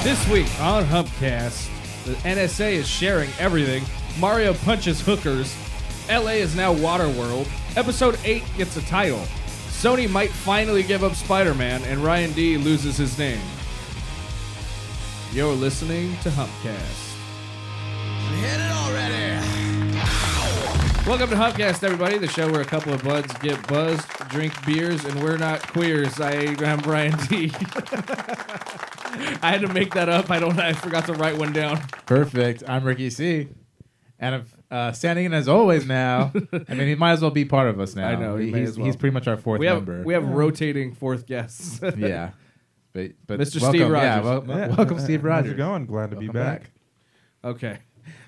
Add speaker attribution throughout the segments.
Speaker 1: This week on Humpcast, the NSA is sharing everything. Mario punches hookers. LA is now Waterworld. Episode 8 gets a title. Sony might finally give up Spider-Man, and Ryan D loses his name. You're listening to Humpcast.
Speaker 2: Hit it already!
Speaker 1: Welcome to Humpcast, everybody, the show where a couple of buds get buzzed, drink beers, and we're not queers. I'm Ryan D. I had to make that up. I forgot to write one down.
Speaker 3: Perfect. I'm Ricky C. And standing in as always now. I mean, he might as well be part of us now.
Speaker 1: I know.
Speaker 3: He's pretty much our fourth member.
Speaker 1: We have rotating fourth guests.
Speaker 3: Yeah. But
Speaker 1: Mr.
Speaker 3: welcome.
Speaker 1: Steve Rogers.
Speaker 3: Welcome, Steve Rogers.
Speaker 4: How's it going? Glad to be back.
Speaker 1: Okay.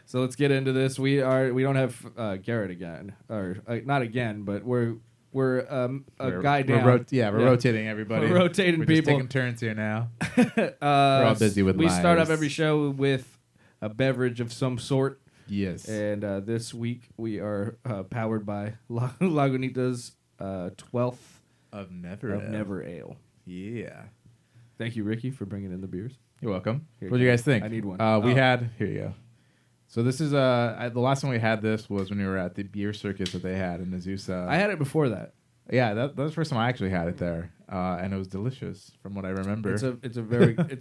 Speaker 1: So let's get into this. We don't have Garrett again, or not again, but we're guy down.
Speaker 3: We're rotating everybody.
Speaker 1: We're rotating
Speaker 3: we're
Speaker 1: people.
Speaker 3: Just taking turns here now. We're all busy with lives.
Speaker 1: We start off every show with a beverage of some sort.
Speaker 3: Yes.
Speaker 1: And this week we are powered by Lagunitas 12th
Speaker 3: of Never Ale. Yeah.
Speaker 1: Thank you, Ricky, for bringing in the beers.
Speaker 3: You're welcome.
Speaker 1: Here,
Speaker 3: What do you guys think?
Speaker 1: I need one.
Speaker 3: Here you go. So this is the last time we had this was when we were at the beer circus that they had in Azusa.
Speaker 1: I had it before that.
Speaker 3: Yeah, that was the first time I actually had it there, and it was delicious from what I remember.
Speaker 1: It's a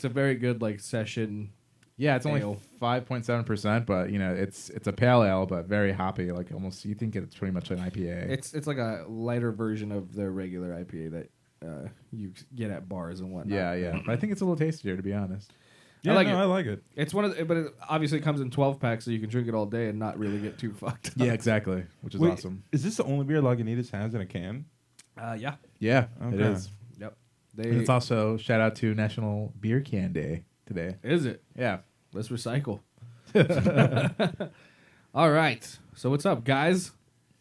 Speaker 1: very good like session.
Speaker 3: Yeah, it's only
Speaker 1: ale.
Speaker 3: 5.7%, but it's a pale ale, but very hoppy. Like almost, you think it's pretty much an IPA.
Speaker 1: It's like a lighter version of the regular IPA that you get at bars and whatnot.
Speaker 3: Yeah. But I think it's a little tastier, to be honest.
Speaker 4: Yeah, I like it.
Speaker 1: It's but it obviously comes in 12 packs, so you can drink it all day and not really get too fucked up.
Speaker 3: Yeah, exactly, which is awesome.
Speaker 4: Is this the only beer Lagunitas has in a can?
Speaker 1: Yeah.
Speaker 3: Yeah,
Speaker 4: okay.
Speaker 3: it is.
Speaker 1: Yep.
Speaker 3: And it's also shout out to National Beer Can Day today.
Speaker 1: Is it?
Speaker 3: Yeah.
Speaker 1: Let's recycle. All right. So what's up, guys?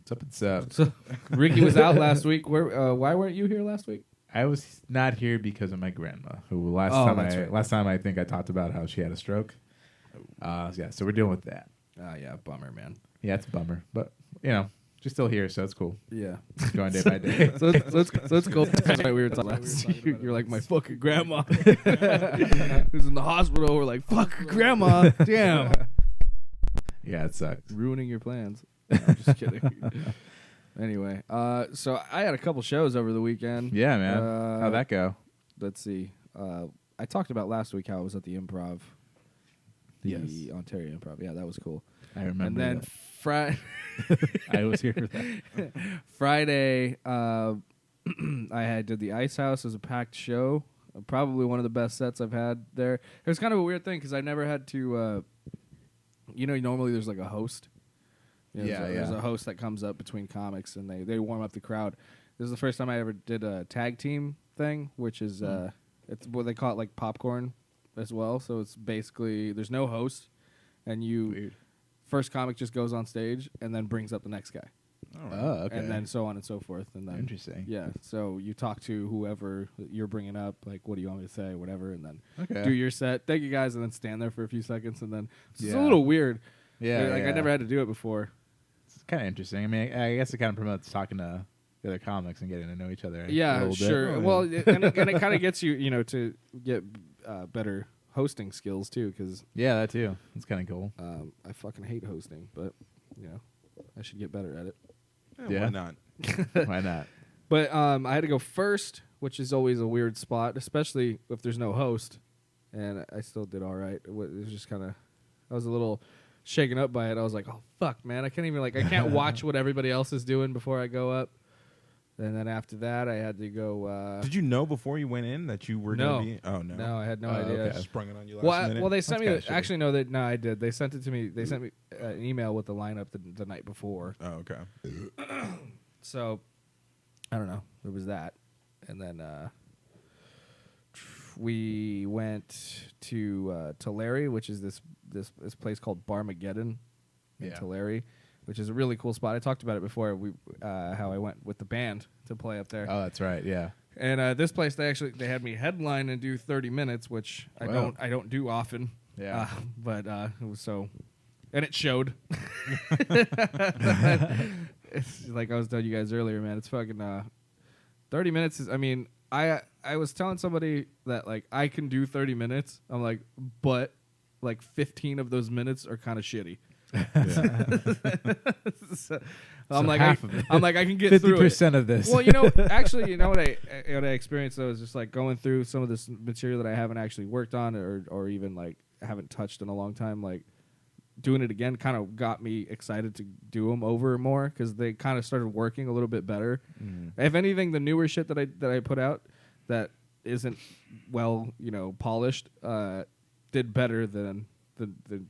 Speaker 3: What's up?
Speaker 1: So Ricky was out last week. Why weren't you here last week?
Speaker 3: I was not here because of my grandma, who last time I think I talked about how she had a stroke. So we're dealing with that.
Speaker 1: Yeah, bummer, man.
Speaker 3: Yeah, it's a bummer, but she's still here, so it's cool.
Speaker 1: Yeah,
Speaker 3: it's going day by day.
Speaker 1: so let's go. We were talking last. You're like my fucking grandma who's in the hospital. We're like, fuck grandma. Damn.
Speaker 3: Yeah, it sucks.
Speaker 1: Ruining your plans. No, I'm just kidding. Anyway, so I had a couple shows over the weekend.
Speaker 3: Yeah, man. How'd that go?
Speaker 1: Let's see. I talked about last week how I was at the Improv. The Ontario Improv. Yeah, that was cool.
Speaker 3: I remember.
Speaker 1: And then Friday.
Speaker 3: I was here for that.
Speaker 1: Friday, I did the Ice House as a packed show. Probably one of the best sets I've had there. It was kind of a weird thing because I never had to. Normally there's like a host. There's a host that comes up between comics and they warm up the crowd. This is the first time I ever did a tag team thing, which is it's what they call it, like popcorn as well. So it's basically there's no host, and first comic just goes on stage and then brings up the next guy.
Speaker 3: Oh, okay.
Speaker 1: And then so on and so forth. And then
Speaker 3: interesting.
Speaker 1: Yeah. So you talk to whoever you're bringing up, like, what do you want me to say, whatever, and then do your set. Thank you guys, and then stand there for a few seconds, and then it's a little weird.
Speaker 3: Yeah.
Speaker 1: I never had to do it before.
Speaker 3: It's kind of interesting. I mean, I guess it kind of promotes talking to the other comics and getting to know each other.
Speaker 1: Yeah, sure.
Speaker 3: Bit.
Speaker 1: Well, and it kind of gets you, to get better hosting skills too, because
Speaker 3: that too. It's kind of cool.
Speaker 1: I fucking hate hosting, but I should get better at it.
Speaker 3: Yeah.
Speaker 4: Why not?
Speaker 3: Why not?
Speaker 1: But I had to go first, which is always a weird spot, especially if there's no host. And I still did all right. It was just kind of, I was a little shaken up by it. I was like, oh fuck, man, I can't watch what everybody else is doing before I go up. And then after that, I had to go.
Speaker 4: Did you know before you went in that you were going to be? Oh no,
Speaker 1: no, I had no idea.
Speaker 4: Okay. Sprung it on you last minute.
Speaker 1: Well, they sent me. Actually, no, I did. They sent it to me. They sent me an email with the lineup the night before.
Speaker 4: Oh, okay.
Speaker 1: So, I don't know. There was that, and then we went to Tulare, which is this place called Barmageddon in Tulare, which is a really cool spot. I talked about it before. How I went with the band to play up there.
Speaker 3: Oh, that's right. Yeah.
Speaker 1: And this place, they had me headline and do 30 minutes, which I don't do often.
Speaker 3: Yeah.
Speaker 1: But it was so, and it showed. It's like I was telling you guys earlier, man. It's fucking 30 minutes. I mean, I was telling somebody that like I can do 30 minutes. I'm like, but like 15 of those minutes are kind of shitty. So I'm like, I can get through
Speaker 3: 50% of this.
Speaker 1: Well, actually, what I experienced though is just like going through some of this material that I haven't actually worked on or even like haven't touched in a long time. Like doing it again kind of got me excited to do them over more because they kind of started working a little bit better. If anything, the newer shit that I put out that isn't well, polished, did better than the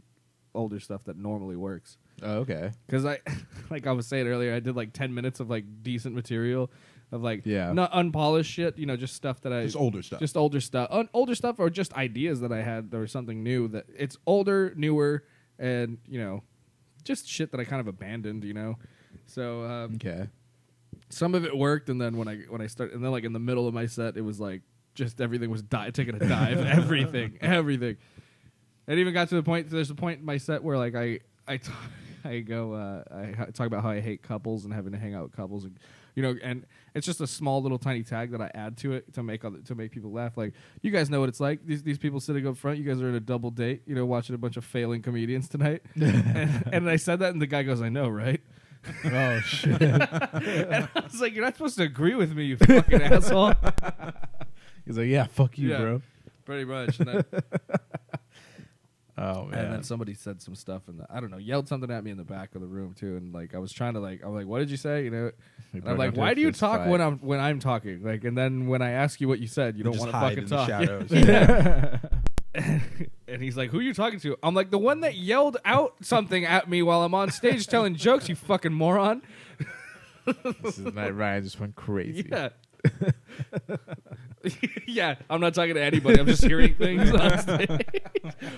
Speaker 1: older stuff that normally works.
Speaker 3: Oh, okay.
Speaker 1: Because like I was saying earlier, I did like 10 minutes of like decent material of like not unpolished shit, just stuff that
Speaker 4: just older stuff,
Speaker 1: older stuff, or just ideas that I had or something new that it's older, newer, and just shit that I kind of abandoned, So
Speaker 3: okay.
Speaker 1: Some of it worked, and then when I started, and then like in the middle of my set, it was like just everything was taking a dive, everything. It even got to the point. There's a point in my set where like I talk about how I hate couples and having to hang out with couples, and and it's just a small little tiny tag that I add to it to make people laugh. Like, you guys know what it's like. These people sitting up front. You guys are in a double date. Watching a bunch of failing comedians tonight. and I said that, and the guy goes, "I know, right?"
Speaker 3: Oh shit!
Speaker 1: And I was like, "You're not supposed to agree with me, you fucking asshole."
Speaker 3: He's like, "Yeah, fuck you,
Speaker 1: yeah,
Speaker 3: bro."
Speaker 1: Pretty much. And
Speaker 3: oh man!
Speaker 1: And then somebody said some stuff, and I don't know, yelled something at me in the back of the room too. And like I was trying to I'm like, "What did you say?" And I'm like, "Why do you talk when I'm talking?" Like, and then when I ask you what you said, you don't want to fucking talk.
Speaker 4: Yeah.
Speaker 1: And he's like, "Who are you talking to?" I'm like, "The one that yelled out something at me while I'm on stage telling jokes, you fucking moron."
Speaker 3: This is Night Ryan just went crazy.
Speaker 1: Yeah. Yeah, I'm not talking to anybody. I'm just hearing things on stage.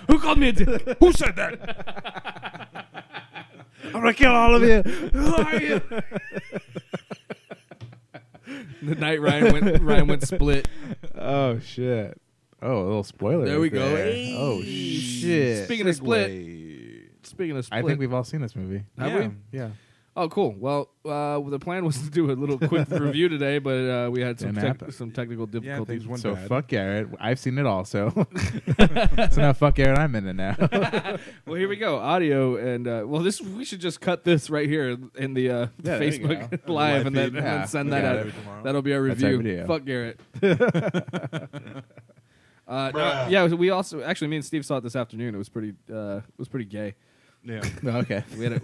Speaker 1: Who called me a dick? Who said that?
Speaker 3: I'm gonna kill all of you.
Speaker 1: Who are you? The night Ryan went split.
Speaker 3: Oh shit. Oh, a little spoiler.
Speaker 1: There we go.
Speaker 3: Hey. Oh shit.
Speaker 1: Speaking of split.
Speaker 3: I think we've all seen this movie.
Speaker 1: Have we?
Speaker 3: Yeah.
Speaker 1: Oh, cool. Well, the plan was to do a little quick review today, but we had some technical difficulties.
Speaker 3: So fuck Garrett. I've seen it also. So now fuck Garrett. I'm in it now.
Speaker 1: Well, here we go. Audio and we should just cut this right here in the Facebook Live and then send that out. That'll be our review. Fuck Garrett. We also actually me and Steve saw it this afternoon. It was pretty gay.
Speaker 4: Yeah.
Speaker 3: Okay.
Speaker 1: We had a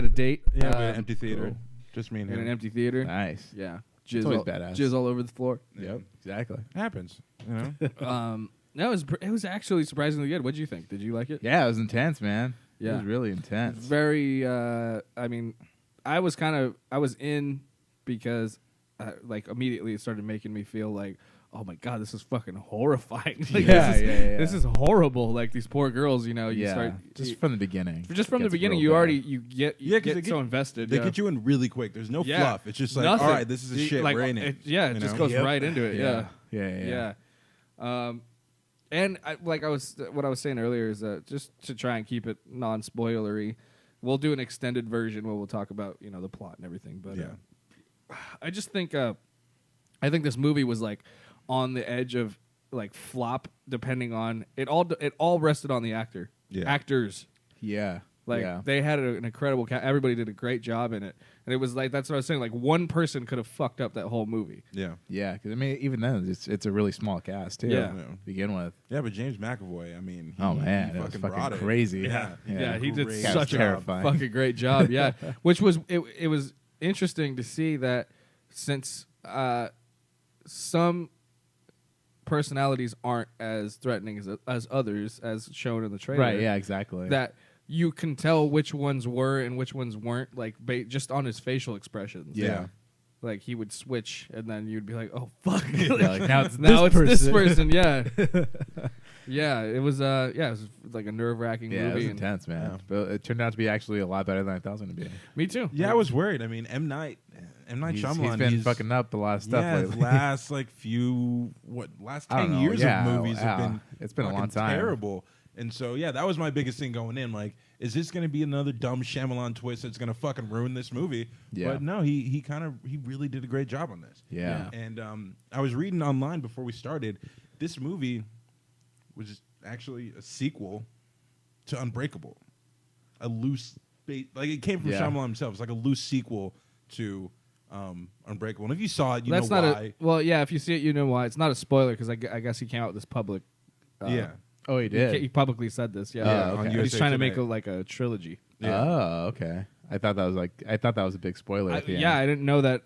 Speaker 1: date.
Speaker 4: Yeah, we had an empty theater. Cool. Just me and him.
Speaker 1: In an empty theater.
Speaker 3: Nice.
Speaker 1: Yeah.
Speaker 3: Jizz
Speaker 1: all over the floor.
Speaker 3: Yep. Exactly.
Speaker 4: Happens.
Speaker 1: No, it was actually surprisingly good. What did you think? Did you like it?
Speaker 3: Yeah, it was intense, man.
Speaker 1: Yeah.
Speaker 3: It was really intense.
Speaker 1: Very. I mean, I was in because immediately it started making me feel like, oh my god, this is fucking horrifying. This is horrible. Like, these poor girls, you start
Speaker 3: just from the beginning.
Speaker 1: Just from the beginning, you get so invested.
Speaker 4: They get you in really quick. There's no fluff. It's just like, nothing. All right, this is a shit. We're in it.
Speaker 1: It just goes right into it.
Speaker 3: Yeah.
Speaker 1: And what I was saying earlier is just to try and keep it non-spoilery, we'll do an extended version where we'll talk about the plot and everything. But I just think I think this movie was like on the edge of like flop, depending on it all rested on the actors.
Speaker 3: Yeah.
Speaker 1: They had an incredible everybody did a great job in it, and it was like, that's what I was saying, like one person could have fucked up that whole movie.
Speaker 3: Yeah, because I mean, even then it's a really small cast too. To begin with.
Speaker 4: Yeah, but James McAvoy, I mean,
Speaker 3: he fucking crazy.
Speaker 1: Yeah, he did such a fucking great job. Yeah, which was it was interesting to see that since some personalities aren't as threatening as others, as shown in the trailer.
Speaker 3: Right, yeah, exactly.
Speaker 1: That you can tell which ones were and which ones weren't, like just on his facial expressions.
Speaker 3: Yeah.
Speaker 1: Like, he would switch, and then you'd be like, "Oh fuck!"
Speaker 3: Now it's
Speaker 1: this person. Yeah, yeah. It was it was like a nerve-wracking movie.
Speaker 3: It was intense, man. But it turned out to be actually a lot better than I thought it was going to be.
Speaker 1: Me too.
Speaker 4: Yeah, I was worried. I mean, M. Night Shyamalan.
Speaker 3: He's been fucking up a lot of stuff lately.
Speaker 4: Last 10 years of movies have been
Speaker 3: it's been a long time.
Speaker 4: Terrible. And so, yeah, that was my biggest thing going in. Like, is this going to be another dumb Shyamalan twist that's going to fucking ruin this movie?
Speaker 3: Yeah.
Speaker 4: But no, he really did a great job on this.
Speaker 3: Yeah.
Speaker 4: And I was reading online before we started. This movie was actually a sequel to Unbreakable. A loose, like it came from Shyamalan himself. It's like a loose sequel to Unbreakable. And if you saw it, you know why.
Speaker 1: Well, yeah, if you see it, you know why. It's not a spoiler because I guess he came out with this public.
Speaker 4: Yeah.
Speaker 3: Oh, he did.
Speaker 1: He publicly said this. Yeah.
Speaker 3: Yeah, okay.
Speaker 1: He's trying to make a trilogy.
Speaker 4: Yeah.
Speaker 3: Oh, okay. I thought that was a big spoiler. At the end.
Speaker 1: Yeah, I didn't know that.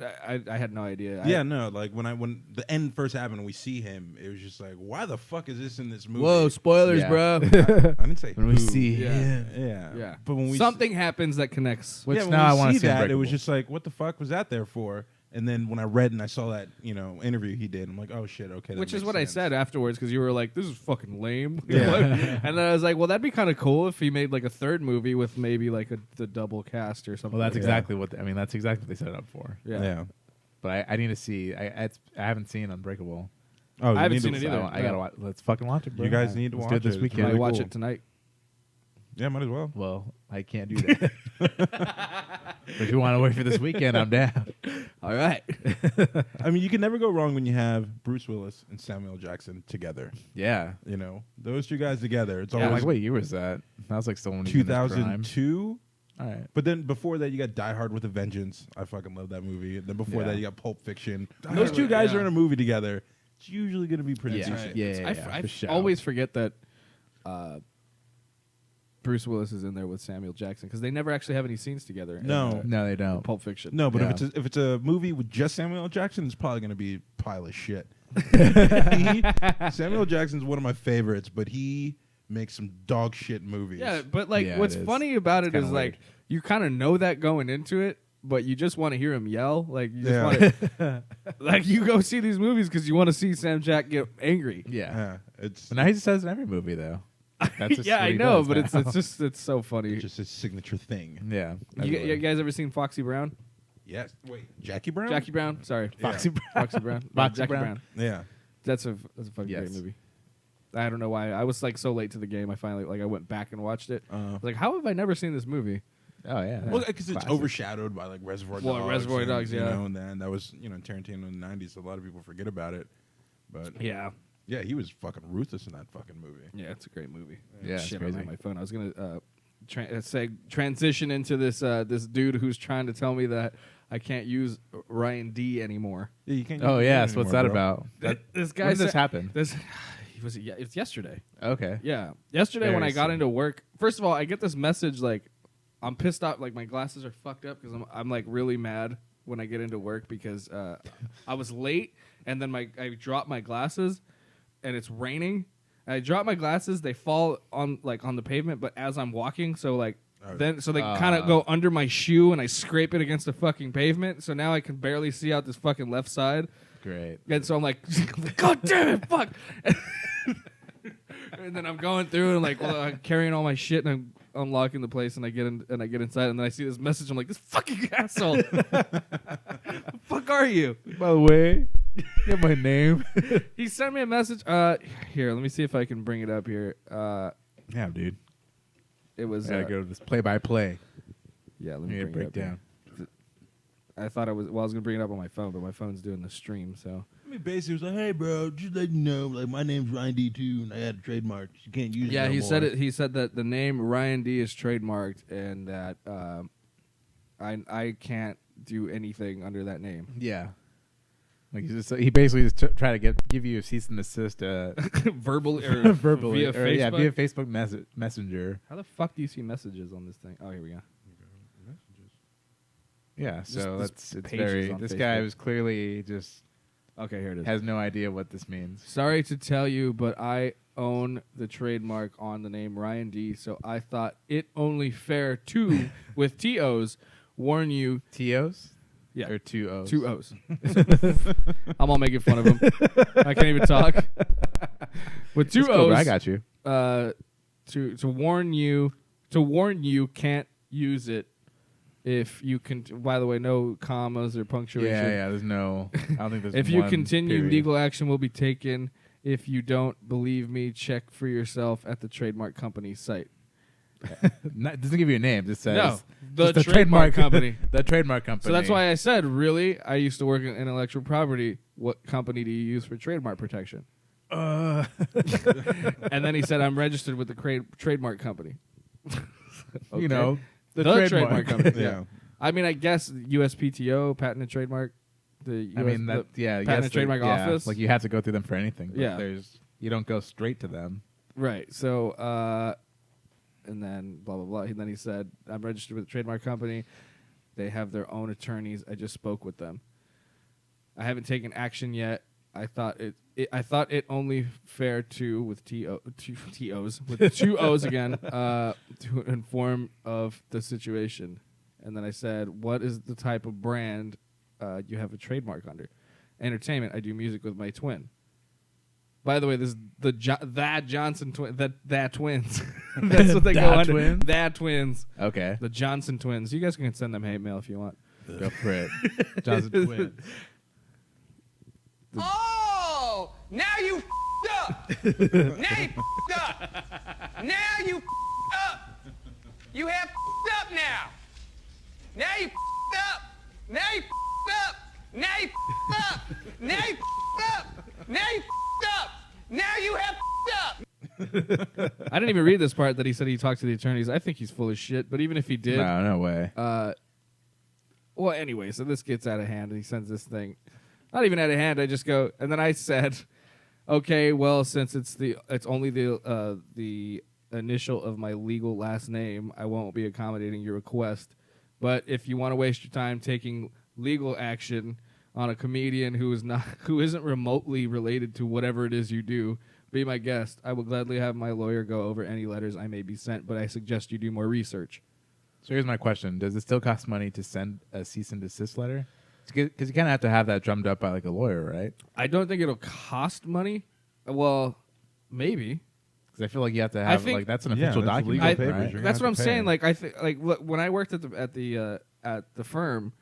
Speaker 1: I had no idea.
Speaker 4: No, like when the end first happened and we see him, it was just like, why the fuck is this in this movie?
Speaker 1: Whoa, spoilers, bro.
Speaker 4: I didn't say
Speaker 3: when we see
Speaker 4: him.
Speaker 1: Yeah.
Speaker 4: But when we
Speaker 1: something happens that connects.
Speaker 3: Which
Speaker 4: when
Speaker 3: now I
Speaker 4: we
Speaker 3: want to
Speaker 4: see that, it
Speaker 3: Unbreakable.
Speaker 4: was just like, what the fuck was that there for? And then when I read and I saw that, interview he did, I'm like, oh shit, okay.
Speaker 1: Which is
Speaker 4: makes
Speaker 1: what
Speaker 4: sense.
Speaker 1: I said afterwards because you were like, this is fucking lame.
Speaker 4: Yeah.
Speaker 1: And then I was like, well, that'd be kind of cool if he made like a third movie with maybe like the double cast or something.
Speaker 3: Well, that's
Speaker 1: like
Speaker 3: exactly that's exactly what they set it up for.
Speaker 1: that.
Speaker 4: Yeah.
Speaker 3: But I need to see. I haven't seen Unbreakable.
Speaker 4: Oh,
Speaker 1: I haven't
Speaker 4: you
Speaker 1: seen
Speaker 4: need
Speaker 1: it
Speaker 4: to-
Speaker 1: either.
Speaker 3: I gotta watch. Let's fucking watch it, bro.
Speaker 4: You guys need to
Speaker 3: Let's
Speaker 4: watch
Speaker 3: do it this
Speaker 4: it.
Speaker 3: weekend.
Speaker 1: Might watch
Speaker 4: cool.
Speaker 1: it tonight.
Speaker 4: Yeah, might as well.
Speaker 3: Well, I can't do that. But if you want to wait for this weekend, I'm down.
Speaker 1: All right.
Speaker 4: I mean, you can never go wrong when you have Bruce Willis and Samuel Jackson together.
Speaker 3: Yeah.
Speaker 4: Those two guys together. It's
Speaker 3: I'm
Speaker 4: always
Speaker 3: like, what year was that? That was like still when he was in his prime.
Speaker 4: 2002.
Speaker 3: All right.
Speaker 4: But then before that, you got Die Hard with a Vengeance. I fucking love that movie. And then before
Speaker 3: Yeah.
Speaker 4: that, you got Pulp Fiction. When those two guys are in a movie together, it's usually going to be pretty decent.
Speaker 1: Right.
Speaker 3: Yeah,
Speaker 1: I
Speaker 3: for sure.
Speaker 1: always forget that Bruce Willis is in there with Samuel Jackson because they never actually have any scenes together.
Speaker 4: No.
Speaker 3: No, they don't.
Speaker 1: Pulp Fiction.
Speaker 4: No, but
Speaker 3: Yeah.
Speaker 4: if it's a movie with just Samuel L. Jackson, it's probably going to be a pile of shit. Samuel Jackson's one of my favorites, but he makes some dog shit movies.
Speaker 1: Yeah, but like
Speaker 3: Yeah,
Speaker 1: what's
Speaker 3: it is.
Speaker 1: funny about it
Speaker 3: It's
Speaker 1: is
Speaker 3: kinda
Speaker 1: like
Speaker 3: weird.
Speaker 1: you kind of know that going into it, but you just want to hear him yell. Like you just
Speaker 4: Yeah.
Speaker 1: want to, like you go see these movies because you want to see Sam Jack get angry.
Speaker 3: Yeah.
Speaker 4: Yeah, it's
Speaker 3: But now he just says it in every movie, though. That's just
Speaker 1: Yeah,
Speaker 3: what
Speaker 1: I
Speaker 3: he
Speaker 1: know,
Speaker 3: does
Speaker 1: but
Speaker 3: now.
Speaker 1: it's so funny.
Speaker 4: just his signature thing.
Speaker 3: Yeah.
Speaker 1: You guys ever seen Foxy Brown?
Speaker 4: Yes. Wait, Jackie Brown?
Speaker 1: Jackie Brown? Sorry,
Speaker 4: Yeah.
Speaker 3: Foxy Brown.
Speaker 1: Foxy Brown.
Speaker 3: Foxy
Speaker 1: Jackie
Speaker 3: Brown.
Speaker 1: Brown.
Speaker 4: Yeah.
Speaker 1: That's a fucking
Speaker 3: Yes.
Speaker 1: great movie. I don't know why I was like so late to the game. I finally I went back and watched it. I was like, how have I never seen this movie?
Speaker 3: Oh, yeah.
Speaker 4: Well, because it's
Speaker 3: Classic.
Speaker 4: overshadowed by like Reservoir Dogs.
Speaker 1: Well, Reservoir
Speaker 4: and,
Speaker 1: Dogs, yeah.
Speaker 4: And then that was Tarantino in the '90s. So a lot of people forget about it, but
Speaker 1: Yeah,
Speaker 4: he was fucking ruthless in that fucking movie.
Speaker 1: yeah, it's a great movie.
Speaker 3: Yeah, it's
Speaker 1: Shit, I was
Speaker 3: crazy.
Speaker 1: on my phone. I was gonna transition into this this dude who's trying to tell me that I can't use Ryan D anymore.
Speaker 4: Yeah, you can't.
Speaker 3: Oh,
Speaker 4: use
Speaker 3: yeah.
Speaker 4: it
Speaker 3: So what's that
Speaker 4: anymore, bro.
Speaker 3: about?
Speaker 1: This guy
Speaker 3: When did this
Speaker 1: said-
Speaker 3: happen?
Speaker 1: This it's yesterday.
Speaker 3: Okay.
Speaker 1: Yeah, yesterday when
Speaker 3: Very
Speaker 1: I got
Speaker 3: soon.
Speaker 1: into work. First of all, I get this message like I'm pissed off. Like my glasses are fucked up because I'm like really mad when I get into work because I was late and then I dropped my glasses and it's raining. I drop my glasses, they fall on the pavement, but as I'm walking, so like they kind of go under my shoe and I scrape it against the fucking pavement. So now I can barely see out this fucking left side.
Speaker 3: Great.
Speaker 1: And so I'm like, God damn it, fuck. And then I'm going through and like I'm carrying all my shit and I'm unlocking the place and I get inside and then I see this message. I'm like, this fucking asshole. The fuck are you?
Speaker 3: By the way, get my name.
Speaker 1: He sent me a message. Here, let me see if I can bring it up here.
Speaker 3: Yeah, dude.
Speaker 1: It was.
Speaker 3: Gotta go to this play-by-play.
Speaker 1: Yeah, let me
Speaker 3: Yeah,
Speaker 1: bring
Speaker 3: break
Speaker 1: it up here.
Speaker 3: down.
Speaker 1: I thought I was gonna bring it up on my phone, but my phone's doing the stream. So
Speaker 2: I mean, basically, it was like, hey, bro, just let you know, like, my name's Ryan D2, and I had a trademark. You can't use it
Speaker 1: yeah,
Speaker 2: no
Speaker 1: he
Speaker 2: more.
Speaker 1: said it. He said that the name Ryan D is trademarked and that I can't do anything under that name.
Speaker 3: Yeah. Like he basically just try to give you a cease and desist
Speaker 1: Verbally or
Speaker 3: verbally
Speaker 1: via
Speaker 3: or,
Speaker 1: Facebook.
Speaker 3: yeah, via Facebook Messenger.
Speaker 1: How the fuck do you see messages on this thing? Oh, here we go.
Speaker 3: Yeah, so
Speaker 1: This
Speaker 3: that's it's
Speaker 1: page is
Speaker 3: very.
Speaker 1: on
Speaker 3: This guy
Speaker 1: Facebook.
Speaker 3: was clearly just
Speaker 1: Okay, here it is.
Speaker 3: has no idea what this means.
Speaker 1: Sorry to tell you, but I own the trademark on the name Ryan D, so I thought it only fair to, with TOs, warn you.
Speaker 3: TOs?
Speaker 1: Yeah.
Speaker 3: Or 2 O's?
Speaker 1: 2 O's. I'm all making fun of him. I can't even talk. With 2
Speaker 3: It's cool,
Speaker 1: O's,
Speaker 3: bro, I got you.
Speaker 1: to warn you can't use it if you can. By the way, no commas or punctuation.
Speaker 3: Yeah, there's no. I don't think there's.
Speaker 1: If you
Speaker 3: one
Speaker 1: continue,
Speaker 3: period.
Speaker 1: legal action will be taken, If you don't believe me, check for yourself at the trademark company site.
Speaker 3: It doesn't give you a name. It just says
Speaker 1: the trademark company.
Speaker 3: The trademark company.
Speaker 1: So that's why I said, really? I used to work in intellectual property. What company do you use for trademark protection? And then he said, I'm registered with the trademark company.
Speaker 3: Okay. You know,
Speaker 1: the trademark company. Yeah. I mean, I guess USPTO, Patent and Trademark. Patent and Trademark Office.
Speaker 3: Like you have to go through them for anything. But
Speaker 1: yeah.
Speaker 3: You don't go straight to them.
Speaker 1: Right. So, and then blah, blah, blah. And then he said, I'm registered with the trademark company. They have their own attorneys. I just spoke with them. I haven't taken action yet. I thought it only fair to with two O's again to inform of the situation. And then I said, what is the type of brand you have a trademark under? Entertainment. I do music with my twin. By the way, this is that Johnson twin that twins. That's what they go under.
Speaker 3: Twins?
Speaker 1: That twins.
Speaker 3: Okay.
Speaker 1: The Johnson twins. You guys can send them hate mail if you want.
Speaker 3: Go for it. Johnson twins.
Speaker 5: Oh, now you f***ed up. Now you f***ed up. Now you f***ed up. You have f***ed up now. Now you f***ed up. Now you f***ed up. Now you f***ed up. Now you f***ed up. Now you f***ed up. Now you have f***ed up.
Speaker 1: I didn't even read this part that he said he talked to the attorneys. I think he's full of shit. But even if he did,
Speaker 3: no way.
Speaker 1: Well, anyway, so this gets out of hand, and he sends this thing. Not even out of hand. I just go, and then I said, okay, well, since it's only the initial of my legal last name, I won't be accommodating your request. But if you want to waste your time taking legal action on a comedian who isn't remotely related to whatever it is you do, be my guest. I will gladly have my lawyer go over any letters I may be sent, but I suggest you do more research.
Speaker 3: So here's my question: does it still cost money to send a cease and desist letter? Because you kind of have to have that drummed up by like a lawyer, right?
Speaker 1: I don't think it'll cost money. Well, maybe.
Speaker 3: Because I feel like you have to have that's an official document.
Speaker 4: Papers,
Speaker 1: that's what I'm saying. Like look, when I worked at the firm,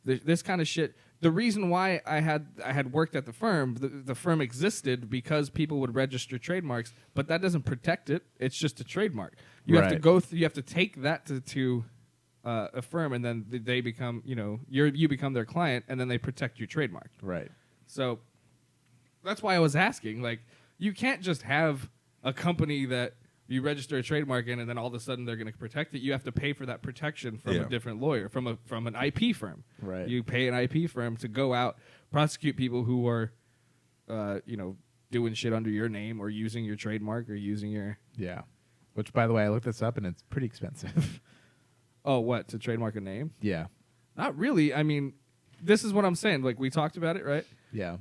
Speaker 1: this kind of shit. The reason why I had worked at the firm existed because people would register trademarks, but that doesn't protect it. It's just a trademark. You have to go through. You have to take that to a firm, and then they become you become their client, and then they protect your trademark.
Speaker 3: Right.
Speaker 1: So that's why I was asking. Like, you can't just have a company that you register a trademark in, and then all of a sudden they're going to protect it. You have to pay for that protection from a different lawyer, from an IP firm.
Speaker 3: Right.
Speaker 1: You pay an IP firm to go out, prosecute people who are, doing shit under your name or using your trademark or using your.
Speaker 3: Yeah. Which, by the way, I looked this up and it's pretty expensive.
Speaker 1: Oh, what, to trademark a name?
Speaker 3: Yeah.
Speaker 1: Not really. I mean, this is what I'm saying. Like, we talked about it, right?
Speaker 3: Yeah.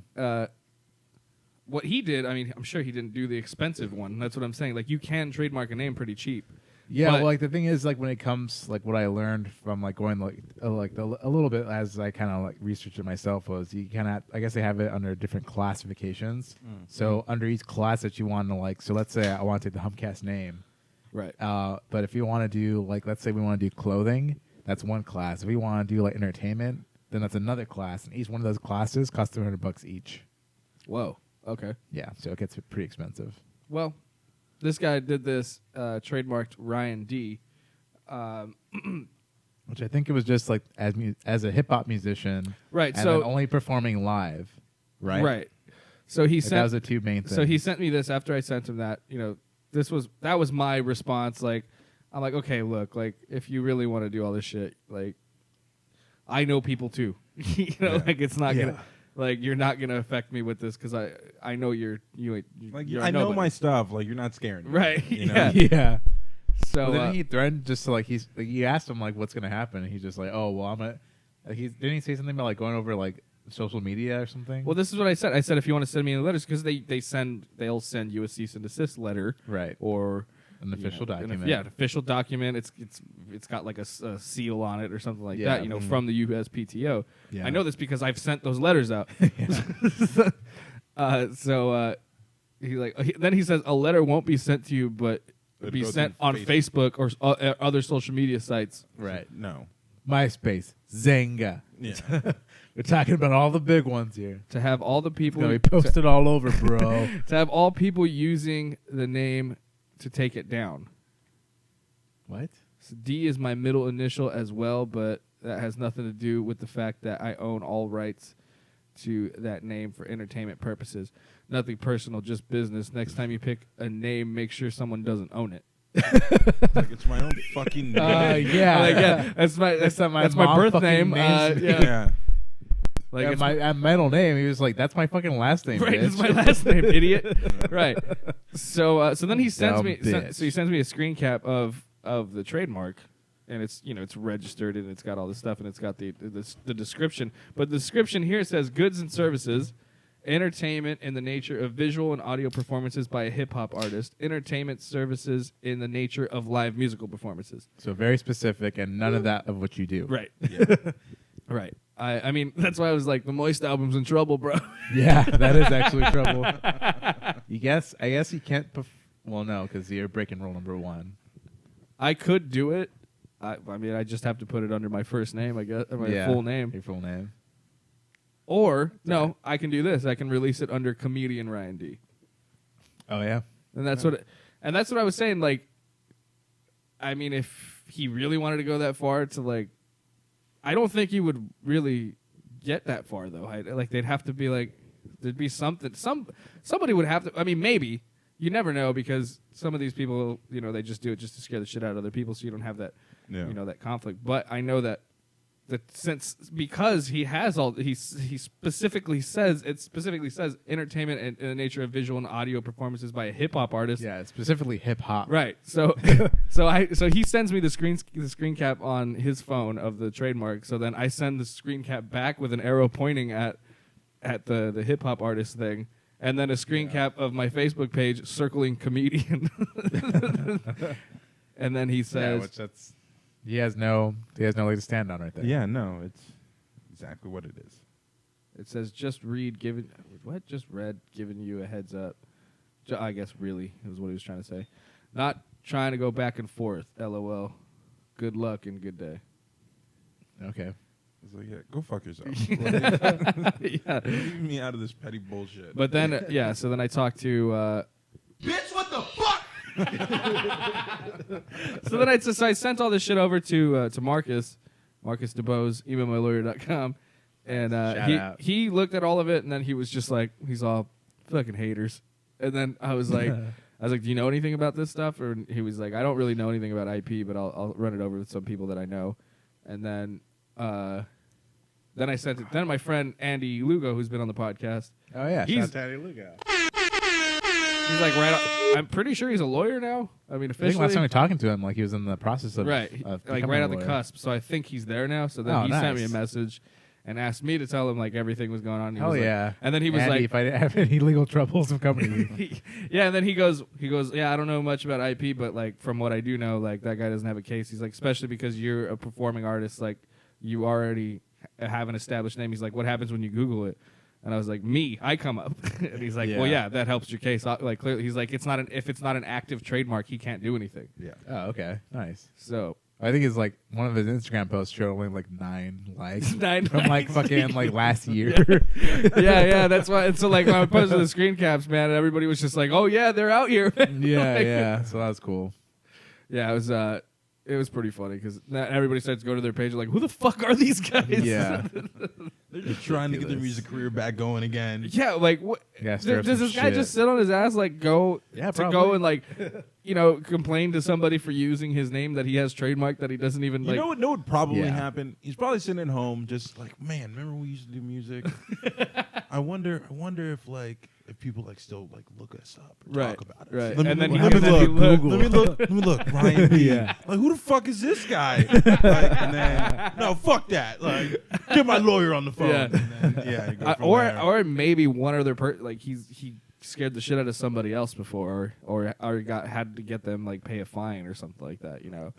Speaker 1: What he did, I mean, I'm sure he didn't do the expensive one. That's what I'm saying. Like, you can trademark a name pretty cheap.
Speaker 3: Yeah, well, like the thing is, like when it comes, like what I learned from like going a little bit as I kind of like researched it myself was you kind of, I guess they have it under different classifications. So under each class that you want to like, so let's say I want to take the Humpcast name,
Speaker 1: right?
Speaker 3: But if you want to do like, let's say we want to do clothing, that's one class. If we want to do like entertainment, then that's another class, and each one of those classes costs $200 each.
Speaker 1: Whoa. Okay.
Speaker 3: Yeah, so it gets pretty expensive.
Speaker 1: Well, this guy did this, trademarked Ryan D.
Speaker 3: Which I think it was just like as a hip hop musician,
Speaker 1: right?
Speaker 3: And
Speaker 1: so
Speaker 3: then only performing live, right?
Speaker 1: Right. So he sent.
Speaker 3: That was the two main things.
Speaker 1: So he sent me this after I sent him that. That was my response. Like, I'm like, okay, look, like if you really want to do all this shit, like, I know people too. Like it's not gonna. Like, you're not going to affect me with this because I know you're
Speaker 4: I know my stuff. Like, you're not scaring me.
Speaker 1: Right.
Speaker 3: Yeah.
Speaker 1: So
Speaker 3: then he threatened just to, like, you asked him, like, what's going to happen. And he's just like, oh, well, I'm going to... Didn't he say something about, like, going over, like, social media or something?
Speaker 1: Well, this is what I said. I said, if you want to send me any letters, because they'll send you a cease and desist letter.
Speaker 3: Right.
Speaker 1: Or...
Speaker 3: An official document.
Speaker 1: An official document. It's got like a seal on it or something like that. From the USPTO.
Speaker 3: Yeah.
Speaker 1: I know this because I've sent those letters out. Then he says a letter won't be sent to you, but be sent on Facebook or other social media sites.
Speaker 3: Right.
Speaker 4: No.
Speaker 3: MySpace, Zanga.
Speaker 4: Yeah.
Speaker 3: We're talking about all the big ones here.
Speaker 1: To have all the people
Speaker 3: We posted all over, bro.
Speaker 1: to have all people using the name to take it down.
Speaker 3: What?
Speaker 1: So D is my middle initial as well, but that has nothing to do with the fact that I own all rights to that name for entertainment purposes. Nothing personal, just business. Next time you pick a name, make sure someone doesn't own it.
Speaker 4: Like, it's my own fucking name.
Speaker 3: Yeah.
Speaker 1: Like, yeah, that's my birth
Speaker 3: fucking
Speaker 1: name.
Speaker 3: name's-
Speaker 4: Yeah.
Speaker 1: Like
Speaker 3: Yeah,
Speaker 1: it's
Speaker 3: my middle name. He was like, "That's my fucking last name."
Speaker 1: right,
Speaker 3: bitch.
Speaker 1: it's my last name, idiot. Right. So then he sends
Speaker 3: Dumb
Speaker 1: me.
Speaker 3: bitch.
Speaker 1: So he sends me a screen cap of the trademark, and it's it's registered and it's got all this stuff and it's got the description. But the description here says goods and services, entertainment in the nature of visual and audio performances by a hip hop artist, entertainment services in the nature of live musical performances.
Speaker 3: So very specific, and none of that of what you do.
Speaker 1: Right.
Speaker 4: Yeah.
Speaker 1: Right. I mean that's why I was like the Moist album's in trouble, bro.
Speaker 3: Yeah, that is actually trouble. I guess you can't. Well, no, because you're breaking rule number 1.
Speaker 1: I could do it. I mean, I just have to put it under my first name, I guess, or my full name.
Speaker 3: Your full name.
Speaker 1: Or no, I can do this. I can release it under comedian Ryan D.
Speaker 3: Oh yeah.
Speaker 1: And that's what I was saying. Like, I mean, if he really wanted to go that far to like, I don't think he would really get that far though. Like they'd have to be like, there'd be something. Somebody would have to. I mean, maybe. You never know because some of these people, they just do it just to scare the shit out of other people, so you don't have that, that conflict. But I know that because he has all, he specifically says entertainment and in the nature of visual and audio performances by a hip hop artist.
Speaker 3: Yeah, it's specifically hip hop.
Speaker 1: Right. So so he sends me the screen cap on his phone of the trademark. So then I send the screen cap back with an arrow pointing at the hip hop artist thing. And then a screen cap of my Facebook page circling comedian. And then he says,
Speaker 3: which he has no leg to stand on right there.
Speaker 4: Yeah, no, it's exactly what it is.
Speaker 1: it says just read giving you a heads up. I guess really is what he was trying to say. Not trying to go back and forth. LOL. Good luck and good day.
Speaker 3: Okay.
Speaker 4: It's like, yeah, go fuck yourself.
Speaker 1: Yeah.
Speaker 4: Leave me out of this petty bullshit.
Speaker 1: But then, so then I talked to...
Speaker 2: Bitch, what the fuck?
Speaker 1: So then I sent all this shit over to Marcus DeBose, emailmylawyer.com. And he looked at all of it, and then he was just like, he's all fucking haters. And then I was like, do you know anything about this stuff? Or he was like, I don't really know anything about IP, but I'll run it over with some people that I know. And then I sent it. Then my friend Andy Lugo, who's been on the podcast.
Speaker 3: Oh yeah,
Speaker 1: He's-
Speaker 3: shout out to Andy Lugo.
Speaker 1: He's like I'm pretty sure he's a lawyer now. I mean,
Speaker 3: I think
Speaker 1: officially.
Speaker 3: last time we were talking to him, like he was in the process of
Speaker 1: Right.
Speaker 3: of
Speaker 1: Like
Speaker 3: becoming
Speaker 1: right
Speaker 3: a
Speaker 1: at the
Speaker 3: lawyer.
Speaker 1: cusp. So I think he's there now. So then he sent me a
Speaker 3: nice.
Speaker 1: message and asked me to tell him like everything was going on. He
Speaker 3: Hell
Speaker 1: was like-
Speaker 3: yeah!
Speaker 1: and then he was
Speaker 3: Andy,
Speaker 1: like,
Speaker 3: if I have any legal troubles, I'm coming to you.
Speaker 1: yeah, and then he goes, yeah, I don't know much about IP, but like from what I do know, like that guy doesn't have a case. He's like, especially because you're a performing artist, like you already have an established name. He's like, what happens when you Google it? And I was like, me, I come up. And he's like, well, yeah, that helps your case. Like clearly, he's like, if it's not an active trademark, he can't do anything.
Speaker 4: Yeah.
Speaker 3: Oh, okay, nice.
Speaker 1: So
Speaker 3: I think it's like one of his Instagram posts showed only like 9 likes
Speaker 1: 9
Speaker 3: from like fucking like last year.
Speaker 1: yeah, that's why. And so like when I posted the screen caps, man, everybody was just like, oh yeah, they're out here.
Speaker 3: yeah. So that was cool.
Speaker 1: Yeah, it was pretty funny because everybody starts to go to their page like, who the fuck are these guys?
Speaker 3: Yeah.
Speaker 4: They're just trying to get their music career back going again.
Speaker 1: Yeah, like what?
Speaker 3: Yeah, stir up
Speaker 1: Does
Speaker 3: some
Speaker 1: this guy
Speaker 3: shit.
Speaker 1: just sit on his ass like go
Speaker 3: Yeah,
Speaker 1: to
Speaker 3: probably.
Speaker 1: go and like complain to somebody for using his name that he has trademarked that he doesn't even
Speaker 4: You
Speaker 1: like?
Speaker 4: know what would probably
Speaker 3: Yeah.
Speaker 4: happen? He's probably sitting at home just like, man, remember when we used to do music? I wonder if people like still like look us up and
Speaker 1: Right,
Speaker 4: talk about us.
Speaker 1: right.
Speaker 4: Let me,
Speaker 1: And then
Speaker 4: let
Speaker 1: he
Speaker 4: me
Speaker 1: goes,
Speaker 4: look.
Speaker 1: Google.
Speaker 4: Let me look. Ryan B.
Speaker 3: Yeah.
Speaker 4: Like, who the fuck is this guy? Like, and then, no, fuck that. Like, get my lawyer on the phone.
Speaker 1: Yeah.
Speaker 4: And then, you go from there.
Speaker 1: or maybe one other like he scared the shit out of somebody else before, or had to get them like pay a fine or something like that.
Speaker 4: Yeah.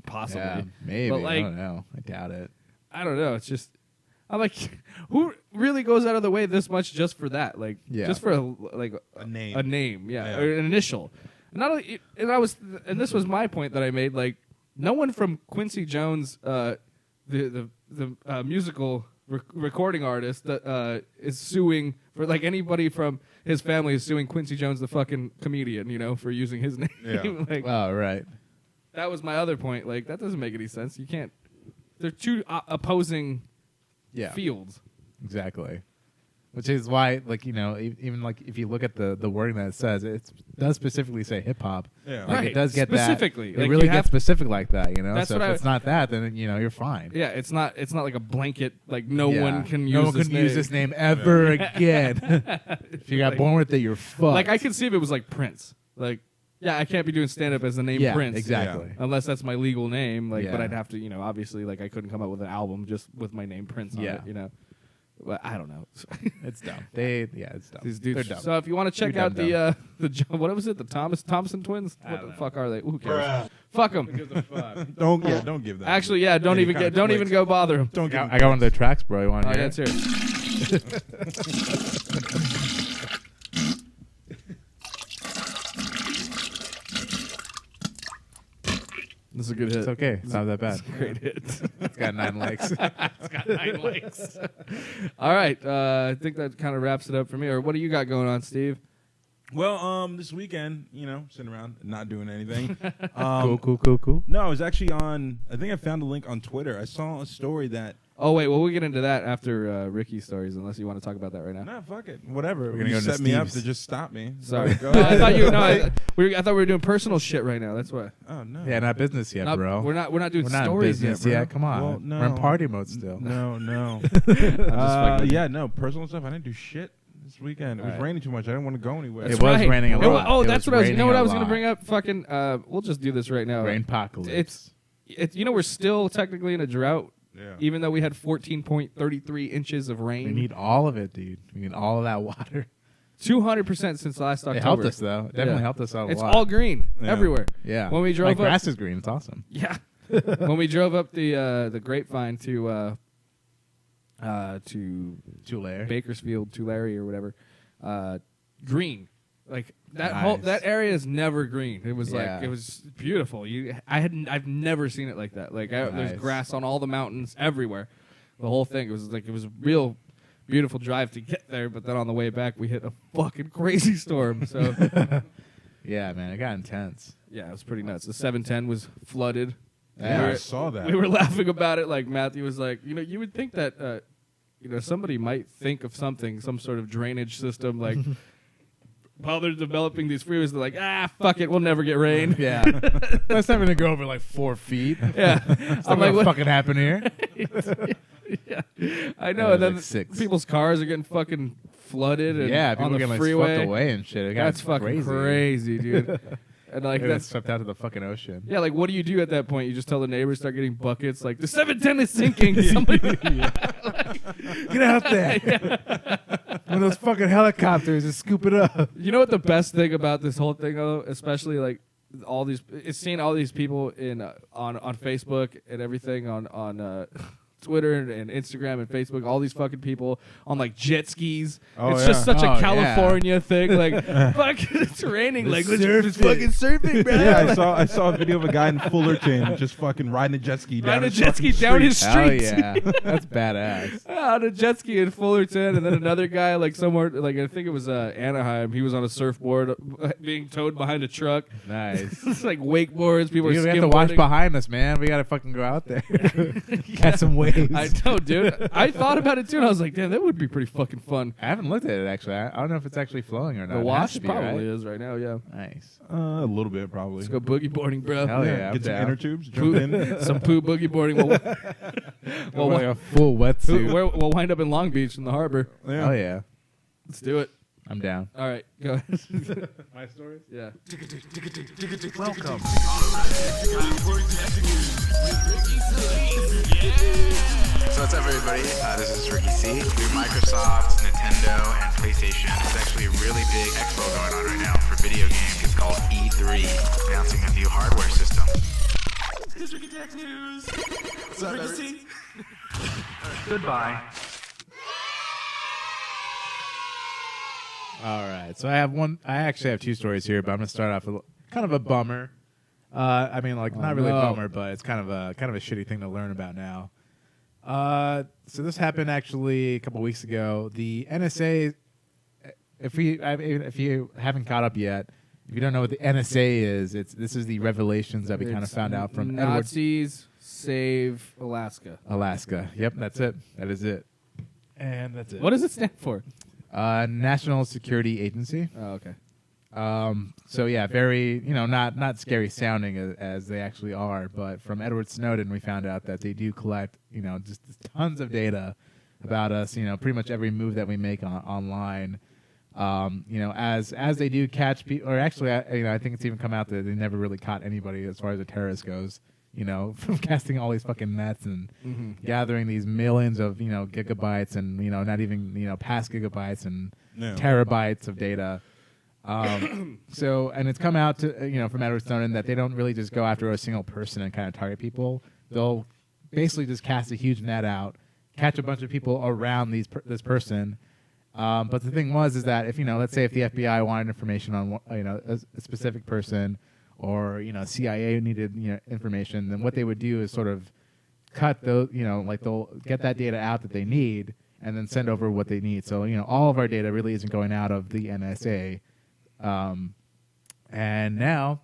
Speaker 1: Possibly.
Speaker 3: Yeah, maybe.
Speaker 1: But, like,
Speaker 3: I don't know. I doubt it.
Speaker 1: I don't know. It's just I'm like, who really goes out of the way this much just for that? Like,
Speaker 3: Yeah.
Speaker 1: just for a
Speaker 4: name.
Speaker 1: yeah, or an initial. Not only, and this was my point that I made. Like, no one from Quincy Jones the musical recording artist that is suing for like anybody from his family is suing Quincy Jones, the fucking comedian, you know, for using his name.
Speaker 4: Yeah.
Speaker 1: Like,
Speaker 3: Oh, right.
Speaker 1: that was my other point. Like that doesn't make any sense. You can't. They're two opposing
Speaker 3: Yeah.
Speaker 1: fields.
Speaker 3: Exactly. Which is why, like, you know, even like if you look at the wording that it says, it does specifically say hip hop.
Speaker 4: Yeah.
Speaker 3: Like,
Speaker 1: Right.
Speaker 3: it does get
Speaker 1: Specifically.
Speaker 3: that.
Speaker 1: Like,
Speaker 3: It really
Speaker 1: you have-
Speaker 3: gets specific like that, you know.
Speaker 1: That's
Speaker 3: So
Speaker 1: what
Speaker 3: if
Speaker 1: I-
Speaker 3: it's not that, then you know you're fine.
Speaker 1: Yeah, it's not like a blanket. Like no
Speaker 3: Yeah.
Speaker 1: one can use.
Speaker 3: No one
Speaker 1: this
Speaker 3: can
Speaker 1: name.
Speaker 3: use this name ever again. If you got
Speaker 1: Like-
Speaker 3: born with it, you're fucked.
Speaker 1: Like I could see if it was like Prince. Like, yeah, I can't be doing stand up as the name
Speaker 3: yeah,
Speaker 1: Prince.
Speaker 3: exactly.
Speaker 1: Unless that's my legal name. Like, but
Speaker 3: Yeah.
Speaker 1: I'd have to, you know, obviously, like I couldn't come up with an album just with my name Prince on
Speaker 3: Yeah.
Speaker 1: it. You know. Well, I don't know.
Speaker 3: It's dumb. It's dumb.
Speaker 1: These dudes.
Speaker 3: They're dumb.
Speaker 1: So if you want to check
Speaker 3: They're
Speaker 1: out
Speaker 3: dumb,
Speaker 1: what was it? The Thompson twins?
Speaker 3: I
Speaker 1: What
Speaker 3: don't
Speaker 1: the
Speaker 3: know.
Speaker 1: fuck are they? Who cares? Fuck them.
Speaker 4: Don't give that.
Speaker 1: Actually, yeah. Don't
Speaker 4: Yeah,
Speaker 1: even
Speaker 4: kinda
Speaker 1: don't
Speaker 4: clicks.
Speaker 1: even go bother them.
Speaker 4: Don't give.
Speaker 3: I got one of their tracks, bro. You want
Speaker 1: Oh,
Speaker 3: to
Speaker 1: yeah,
Speaker 3: hear
Speaker 1: let's
Speaker 3: it?
Speaker 1: hear it. This is a good hit.
Speaker 3: It's okay. It's not that bad.
Speaker 1: Great hit.
Speaker 3: It's got 9 likes.
Speaker 1: It's got 9 likes. All right. I think that kind of wraps it up for me. Or what do you got going on, Steve?
Speaker 4: Well, this weekend, you know, sitting around, not doing anything.
Speaker 3: Cool.
Speaker 4: No, I was actually on. I think I found a link on Twitter. I saw a story that.
Speaker 1: Oh, wait. Well, we'll get into that after Ricky's stories, unless you want to talk about that right now.
Speaker 4: Nah, fuck it. Whatever.
Speaker 3: We're gonna
Speaker 4: You
Speaker 3: go into
Speaker 4: set me up
Speaker 3: Steve's.
Speaker 4: to just stop me.
Speaker 1: Sorry.
Speaker 4: Go
Speaker 1: I
Speaker 4: ahead.
Speaker 1: thought you. No, I thought we were doing personal shit right now. That's why.
Speaker 4: Oh no.
Speaker 3: Yeah, not business yet,
Speaker 1: Not-
Speaker 3: bro.
Speaker 1: We're not doing
Speaker 3: We're not in
Speaker 1: stories
Speaker 3: business
Speaker 1: yet, bro.
Speaker 3: yet. Come on.
Speaker 4: Well, no.
Speaker 3: We're in party mode still.
Speaker 4: No.
Speaker 1: fucking-
Speaker 4: Yeah, no. Personal stuff. I didn't do shit this weekend. It was
Speaker 1: All right.
Speaker 4: raining too much. I didn't want to go anywhere.
Speaker 3: It
Speaker 1: That's
Speaker 3: was
Speaker 1: right.
Speaker 3: raining a
Speaker 1: It wa-
Speaker 3: lot.
Speaker 1: Oh,
Speaker 3: It
Speaker 1: that's
Speaker 3: was
Speaker 1: what I was. You know
Speaker 3: raining
Speaker 1: what
Speaker 3: a
Speaker 1: I was going to
Speaker 3: lot.
Speaker 1: bring up? Fucking. We'll just do this right now.
Speaker 3: Rainpocalypse.
Speaker 1: It's. You know, we're still technically in a drought,
Speaker 4: Yeah.
Speaker 1: even though we had 14.33 inches of
Speaker 3: We
Speaker 1: rain.
Speaker 3: need all of it, dude. We need all of that water.
Speaker 1: 200% since last October.
Speaker 3: It helped us, though. It definitely
Speaker 1: Yeah.
Speaker 3: helped us out a
Speaker 1: It's
Speaker 3: lot.
Speaker 1: all green
Speaker 4: Yeah.
Speaker 1: everywhere.
Speaker 3: Yeah.
Speaker 1: When we drove
Speaker 3: My
Speaker 1: up,
Speaker 3: grass is green. It's awesome.
Speaker 1: yeah. When we drove up the grapevine to
Speaker 3: Tulare.
Speaker 1: Bakersfield, Tulare, or whatever, green. Like that
Speaker 3: Nice.
Speaker 1: whole that area is never green. It was
Speaker 3: Yeah.
Speaker 1: like it was beautiful. I've never seen it like that. Like there's
Speaker 3: Nice.
Speaker 1: grass on all the mountains everywhere. The whole thing it was a real beautiful drive to get there. But then on the way back we hit a fucking crazy storm. So
Speaker 3: Yeah, man. It got intense.
Speaker 1: yeah, it was pretty nuts. The 710 was flooded.
Speaker 4: Yeah,
Speaker 1: We
Speaker 4: I
Speaker 1: were-
Speaker 4: saw that.
Speaker 1: We were laughing about it. Like Matthew was like, you would think that somebody might think of something, some sort of drainage system, like. While they're developing these freeways, they're like, fuck it, we'll never get rain.
Speaker 3: Yeah. That's not going to go over like 4 feet.
Speaker 1: Yeah.
Speaker 3: I'm like, what fucking happened here?
Speaker 1: Yeah. I know.
Speaker 3: Yeah,
Speaker 1: And then
Speaker 3: like 6.
Speaker 1: people's cars are getting fucking flooded and
Speaker 3: Yeah,
Speaker 1: on
Speaker 3: people
Speaker 1: the
Speaker 3: getting like
Speaker 1: freeway.
Speaker 3: swept away and shit. It got
Speaker 1: That's fucking crazy, dude. And like
Speaker 3: It got
Speaker 1: that's
Speaker 3: swept out to the fucking ocean.
Speaker 1: yeah, like what do you do at that point? You just tell the neighbors, start getting buckets, like the 710 is sinking. Somebody
Speaker 3: Get out there. One of those fucking helicopters and scoop it up.
Speaker 1: You know what the best thing about this whole thing, though, especially like all these, it's seeing all these people in on Facebook and everything on Twitter and Instagram and Facebook, all these fucking people on like jet skis.
Speaker 4: Oh,
Speaker 1: it's
Speaker 4: yeah.
Speaker 1: just such
Speaker 3: Oh,
Speaker 1: a
Speaker 3: yeah.
Speaker 1: California thing. Like, fuck, it's raining. Like, let's just fucking
Speaker 3: surfing, bro.
Speaker 4: Yeah, I saw a video of a guy in Fullerton just fucking riding a jet ski down
Speaker 1: Riding a
Speaker 4: his
Speaker 1: jet ski
Speaker 4: fucking
Speaker 1: down his
Speaker 4: street.
Speaker 3: Hell
Speaker 1: street.
Speaker 3: yeah. That's badass.
Speaker 1: On a jet ski in Fullerton, and then another guy like somewhere, like I think it was Anaheim. He was on a surfboard being towed behind a truck.
Speaker 3: Nice.
Speaker 1: It's like wakeboards. People
Speaker 3: We
Speaker 1: are
Speaker 3: have to watch
Speaker 1: skimboarding.
Speaker 3: behind us, man. We got to fucking go out there. Catch some waves.
Speaker 1: I know, dude. I thought about it too, and I was like, damn, that would be pretty fucking fun.
Speaker 3: I haven't looked at it, actually. I don't know if it's actually flowing or not.
Speaker 1: The
Speaker 3: It has
Speaker 1: wash
Speaker 3: to be,
Speaker 1: probably
Speaker 3: right?
Speaker 1: is right now, yeah.
Speaker 3: Nice.
Speaker 4: A little bit probably.
Speaker 1: Let's go boogie boarding, bro.
Speaker 3: Hell yeah. I'm
Speaker 4: Get some
Speaker 3: down.
Speaker 4: inner tubes.
Speaker 1: Poo-
Speaker 4: Jump in.
Speaker 1: Some poo boogie boarding.
Speaker 3: Well, like a full wetsuit.
Speaker 1: We'll wind up in Long Beach in the harbor.
Speaker 3: Hell yeah.
Speaker 1: Let's do it.
Speaker 3: I'm down.
Speaker 1: All right, go ahead.
Speaker 4: My stories.
Speaker 1: Yeah.
Speaker 3: Welcome.
Speaker 6: So what's up, everybody? This is Ricky C. Through Microsoft, Nintendo, and PlayStation, there's actually a really big expo going on right now for video games. It's called E3, announcing a new hardware system. Here's Ricky Tech News. What's up, Ricky C? Goodbye.
Speaker 3: All right. So I actually have 2 stories here, but I'm going to start off with kind of a bummer. I mean, like, not really a
Speaker 1: no.
Speaker 3: bummer, but it's kind of a shitty thing to learn about now. So this happened actually a couple weeks ago. The NSA, if you haven't caught up yet, if you don't know what the NSA is, this is the revelations that we kind of found out from
Speaker 1: Nazis save Alaska.
Speaker 3: Alaska. Yep, that's it. That is it. And that's it.
Speaker 1: What does it stand for?
Speaker 3: National Security Agency.
Speaker 1: Oh, okay.
Speaker 3: So yeah, very, not scary sounding as they actually are, but from Edward Snowden, we found out that they do collect, just tons of data about us, pretty much every move that we make online. As they do catch people, or actually, I think it's even come out that they never really caught anybody as far as a terrorist goes, from casting all these fucking nets and gathering these millions of, gigabytes and, not even, past gigabytes and terabytes of data. So, and it's come out to, from Edward Snowden that they don't really just go after a single person and kind of target people. They'll basically just cast a huge net out, catch a bunch of people around this person. But the thing is that if, let's say if the FBI wanted information on, a specific person or, CIA needed, information, then what they would do is sort of cut those, they'll get that data out that they need and then send over what they need. So, all of our data really isn't going out of the NSA. And now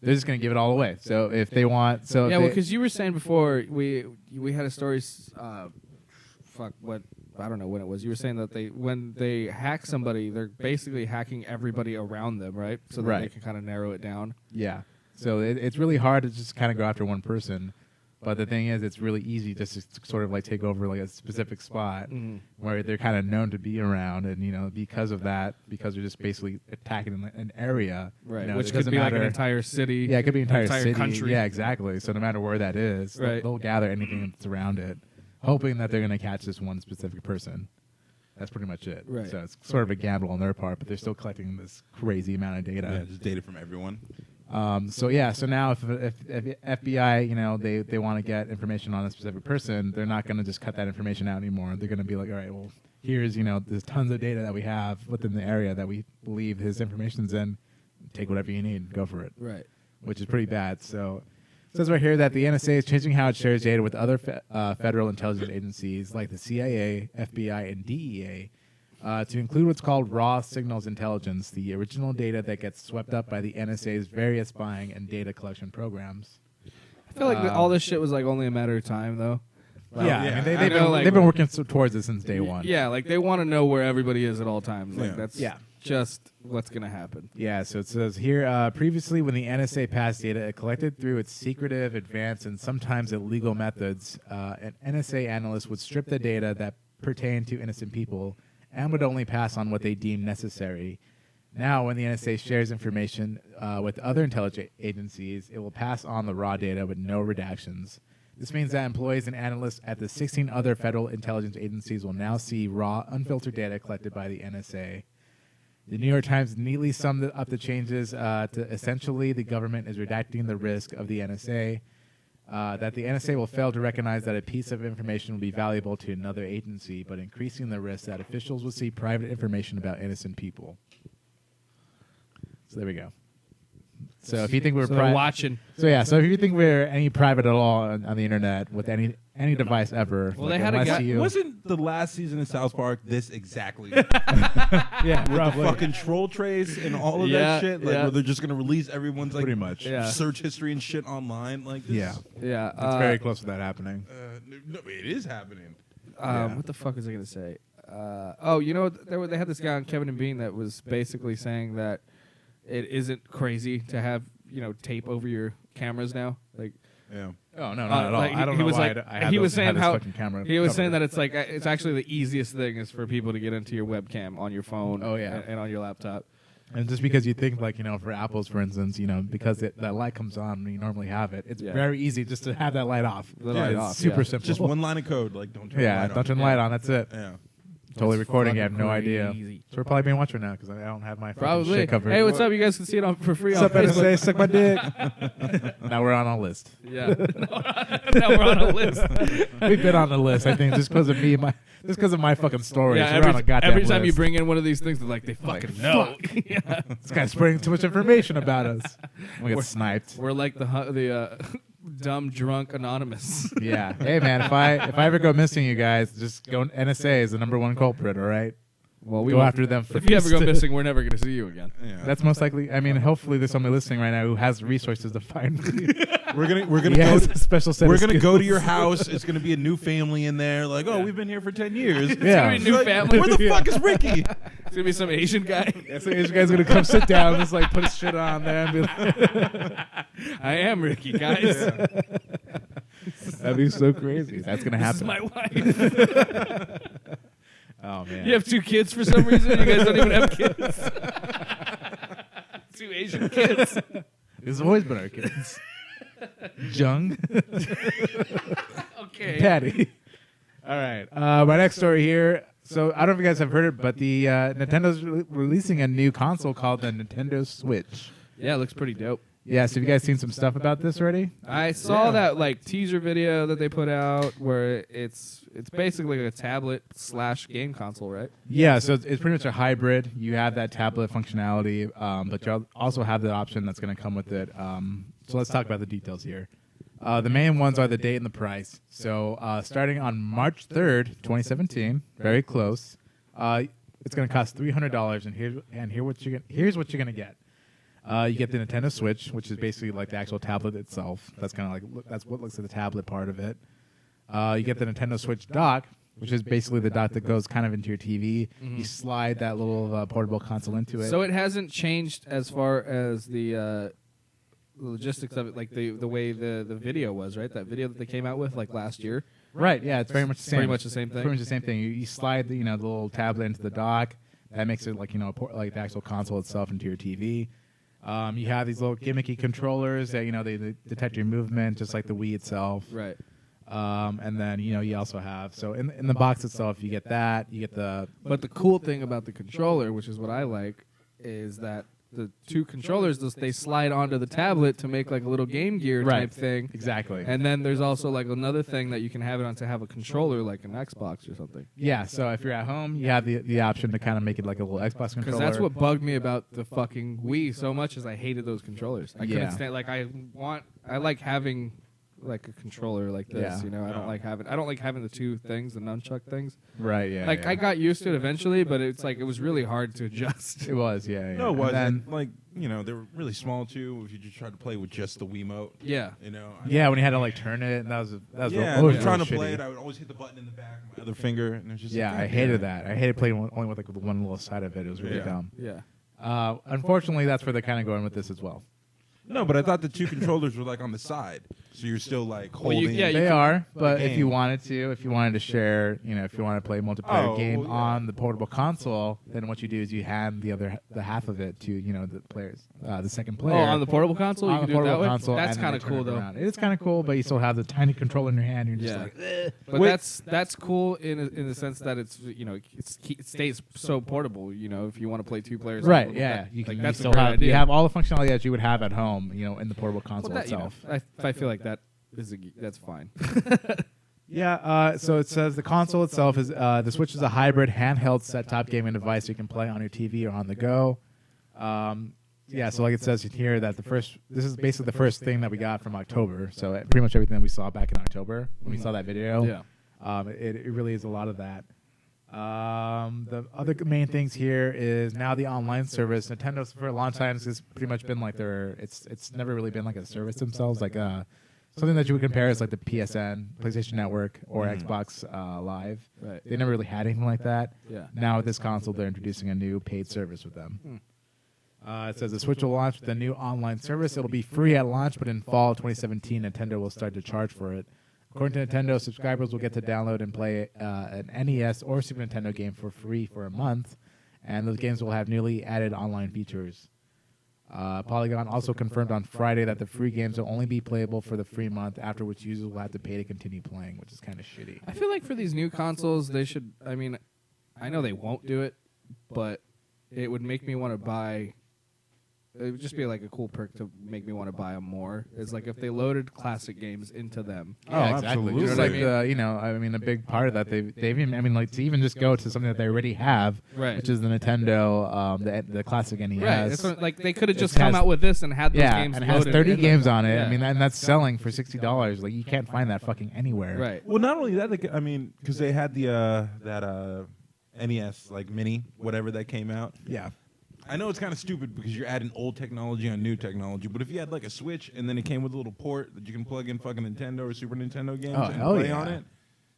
Speaker 3: they're just going to give it all away. So if they want,
Speaker 1: because you were saying before we had a story. I don't know when it was. You were saying that when they hack somebody, they're basically hacking everybody around them, right? So that they can kind of narrow it down.
Speaker 3: Yeah. So it's really hard to just kind of go after one person. But the thing is, it's really easy just to sort of take over a specific spot where they're kind of known to be around, and because of that, because they're just basically attacking an area,
Speaker 1: right? Which could be like an entire city.
Speaker 3: Yeah, it could be an entire city.
Speaker 1: Country.
Speaker 3: Yeah, exactly. So no matter where that is, they'll gather anything that's around it, hoping that they're going to catch this one specific person. That's pretty much it.
Speaker 1: Right.
Speaker 3: So it's sort of a gamble on their part, but they're still collecting this crazy amount of data.
Speaker 4: Yeah, just data from everyone.
Speaker 3: So now if FBI, they want to get information on a specific person, they're not going to just cut that information out anymore. They're going to be like, all right, well, here's, there's tons of data that we have within the area that we believe his information's in. Take whatever you need, go for it.
Speaker 1: Right.
Speaker 3: Which is pretty bad. So it says right here that the NSA is changing how it shares data with other federal intelligence agencies like the CIA, FBI, and DEA. To include what's called raw signals intelligence, the original data that gets swept up by the NSA's various spying and data collection programs.
Speaker 1: I feel like all this shit was only a matter of time, though.
Speaker 3: I mean, they've been working towards it since day one.
Speaker 1: Yeah, they want to know where everybody is at all times. That's
Speaker 3: Yeah.
Speaker 1: just what's going to happen.
Speaker 3: Yeah, so it says here, previously when the NSA passed data it collected through its secretive, advanced, and sometimes illegal methods, an NSA analyst would strip the data that pertained to innocent people and would only pass on what they deem necessary. Now, when the NSA shares information with other intelligence agencies, it will pass on the raw data with no redactions. This means that employees and analysts at the 16 other federal intelligence agencies will now see raw, unfiltered data collected by the NSA. The New York Times neatly summed up the changes to essentially the government is redacting the risk of the NSA, that the NSA will fail to recognize that a piece of information will be valuable to another agency, but increasing the risk that officials will see private information about innocent people. So there we go. So if you think we're
Speaker 1: watching.
Speaker 3: So if you think we're any private at all on the internet with any device ever,
Speaker 1: well, they had a guy.
Speaker 4: Wasn't the last season of South Park this exactly?
Speaker 3: Yeah,
Speaker 4: with the fucking troll trace and all of that shit, where they're just gonna release everyone's
Speaker 3: pretty much
Speaker 4: search history and shit online, like this.
Speaker 3: Yeah, it's very close to that happening.
Speaker 4: No, it is happening.
Speaker 1: What the fuck was I gonna say? They had this guy on Kevin and Bean that was basically saying that it isn't crazy to have tape over your cameras now,
Speaker 3: Yeah. Oh no, not at all. I don't know why I had
Speaker 1: he was
Speaker 3: this
Speaker 1: saying
Speaker 3: fucking camera.
Speaker 1: He was
Speaker 3: covered.
Speaker 1: saying that it's actually the easiest thing is for people to get into your webcam on your phone.
Speaker 3: Oh, yeah.
Speaker 1: and on your laptop.
Speaker 3: And just because you think for Apples, for instance, because that light comes on when you normally have it, it's very easy just to have that light off.
Speaker 1: It's
Speaker 3: super simple.
Speaker 4: Just one line of code, don't turn the light on.
Speaker 3: Don't turn the light on. That's it.
Speaker 4: Yeah.
Speaker 3: Totally recording. You have no
Speaker 1: crazy.
Speaker 3: idea. So we're probably being watched right now because I don't have my fucking
Speaker 1: Probably.
Speaker 3: shit covered.
Speaker 1: Hey, what's up? You guys can see it for free on
Speaker 3: What's up,
Speaker 1: Facebook.
Speaker 3: NSA? Suck my dick. Now we're on a list.
Speaker 1: Yeah. Now we're on a list.
Speaker 3: We've been on the list, I think, just because of me, just because of my fucking stories.
Speaker 1: Yeah,
Speaker 3: we're on a goddamn
Speaker 1: every time
Speaker 3: list.
Speaker 1: you bring in one of these things, they're like, they fucking know.
Speaker 3: This guy's spreading too much information about us. We get sniped.
Speaker 1: We're like the dumb drunk anonymous.
Speaker 3: Yeah. Hey man, if I ever go missing, you guys just go. NSA is the #1 culprit. All right.
Speaker 1: Well, we
Speaker 3: Go
Speaker 1: won't-
Speaker 3: after them first.
Speaker 1: If you ever go missing, we're never going to see you again.
Speaker 4: Yeah.
Speaker 3: That's most likely. I mean, hopefully there's somebody listening right now who has resources to find me.
Speaker 4: We're gonna
Speaker 3: He
Speaker 4: go.
Speaker 3: has a special set.
Speaker 4: We're
Speaker 3: of
Speaker 4: gonna
Speaker 3: skills.
Speaker 4: go to your house. It's gonna be a new family in there. Like, oh, we've been here for 10 years.
Speaker 3: Yeah.
Speaker 1: It's gonna be a new
Speaker 4: Like,
Speaker 1: family.
Speaker 4: Where the fuck is Ricky?
Speaker 1: It's going to be some Asian guy.
Speaker 3: Yeah, so this guy's gonna come sit down, and just like put his shit on there, and be like,
Speaker 1: I am Ricky, guys.
Speaker 3: "That'd be so crazy." That's gonna
Speaker 1: This is
Speaker 3: happen.
Speaker 1: my wife.
Speaker 3: Oh man.
Speaker 1: You have 2 kids for some reason? You guys don't even have kids? 2 Asian kids.
Speaker 3: This has always been our kids. Jung,
Speaker 1: Okay.
Speaker 3: Patty. All right. My next story here. So I don't know if you guys have heard it, but the Nintendo's releasing a new console called the Nintendo Switch.
Speaker 1: Yeah, it looks pretty dope.
Speaker 3: Yeah. So have you guys seen some stuff about this already?
Speaker 1: I saw that like teaser video that they put out where it's basically like a tablet / game console, right?
Speaker 3: Yeah. So it's pretty much a hybrid. You have that tablet functionality, but you also have the option that's going to come with it. So let's talk about the details here. The main ones are the date and the price. So starting on March 3rd, 2017, very close. It's going to cost $300, and here's what you're going to get. You get the Nintendo Switch, which is basically like the actual tablet itself. That's kind of like that's what looks like the tablet part of it. You get the Nintendo Switch dock, which is basically the dock that goes kind of into your TV. You slide that little portable console into it.
Speaker 1: So it hasn't changed as far as the logistics of it, like the way the video was, right? That video that they came out with like last year.
Speaker 3: Right, yeah, it's very much the same.
Speaker 1: Pretty much the same thing.
Speaker 3: Pretty much the same thing. You slide the the little tablet into the dock. That makes it like like the actual console itself into your TV. You have these little gimmicky controllers that they detect your movement, just like the Wii itself.
Speaker 1: Right.
Speaker 3: And then you also have in the box itself you get that, you get the
Speaker 1: But the cool thing about the controller, which is what I like, is that the 2 controllers, they slide onto the tablet to make like a little Game Gear
Speaker 3: Right.
Speaker 1: type thing.
Speaker 3: exactly.
Speaker 1: And then there's also like another thing that you can have it on to have a controller like an Xbox or something.
Speaker 3: Yeah, so if you're at home, you have the option to kind of make it like a little Xbox controller.
Speaker 1: Because that's what bugged me about the fucking Wii so much is I hated those controllers. I
Speaker 3: Yeah.
Speaker 1: couldn't stand I like having like a controller like this,
Speaker 3: Yeah.
Speaker 1: I don't like having the 2 things, the nunchuck things.
Speaker 3: right. Yeah,
Speaker 1: Like
Speaker 3: yeah.
Speaker 1: I got used to it eventually, but it's like it was really hard to adjust.
Speaker 3: It was, yeah.
Speaker 4: No, it
Speaker 3: And
Speaker 4: wasn't.
Speaker 3: then-
Speaker 4: Like, they were really small too. If you just tried to play with just the Wiimote,
Speaker 1: Yeah.
Speaker 3: Yeah, when you had to like turn it, and that was
Speaker 4: Yeah,
Speaker 3: always
Speaker 4: and trying to
Speaker 3: really
Speaker 4: play
Speaker 3: shitty.
Speaker 4: it, I would always hit the button in the back of my other finger, and it was just
Speaker 3: Yeah,
Speaker 4: like,
Speaker 3: I
Speaker 4: God
Speaker 3: hated
Speaker 4: damn.
Speaker 3: that. I hated playing only with like the one little side of it. It was really
Speaker 4: Yeah.
Speaker 3: dumb.
Speaker 1: Yeah.
Speaker 3: Unfortunately, that's where they're kind of going with this as well.
Speaker 4: No, but I thought the 2 controllers were like on the side, so you're still like
Speaker 1: Well, you-
Speaker 4: holding.
Speaker 1: yeah, you
Speaker 3: They
Speaker 1: can-
Speaker 3: are, but if
Speaker 4: game.
Speaker 3: you wanted to share, if you want to play a multiplayer
Speaker 4: Oh,
Speaker 3: game
Speaker 4: yeah.
Speaker 3: on the portable console, then what you do is you hand the half of it to the players, the second player.
Speaker 1: Oh, on the portable console, you
Speaker 3: on
Speaker 1: can
Speaker 3: the
Speaker 1: do it that
Speaker 3: portable
Speaker 1: way.
Speaker 3: console,
Speaker 1: That's
Speaker 3: and then
Speaker 1: kind
Speaker 3: they
Speaker 1: of
Speaker 3: turn
Speaker 1: cool
Speaker 3: it
Speaker 1: though.
Speaker 3: around. It is kind of cool, but you still have the tiny controller in your hand. You're just
Speaker 1: Yeah.
Speaker 3: like,
Speaker 1: But
Speaker 4: Wait.
Speaker 1: that's cool in the sense that it's it stays so portable. If you want to play 2 players,
Speaker 3: right?
Speaker 1: like,
Speaker 3: Yeah, you can.
Speaker 1: that's
Speaker 3: you
Speaker 1: a
Speaker 3: still
Speaker 1: great
Speaker 3: have
Speaker 1: idea.
Speaker 3: you have all the functionality that you would have at home, in the portable console
Speaker 1: Well, that,
Speaker 3: itself.
Speaker 1: I feel like that is that's fine.
Speaker 3: Yeah, so it says the console itself is the Switch is a hybrid handheld set-top gaming device you can play on your TV or on the go. Yeah, so like it says here that this is basically the first thing that we got from October. So pretty much everything that we saw back in October when we saw that video.
Speaker 1: Yeah.
Speaker 3: It really is a lot of that. The other main things here is now the online service. Nintendo's for a long time has pretty much been like it's never really been like a service themselves, like something that you would compare is like the PSN, PlayStation Network, or Xbox Live.
Speaker 1: Right.
Speaker 3: They never really had anything like that.
Speaker 1: Yeah.
Speaker 3: Now with this console, they're introducing a new paid service with them. It says the Switch will launch with a new online service. It'll be free at launch, but in fall 2017, Nintendo will start to charge for it. According to Nintendo, subscribers will get to download and play an NES or Super Nintendo game for free for a month, and those games will have newly added online features. Polygon also confirmed on Friday that the free games will only be playable for the free month, after which users will have to pay to continue playing, which is kind of shitty.
Speaker 1: I feel like for these new consoles, they should. I mean, I know they won't do it, but it would make me want to buy it would just be like a cool perk to make me want to buy them more. Is like if they loaded classic games into them.
Speaker 3: Yeah, exactly.
Speaker 4: absolutely.
Speaker 3: Just like a big part of that they've even like to even just go to something that they already have,
Speaker 1: Right.
Speaker 3: which is the Nintendo, the classic NES.
Speaker 1: Right. It's like they could have just
Speaker 3: It
Speaker 1: come
Speaker 3: has-
Speaker 1: out with this and had those games
Speaker 3: and it has
Speaker 1: loaded
Speaker 3: 30
Speaker 1: in
Speaker 3: games
Speaker 1: them.
Speaker 3: on it.
Speaker 1: Yeah.
Speaker 3: I mean, and that's selling for $60. Like you can't find that fucking anywhere.
Speaker 1: Right.
Speaker 4: Well, not only that, because they had the that NES like mini, whatever that came out.
Speaker 3: Yeah.
Speaker 4: I know it's kind of stupid because you're adding old technology on new technology, but if you had like a Switch and then it came with a little port that you can plug in fucking Nintendo or Super Nintendo games
Speaker 3: Oh,
Speaker 4: and
Speaker 3: hell
Speaker 4: play
Speaker 3: yeah.
Speaker 4: on it.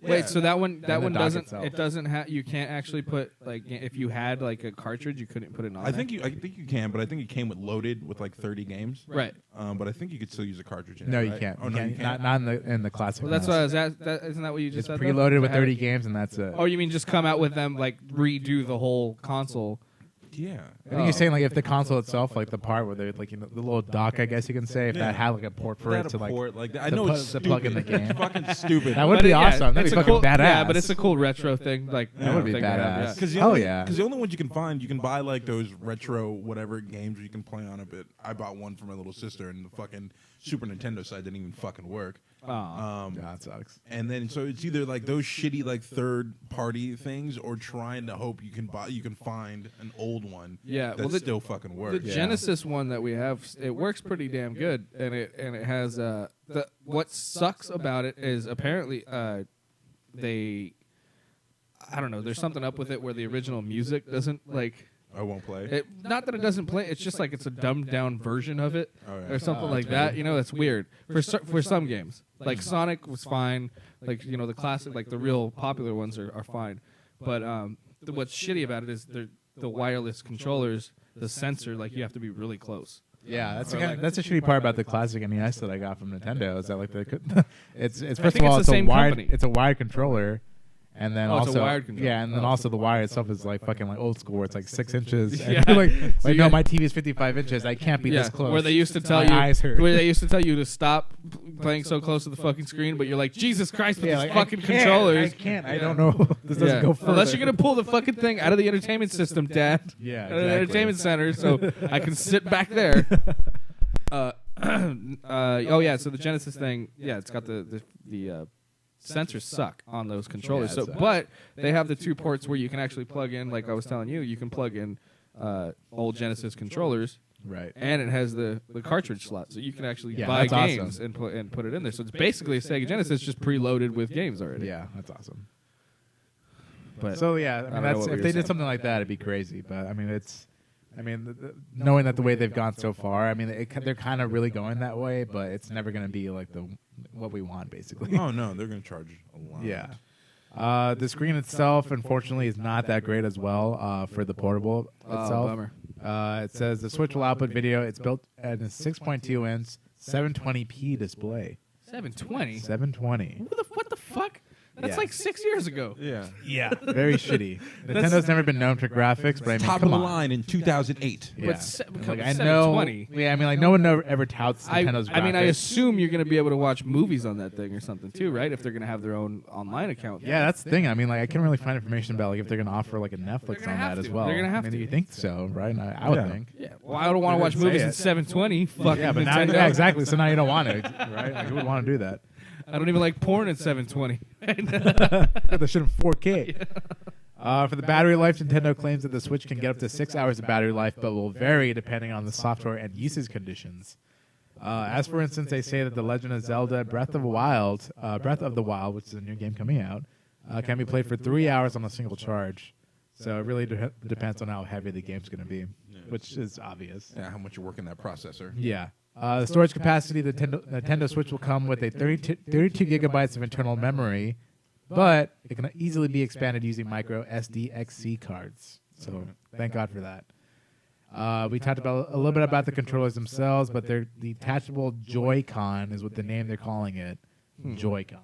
Speaker 1: Wait, so that one
Speaker 3: the dock
Speaker 1: doesn't
Speaker 3: itself.
Speaker 1: it doesn't have you can't actually put like if you had like a cartridge you couldn't put it on.
Speaker 4: I think you can, but I think it came with loaded with like 30 games.
Speaker 1: Right.
Speaker 4: But I think you could still use a cartridge in
Speaker 3: No,
Speaker 4: it.
Speaker 3: you
Speaker 4: right?
Speaker 3: can't.
Speaker 4: Oh, no, you can't.
Speaker 3: Not in the classic.
Speaker 1: Well, that's
Speaker 3: NES.
Speaker 1: what I was at. Isn't that what you just
Speaker 3: It's
Speaker 1: said? though?
Speaker 3: preloaded with
Speaker 1: To have
Speaker 3: 30
Speaker 1: it-
Speaker 3: games, and that's it.
Speaker 1: Oh, you mean just come out with them like redo the whole console?
Speaker 4: Yeah.
Speaker 3: I think you're saying like if the console itself, like the part where they like the little dock, I guess you can say, if
Speaker 4: Yeah.
Speaker 3: that had like a port for it to like
Speaker 4: like that. I
Speaker 3: to
Speaker 4: know
Speaker 3: put-
Speaker 4: it's
Speaker 3: to plug in the
Speaker 4: stupid.
Speaker 3: game.
Speaker 4: It's fucking stupid.
Speaker 3: That would
Speaker 1: But
Speaker 3: be
Speaker 1: yeah,
Speaker 3: awesome. That'd
Speaker 1: it's
Speaker 3: be
Speaker 1: a
Speaker 3: fucking
Speaker 1: cool,
Speaker 3: badass.
Speaker 1: Yeah, but it's a cool retro thing. Like
Speaker 3: That would be
Speaker 1: thing to have,
Speaker 3: badass.
Speaker 1: yeah.
Speaker 4: Because
Speaker 3: Hell yeah.
Speaker 4: Because the only ones you can find, you can buy like those retro whatever games you can play on it. But I bought one for my little sister, and the fucking Super Nintendo side didn't even fucking work.
Speaker 1: Aw.
Speaker 3: Yeah, that sucks.
Speaker 4: And then so it's either like those shitty like third party things, or trying to hope you can find an old one.
Speaker 1: Yeah,
Speaker 4: that
Speaker 1: well, the-
Speaker 4: still fucking
Speaker 1: The
Speaker 4: works.
Speaker 1: Genesis one that we have, it works pretty damn good, and it has what sucks about it is apparently they, I don't know, there's something up with it where the original music doesn't like.
Speaker 4: I won't play.
Speaker 1: It, not that it doesn't play. It's just like it's a dumbed down version of it,
Speaker 4: Oh, yeah.
Speaker 1: or something like that. You know, that's weird for some games. Like Sonic was fine. Like the classic, like the real popular ones are fine. But what's shitty about it is the wireless controllers, the sensor. Like you have to be really close.
Speaker 3: Yeah, that's a shitty part about the classic NES that I got from Nintendo. Is that like it's first
Speaker 1: think
Speaker 3: of all
Speaker 1: it's the
Speaker 3: it's a
Speaker 1: same
Speaker 3: wired
Speaker 1: company.
Speaker 3: it's a wired controller. And then
Speaker 1: Oh, it's a
Speaker 3: also,
Speaker 1: wired controller.
Speaker 3: yeah, and then
Speaker 1: Oh.
Speaker 3: also the wire itself is like fucking like old school, where it's like 6 inches. And
Speaker 1: Yeah.
Speaker 3: you're like,
Speaker 1: So you
Speaker 3: no,
Speaker 1: got-
Speaker 3: my TV is 55 inches. I can't be this close.
Speaker 1: Where they used to tell
Speaker 3: My eyes hurt.
Speaker 1: where they used to tell you to stop playing so close to the fucking screen, but you're like, Jesus Christ, with
Speaker 3: Yeah,
Speaker 1: these
Speaker 3: like,
Speaker 1: fucking
Speaker 3: I can't,
Speaker 1: controllers.
Speaker 3: I can't. I
Speaker 1: Yeah.
Speaker 3: don't know. This doesn't
Speaker 1: Yeah.
Speaker 3: go further.
Speaker 1: Unless you're gonna pull the fucking thing out of the entertainment system, Dad.
Speaker 3: Yeah,
Speaker 1: Out of the
Speaker 3: exactly.
Speaker 1: entertainment center, so I can sit back there. Oh yeah, so the Genesis thing, yeah, it's got the sensors suck on those controllers.
Speaker 3: Yeah, it
Speaker 1: So,
Speaker 3: sucks.
Speaker 1: but they have the two ports where you can actually plug in, like I was telling you, you can plug in old Genesis controllers.
Speaker 3: Right.
Speaker 1: And it has the cartridge slot, so you can actually
Speaker 3: Yeah,
Speaker 1: buy
Speaker 3: that's awesome.
Speaker 1: games and put it in there. So it's basically a Sega Genesis just preloaded with games already.
Speaker 3: Yeah, that's awesome.
Speaker 1: But
Speaker 3: So yeah, I
Speaker 1: don't
Speaker 3: mean,
Speaker 1: know
Speaker 3: that's
Speaker 1: what we
Speaker 3: if
Speaker 1: were
Speaker 3: they
Speaker 1: saying.
Speaker 3: did something like that, it'd be crazy. But I mean, knowing that the way they've gone so far, I mean, they're kind of really going that way, but it's never going to be like what we want, basically.
Speaker 4: Oh no, they're gonna charge a lot.
Speaker 3: Yeah. The screen itself, unfortunately, is not that great as well for the portable itself.
Speaker 1: bummer.
Speaker 3: It says the Switch will output video. It's built at a 6.2-inch 720p display.
Speaker 1: 720.
Speaker 3: 720.
Speaker 1: What the fuck? That's
Speaker 3: Yeah.
Speaker 1: like 6 years ago.
Speaker 4: Yeah.
Speaker 3: Yeah. Very shitty. Nintendo's never been known for graphics, but I mean,
Speaker 4: Top
Speaker 3: come
Speaker 4: of the
Speaker 3: on.
Speaker 4: line in 2008.
Speaker 3: Yeah.
Speaker 1: But
Speaker 3: Like, I know.
Speaker 1: 720.
Speaker 3: Yeah, I mean, like no one ever touts Nintendo's graphics.
Speaker 1: I mean, I assume you're going to be able to watch movies on that thing or something too, right? If they're going to have their own online account.
Speaker 3: Yeah, that's the thing. I mean, like I can't really find information about like if they're going to offer like a
Speaker 1: They're
Speaker 3: Netflix
Speaker 1: gonna
Speaker 3: on
Speaker 1: have
Speaker 3: that as
Speaker 1: to.
Speaker 3: well.
Speaker 1: They're gonna have
Speaker 3: I mean,
Speaker 1: to.
Speaker 3: you think so, right? I would
Speaker 4: Yeah.
Speaker 3: think.
Speaker 1: Yeah. Well, I don't want to watch
Speaker 3: didn't
Speaker 1: movies
Speaker 3: say
Speaker 1: in
Speaker 3: it.
Speaker 1: 720. Fucking
Speaker 3: Yeah, but now,
Speaker 1: Nintendo.
Speaker 3: yeah, exactly. So now you don't want it, right? Like, who would want to do that?
Speaker 1: I don't even like porn in 720.
Speaker 3: Got the shit in 4K. For the battery life, Nintendo claims that the Switch can get up to 6 hours of battery life, but will vary depending on the software and usage conditions. As for instance, they say that The Legend of Zelda: Breath of the Wild, which is a new game coming out, can be played for 3 hours on a single charge. So it really depends on how heavy the game's going to be, which is obvious.
Speaker 4: Yeah, how much you work in that processor.
Speaker 3: Yeah. The storage capacity, the Nintendo Switch will come with a 32 gigabytes of internal memory, but it can easily be expanded using micro SDXC cards. So thank God for that. We talked about a little bit about the controllers themselves, but the detachable Joy-Con is what the name they're calling it. Joy-Con.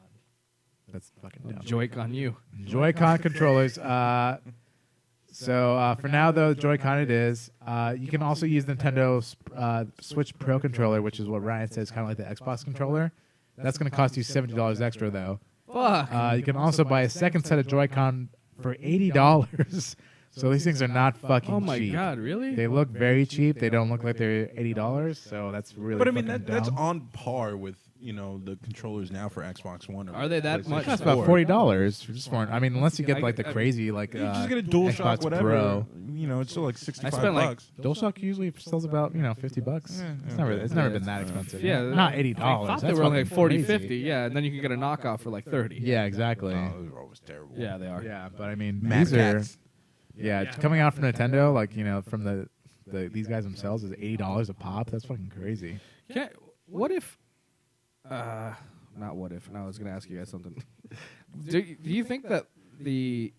Speaker 3: That's fucking dumb.
Speaker 1: Joy on you.
Speaker 3: Joy-Con controllers. So for now, though, Joy-Con it is. You can also use Nintendo Switch Pro controller, which is what Ryan says, kind of like the Xbox controller. That's going to cost you $70 extra, though.
Speaker 1: Fuck.
Speaker 3: You can also buy a second set of Joy-Con for $80, So these things are not fucking
Speaker 1: Oh my
Speaker 3: cheap.
Speaker 1: god, really?
Speaker 3: They look very cheap. They don't look like they're $80. So that's really.
Speaker 4: But I mean,
Speaker 3: fucking
Speaker 4: that's
Speaker 3: dumb.
Speaker 4: on par with the controllers now for Xbox One. Or
Speaker 1: Are they that
Speaker 4: PlayStation
Speaker 1: much?
Speaker 3: That's
Speaker 4: 4.
Speaker 3: about $40 for just one. I mean, unless you get like the crazy like.
Speaker 4: You just get a DualShock,
Speaker 3: Xbox
Speaker 4: whatever.
Speaker 3: Pro.
Speaker 4: It's still like $65.
Speaker 1: spent, like,
Speaker 3: DualShock usually sells about $50. It's never been that expensive.
Speaker 1: Yeah,
Speaker 3: not $80.
Speaker 1: I thought they were only like 40, 50. Yeah, and then you can get a knockoff for like 30.
Speaker 3: Yeah, exactly.
Speaker 4: Oh, those are always terrible.
Speaker 1: Yeah, they are.
Speaker 3: Yeah, but I mean,
Speaker 4: Mad
Speaker 3: these are
Speaker 4: Cats.
Speaker 3: it's coming out from Nintendo. Like from the these guys themselves is $80 a pop. That's fucking crazy.
Speaker 1: What if? Not what if. No, I was gonna ask you guys something. do you think that the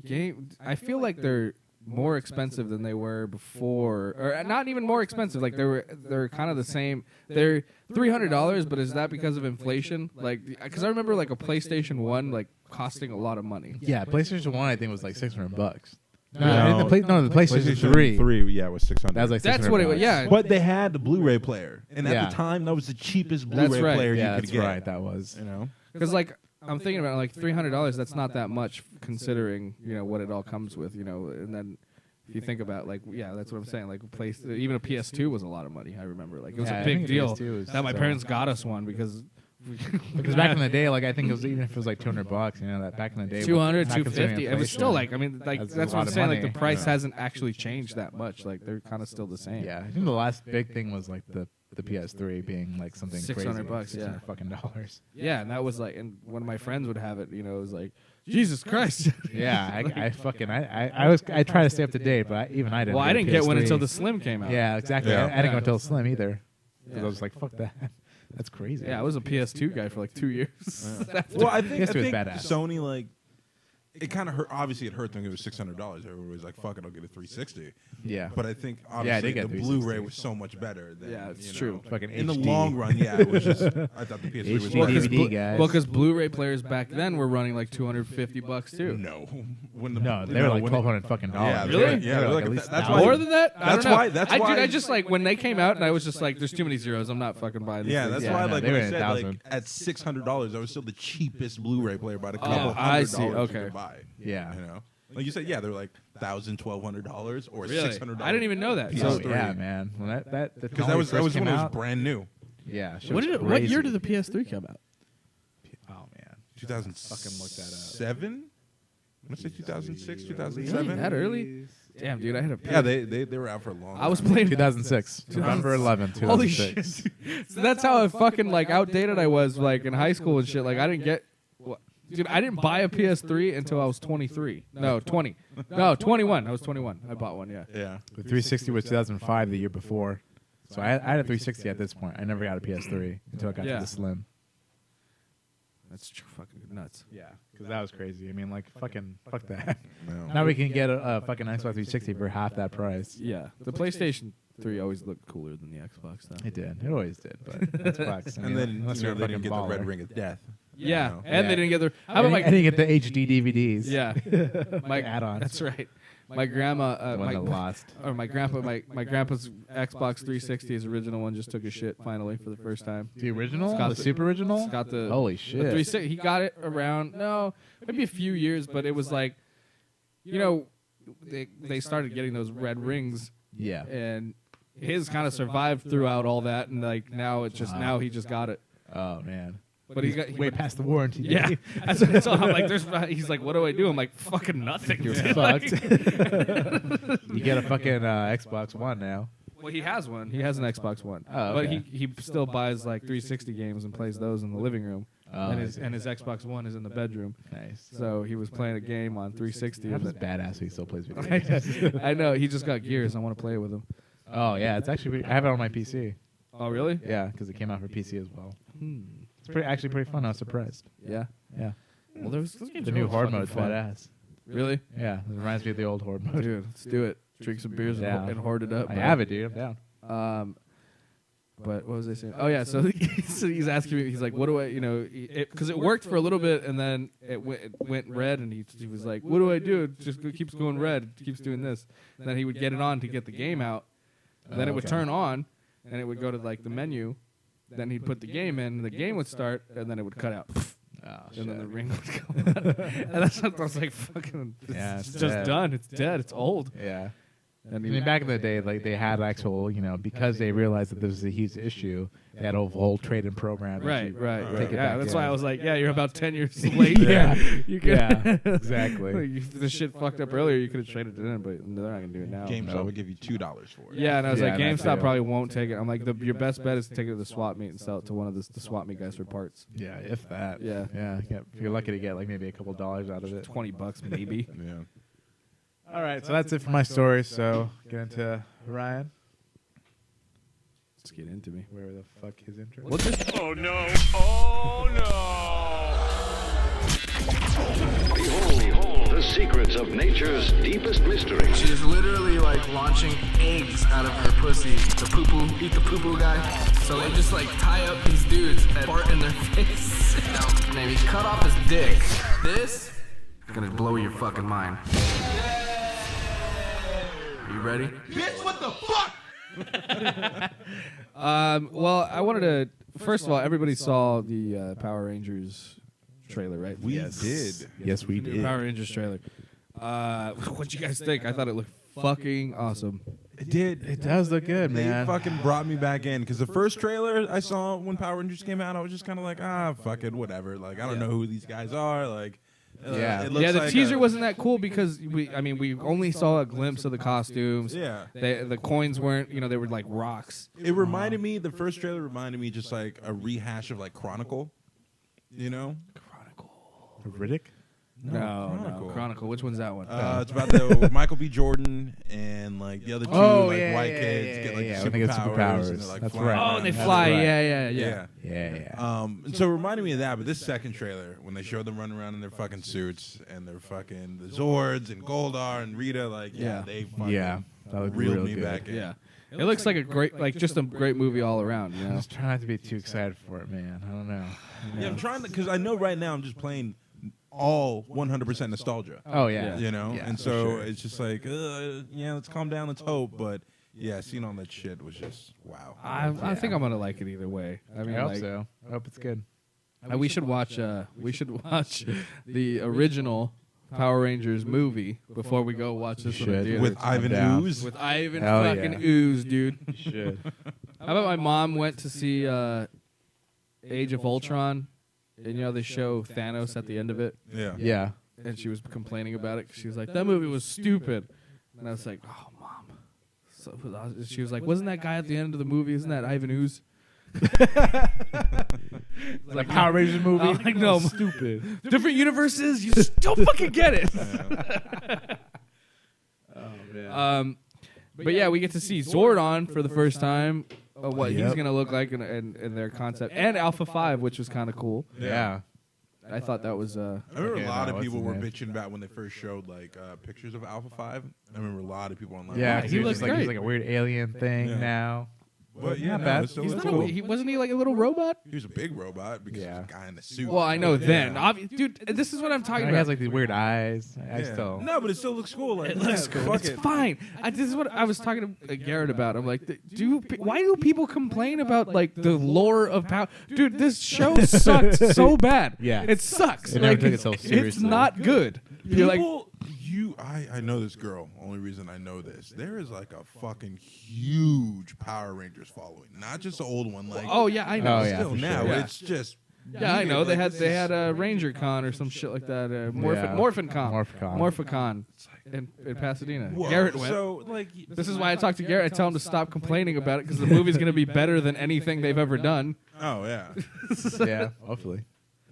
Speaker 1: game? I feel like they're more expensive than they were before, or not even more expensive. Like they're kind of the same. They're $300, but is that because of inflation? Like, because I remember like a PlayStation 1 like costing a lot of money.
Speaker 3: Yeah, PlayStation 1 I think was like $600.
Speaker 4: No.
Speaker 3: No, the PlayStation 3.
Speaker 4: 3, yeah, was $600.
Speaker 3: That was like
Speaker 1: That's
Speaker 3: $600.
Speaker 1: what it was. Yeah,
Speaker 4: But they had the Blu-ray player, and at
Speaker 3: Yeah.
Speaker 4: the time, that was the cheapest
Speaker 1: That's
Speaker 4: Blu-ray
Speaker 1: right.
Speaker 4: player
Speaker 3: Yeah,
Speaker 4: you could
Speaker 3: that's
Speaker 4: get.
Speaker 3: right. That was.
Speaker 1: because like I'm thinking about it, like $300. That's not that much considering what it all comes with. And then. If you think about that's what I'm saying. Like even a PS2 was a lot of money. I remember it was
Speaker 3: Yeah,
Speaker 1: a
Speaker 3: I
Speaker 1: big
Speaker 3: think a
Speaker 1: deal
Speaker 3: PS2 was
Speaker 1: that my
Speaker 3: so-
Speaker 1: parents got us one because
Speaker 3: back in the day, like I think it was even if it was like $200, that back in the day,
Speaker 1: 200,
Speaker 3: not considering
Speaker 1: 250. It was still like
Speaker 3: That's a
Speaker 1: that's what
Speaker 3: lot
Speaker 1: I'm
Speaker 3: of
Speaker 1: saying.
Speaker 3: money.
Speaker 1: Like the price hasn't actually changed that much. Like they're kind of still the same.
Speaker 3: Yeah, I think the last big thing was like the PS3 being like something
Speaker 1: $600,
Speaker 3: crazy,
Speaker 1: yeah.
Speaker 3: $600 fucking dollars.
Speaker 1: Yeah, and that was like, and one of my friends would have it. It was like, Jesus Christ.
Speaker 3: Yeah, I try to stay up to date, but even I didn't.
Speaker 1: Well, I
Speaker 3: a
Speaker 1: didn't get one
Speaker 3: PS3.
Speaker 1: until the Slim came out.
Speaker 3: Yeah, exactly.
Speaker 4: Yeah.
Speaker 3: I didn't go until Slim either. Because
Speaker 1: Yeah.
Speaker 3: I was like, fuck that. That's crazy.
Speaker 1: Yeah, I was a PS2 guy for like 2 years.
Speaker 4: Well, I think
Speaker 3: PS2 was badass.
Speaker 4: Sony it kind of hurt. Obviously, it hurt them. It was $600. Everybody was like, "Fuck it, I'll get a 360."
Speaker 3: Yeah.
Speaker 4: But I think
Speaker 3: I
Speaker 4: obviously
Speaker 3: did get
Speaker 4: the
Speaker 3: 360.
Speaker 4: Blu-ray was so much better. Than,
Speaker 1: Yeah, it's true.
Speaker 3: Fucking
Speaker 4: in the
Speaker 3: HD.
Speaker 4: long run, yeah, it was just. I thought the PS3 was
Speaker 3: HD
Speaker 4: better.
Speaker 3: DVD, guys.
Speaker 1: Well, because Blu-ray players back then were running like $250 too.
Speaker 4: No,
Speaker 3: No, they were like $1,200 fucking dollars.
Speaker 4: Yeah,
Speaker 1: Really?
Speaker 4: Yeah,
Speaker 3: They were
Speaker 4: like
Speaker 3: at least
Speaker 4: that's
Speaker 3: $1,000.
Speaker 4: why.
Speaker 1: More than that? I
Speaker 4: That's
Speaker 1: don't know.
Speaker 4: why- that's
Speaker 1: Dude,
Speaker 4: why-
Speaker 1: I just like when they came out, and I was just like, "There's too many zeros. I'm not fucking buying this."
Speaker 4: Yeah,
Speaker 1: thing."
Speaker 4: that's
Speaker 3: Yeah,
Speaker 4: why.
Speaker 3: no,
Speaker 4: Like
Speaker 3: they
Speaker 4: when
Speaker 3: were
Speaker 4: I
Speaker 3: at
Speaker 4: said, like
Speaker 3: $1,000.
Speaker 4: at $600, that was still the cheapest Blu-ray player by a couple
Speaker 1: I
Speaker 4: $100
Speaker 1: see,
Speaker 4: you
Speaker 1: okay.
Speaker 4: could buy.
Speaker 3: Yeah.
Speaker 4: Like you said, yeah, they're like $1,000, $1,200 or
Speaker 1: Really?
Speaker 4: $600.
Speaker 1: I didn't even know that.
Speaker 3: Oh,
Speaker 1: So,
Speaker 3: yeah, man. When that
Speaker 4: because that was when it was brand new.
Speaker 3: Yeah. shit
Speaker 1: what
Speaker 3: was
Speaker 1: what year
Speaker 3: crazy.
Speaker 1: did the PS3 come out?
Speaker 3: Oh man.
Speaker 4: 2007. I'm gonna say 2006,
Speaker 1: Really?
Speaker 4: 2007.
Speaker 1: That early? Damn, dude, I had a
Speaker 4: Yeah, they were out for a long.
Speaker 1: I was
Speaker 4: time.
Speaker 1: playing
Speaker 3: 2006. November 11th, 2006.
Speaker 1: Holy shit! So that's how fucking like outdated I was, like in high school and shit. Like I didn't get, dude, I didn't buy a PS3 until I was 23. No, 20. No, 21. I was 21. I bought one. Yeah.
Speaker 4: Yeah.
Speaker 3: The 360 was 2005, the year before. So I had a 360 at this point. I never got a PS3 until I got
Speaker 1: Yeah.
Speaker 3: to the Slim.
Speaker 1: That's fucking nuts.
Speaker 3: Yeah, because that was crazy. I mean, like, fuck that.
Speaker 4: No.
Speaker 3: Now we can get a fucking Xbox 360 for half that price.
Speaker 1: Yeah, the PlayStation 3 always looked cooler than the Xbox, though.
Speaker 3: It did. It always did. But Xbox. I mean,
Speaker 4: And then
Speaker 3: unless
Speaker 4: they
Speaker 3: you're a
Speaker 4: didn't
Speaker 3: fucking
Speaker 4: get the
Speaker 3: baller.
Speaker 4: red ring of death.
Speaker 1: Yeah,
Speaker 4: You know?
Speaker 1: and they didn't get the. How
Speaker 3: I
Speaker 1: about
Speaker 3: didn't get the HD DVDs.
Speaker 1: Yeah, my
Speaker 3: add-ons.
Speaker 1: That's right. My grandma,
Speaker 3: The one that lost.
Speaker 1: or my grandpa, my grandpa's Xbox 360, his original one, just took a shit finally for the first time.
Speaker 3: The original?
Speaker 1: Got
Speaker 3: The
Speaker 1: the-
Speaker 3: super original?
Speaker 1: Got the
Speaker 3: Holy
Speaker 1: the
Speaker 3: shit.
Speaker 1: 360. He got it around maybe a few years, but it was like, they started getting those red rings,
Speaker 3: Yeah.
Speaker 1: and his kind of survived throughout all that, and like now it's just now he just got it.
Speaker 3: Oh, man.
Speaker 1: But he got
Speaker 3: Way past the warranty.
Speaker 1: Yeah, that's all. I'm like, he's like, what do I do? I'm like, fucking nothing.
Speaker 3: You're
Speaker 1: dude.
Speaker 3: fucked. You get a fucking Xbox One now.
Speaker 1: Well, he has one. He has an Xbox One.
Speaker 3: Oh,
Speaker 1: But
Speaker 3: okay.
Speaker 1: he still buys like 360 games and plays those in the living room.
Speaker 3: Oh,
Speaker 1: and
Speaker 3: I
Speaker 1: his
Speaker 3: see.
Speaker 1: and his Xbox One is in the bedroom.
Speaker 3: Nice.
Speaker 1: So he was playing a game on 360.
Speaker 3: That
Speaker 1: and
Speaker 3: is
Speaker 1: then-
Speaker 3: badass. He still plays video games.
Speaker 1: I know. He just got Gears. I want to play it with him.
Speaker 3: Oh yeah, it's actually. I have it on my PC.
Speaker 1: Oh, really?
Speaker 3: Yeah, because it came out for PC as well.
Speaker 1: Hmm.
Speaker 3: It's actually pretty fun. I was surprised.
Speaker 1: Yeah.
Speaker 3: Yeah.
Speaker 1: Well, those games
Speaker 3: The
Speaker 1: are
Speaker 3: new
Speaker 1: always
Speaker 3: horde
Speaker 1: fucking
Speaker 3: mode's
Speaker 1: fun.
Speaker 3: badass.
Speaker 1: Really?
Speaker 3: Yeah, it reminds me of the old horde mode.
Speaker 1: Dude, let's do it. Drink some beers
Speaker 3: Yeah.
Speaker 1: and hoard it up.
Speaker 3: I
Speaker 1: bro.
Speaker 3: have it, dude. I'm down.
Speaker 1: But what was I saying? Oh yeah, so he's asking me. He's like, "What do I, because it worked for a little bit, and then it went red, and he was like, "What do I do? It just keeps going red. It keeps doing this." And then he would get it on to get the game out. And then it would
Speaker 3: okay.
Speaker 1: turn on, and it would go to like the menu. Then he'd put the game in, and the game would start, and then it would cut out. and then the ring would come out. And that's what I was like, fucking, it's just
Speaker 3: dead.
Speaker 1: done. It's dead. It's old.
Speaker 3: Yeah.
Speaker 1: And
Speaker 3: I mean, back in the day, like they had actual, because they realized that this was a huge issue, they had a whole trade-in program.
Speaker 1: right.
Speaker 3: Take it
Speaker 1: Yeah,
Speaker 3: back
Speaker 1: that's
Speaker 3: in.
Speaker 1: why I was like, yeah, you're about 10 years late.
Speaker 3: Yeah.
Speaker 1: You could,
Speaker 3: Yeah, exactly.
Speaker 1: If the shit fucked up earlier, you could have traded it in, but they're not gonna do it now.
Speaker 4: GameStop would give you $2 for it.
Speaker 1: Yeah, and I was
Speaker 3: Yeah,
Speaker 1: like,
Speaker 3: that's
Speaker 1: GameStop
Speaker 3: true.
Speaker 1: probably won't take it. I'm like, your best bet is to take it to the swap meet and sell it to one of the swap meet guys for parts.
Speaker 3: Yeah, if that.
Speaker 1: Yeah.
Speaker 3: Yeah. If you're lucky to get like maybe a couple dollars out of it.
Speaker 1: $20 maybe.
Speaker 4: Yeah.
Speaker 3: All right, so that's it for my story. So get into Ryan.
Speaker 1: Let's get into me.
Speaker 3: Where the fuck his intro?
Speaker 1: What's this?
Speaker 5: Oh no! Oh no!
Speaker 7: Behold the secrets of nature's deepest mystery.
Speaker 6: She is literally like launching eggs out of her pussy. The poo-poo, eat the poo-poo guy. So they just like tie up these dudes and fart in their face. Now, maybe cut off his dick. This is gonna blow your fucking mind. Are you ready?
Speaker 1: Well, I wanted to. First of all, everybody saw the Power Rangers trailer, right?
Speaker 4: We did.
Speaker 3: Yes, we
Speaker 1: The
Speaker 3: did.
Speaker 1: Power Rangers trailer. What'd you guys think? I thought it looked fucking awesome.
Speaker 4: It did.
Speaker 3: It does look good,
Speaker 4: They
Speaker 3: man.
Speaker 4: fucking brought me back in because the first trailer I saw when Power Rangers came out, I was just kind of like, fuck it, whatever. Like, I don't know who these guys are. Like,
Speaker 3: Yeah.
Speaker 4: it looks
Speaker 1: Yeah, the
Speaker 4: like
Speaker 1: teaser wasn't that cool because we only saw a glimpse of the costumes.
Speaker 4: Yeah.
Speaker 1: The coins weren't, they were like rocks.
Speaker 4: It reminded me. The first trailer reminded me just like a rehash of like Chronicle.
Speaker 3: Riddick?
Speaker 1: No, Chronicle. Which one's that one?
Speaker 4: It's about the Michael B. Jordan and like the other two white kids get like
Speaker 3: When they get
Speaker 4: superpowers. And they're, like,
Speaker 3: That's
Speaker 4: flying
Speaker 3: right.
Speaker 1: Oh, and they
Speaker 4: around.
Speaker 1: fly.
Speaker 3: right.
Speaker 1: Yeah.
Speaker 3: Yeah.
Speaker 4: And so it reminded me of that, but this second trailer, when they show them running around in their fucking suits and their fucking the Zords and Goldar and Rita, like
Speaker 1: Yeah.
Speaker 4: they fucking
Speaker 3: Yeah. That looked
Speaker 4: reeled
Speaker 3: real
Speaker 4: me
Speaker 3: good.
Speaker 4: back in.
Speaker 1: Yeah. It looks like a great, just a great movie all around.
Speaker 3: I'm just trying not to be too excited for it, man. I don't know.
Speaker 4: Yeah, I'm trying to, because I know right now I'm just playing all 100% nostalgia.
Speaker 3: Oh, yeah.
Speaker 4: Yeah,
Speaker 3: Yeah,
Speaker 4: and
Speaker 3: for
Speaker 4: so
Speaker 3: sure.
Speaker 4: it's just like, let's calm down, let's hope. But yeah, seeing all that shit was just wow.
Speaker 1: I think I'm gonna like it either way. I mean,
Speaker 3: I hope so. I hope it's good.
Speaker 1: we should watch. We should watch the original Power Rangers movie before we go watch this one in
Speaker 3: should.
Speaker 1: theaters.
Speaker 4: With Ivan
Speaker 3: down.
Speaker 4: Ooze.
Speaker 1: With Ivan
Speaker 3: Hell
Speaker 1: fucking
Speaker 3: yeah.
Speaker 1: Ooze, dude.
Speaker 3: Should.
Speaker 1: How about my mom went to see Age of Ultron, and they show Thanos at the end of it,
Speaker 4: Yeah.
Speaker 3: Yeah.
Speaker 1: and she was complaining about it 'cause she was like, "That movie was stupid," and I was like, "Oh, mom." So she was like, "Wasn't that guy at the end of the movie? Isn't that Ivan Ooze?"
Speaker 3: Like Power Rangers movie.
Speaker 1: I'm like, no,
Speaker 3: Stupid.
Speaker 1: different universes. You just don't fucking get it. But yeah, we get to see Zordon for the first time. What he's
Speaker 3: Yep.
Speaker 1: gonna look like in their concept, and Alpha 5, which was kind of cool.
Speaker 3: Yeah.
Speaker 1: I thought that was.
Speaker 4: I remember
Speaker 3: Okay,
Speaker 4: a lot
Speaker 3: now
Speaker 4: of
Speaker 3: what's
Speaker 4: people
Speaker 3: his
Speaker 4: were
Speaker 3: name?
Speaker 4: bitching about when they first showed like pictures of Alpha 5. I remember a lot of people online.
Speaker 3: Yeah,
Speaker 1: he
Speaker 3: because he
Speaker 1: looks
Speaker 3: looks like he's
Speaker 1: great.
Speaker 3: like a weird alien thing
Speaker 4: Yeah.
Speaker 3: now.
Speaker 4: But yeah,
Speaker 3: Not
Speaker 4: no,
Speaker 3: bad.
Speaker 4: it still
Speaker 1: He's
Speaker 4: looks
Speaker 1: not
Speaker 4: cool.
Speaker 1: wasn't he like a little robot?
Speaker 4: He was a big robot because he was a guy in a suit.
Speaker 1: Well, I know
Speaker 4: But
Speaker 1: then,
Speaker 4: yeah.
Speaker 1: dude. This is what I'm talking
Speaker 3: He
Speaker 1: about.
Speaker 3: has like these weird eyes. I
Speaker 4: Yeah.
Speaker 3: still.
Speaker 4: No, but it still looks cool. Like,
Speaker 1: It looks
Speaker 4: yeah,
Speaker 1: cool.
Speaker 4: Fuck
Speaker 1: It's
Speaker 4: it.
Speaker 1: fine. This is what I was talking to Garrett about. I'm like, why do people complain about like the lore of Power? Dude, this show sucked so bad.
Speaker 3: Yeah.
Speaker 1: It sucks.
Speaker 3: It never
Speaker 1: Like,
Speaker 3: took itself
Speaker 1: it's
Speaker 3: seriously.
Speaker 1: not good. You're like,
Speaker 4: People, I know this girl. Only reason I know this, there is like a fucking huge Power Rangers following. Not just the old one. Like,
Speaker 1: oh yeah, I know.
Speaker 3: Oh, yeah.
Speaker 4: still
Speaker 3: for
Speaker 4: now
Speaker 3: sure.
Speaker 1: Yeah.
Speaker 4: it's just.
Speaker 1: Yeah, I know. They had a Ranger Con or some shit like that. Morphin Con.
Speaker 3: Morphicon.
Speaker 1: Morphicon in Pasadena.
Speaker 4: Whoa,
Speaker 1: Garrett went.
Speaker 4: So like,
Speaker 1: This is why I talk to Garrett. I tell him to stop complaining about it because the movie's going to be better than anything they've ever done.
Speaker 4: oh yeah.
Speaker 3: Yeah, hopefully.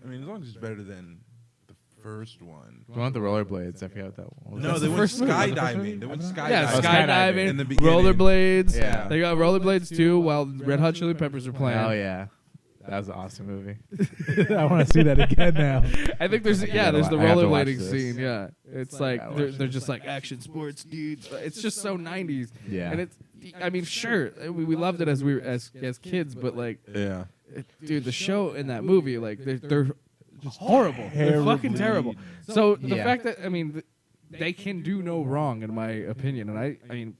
Speaker 4: I mean, as long as it's better than the first one.
Speaker 3: The one with the rollerblades. I forgot what that one was.
Speaker 4: No,
Speaker 1: That's
Speaker 4: they
Speaker 1: the
Speaker 4: went
Speaker 1: first movie.
Speaker 4: skydiving. They went skydiving.
Speaker 1: Yeah,
Speaker 3: Oh,
Speaker 1: skydiving,
Speaker 4: in the beginning.
Speaker 1: rollerblades.
Speaker 3: Yeah.
Speaker 1: They got rollerblades too while Red Hot Chili Peppers are playing.
Speaker 3: Oh yeah, that was an awesome movie. I want to see that again now.
Speaker 1: I think there's the
Speaker 3: I have to watch
Speaker 1: rollerblading
Speaker 3: this.
Speaker 1: scene. Yeah, it's like
Speaker 3: gotta
Speaker 1: they're,
Speaker 3: watch
Speaker 1: they're just like action sports dudes. It's just so 90s.
Speaker 3: Yeah.
Speaker 1: and it's. I mean, sure, we loved it as kids, but like,
Speaker 4: Yeah.
Speaker 1: dude, the show in that movie, like they're just horrible. They're fucking terrible. So the
Speaker 3: Yeah.
Speaker 1: fact that they can do no wrong, in my opinion, and I mean,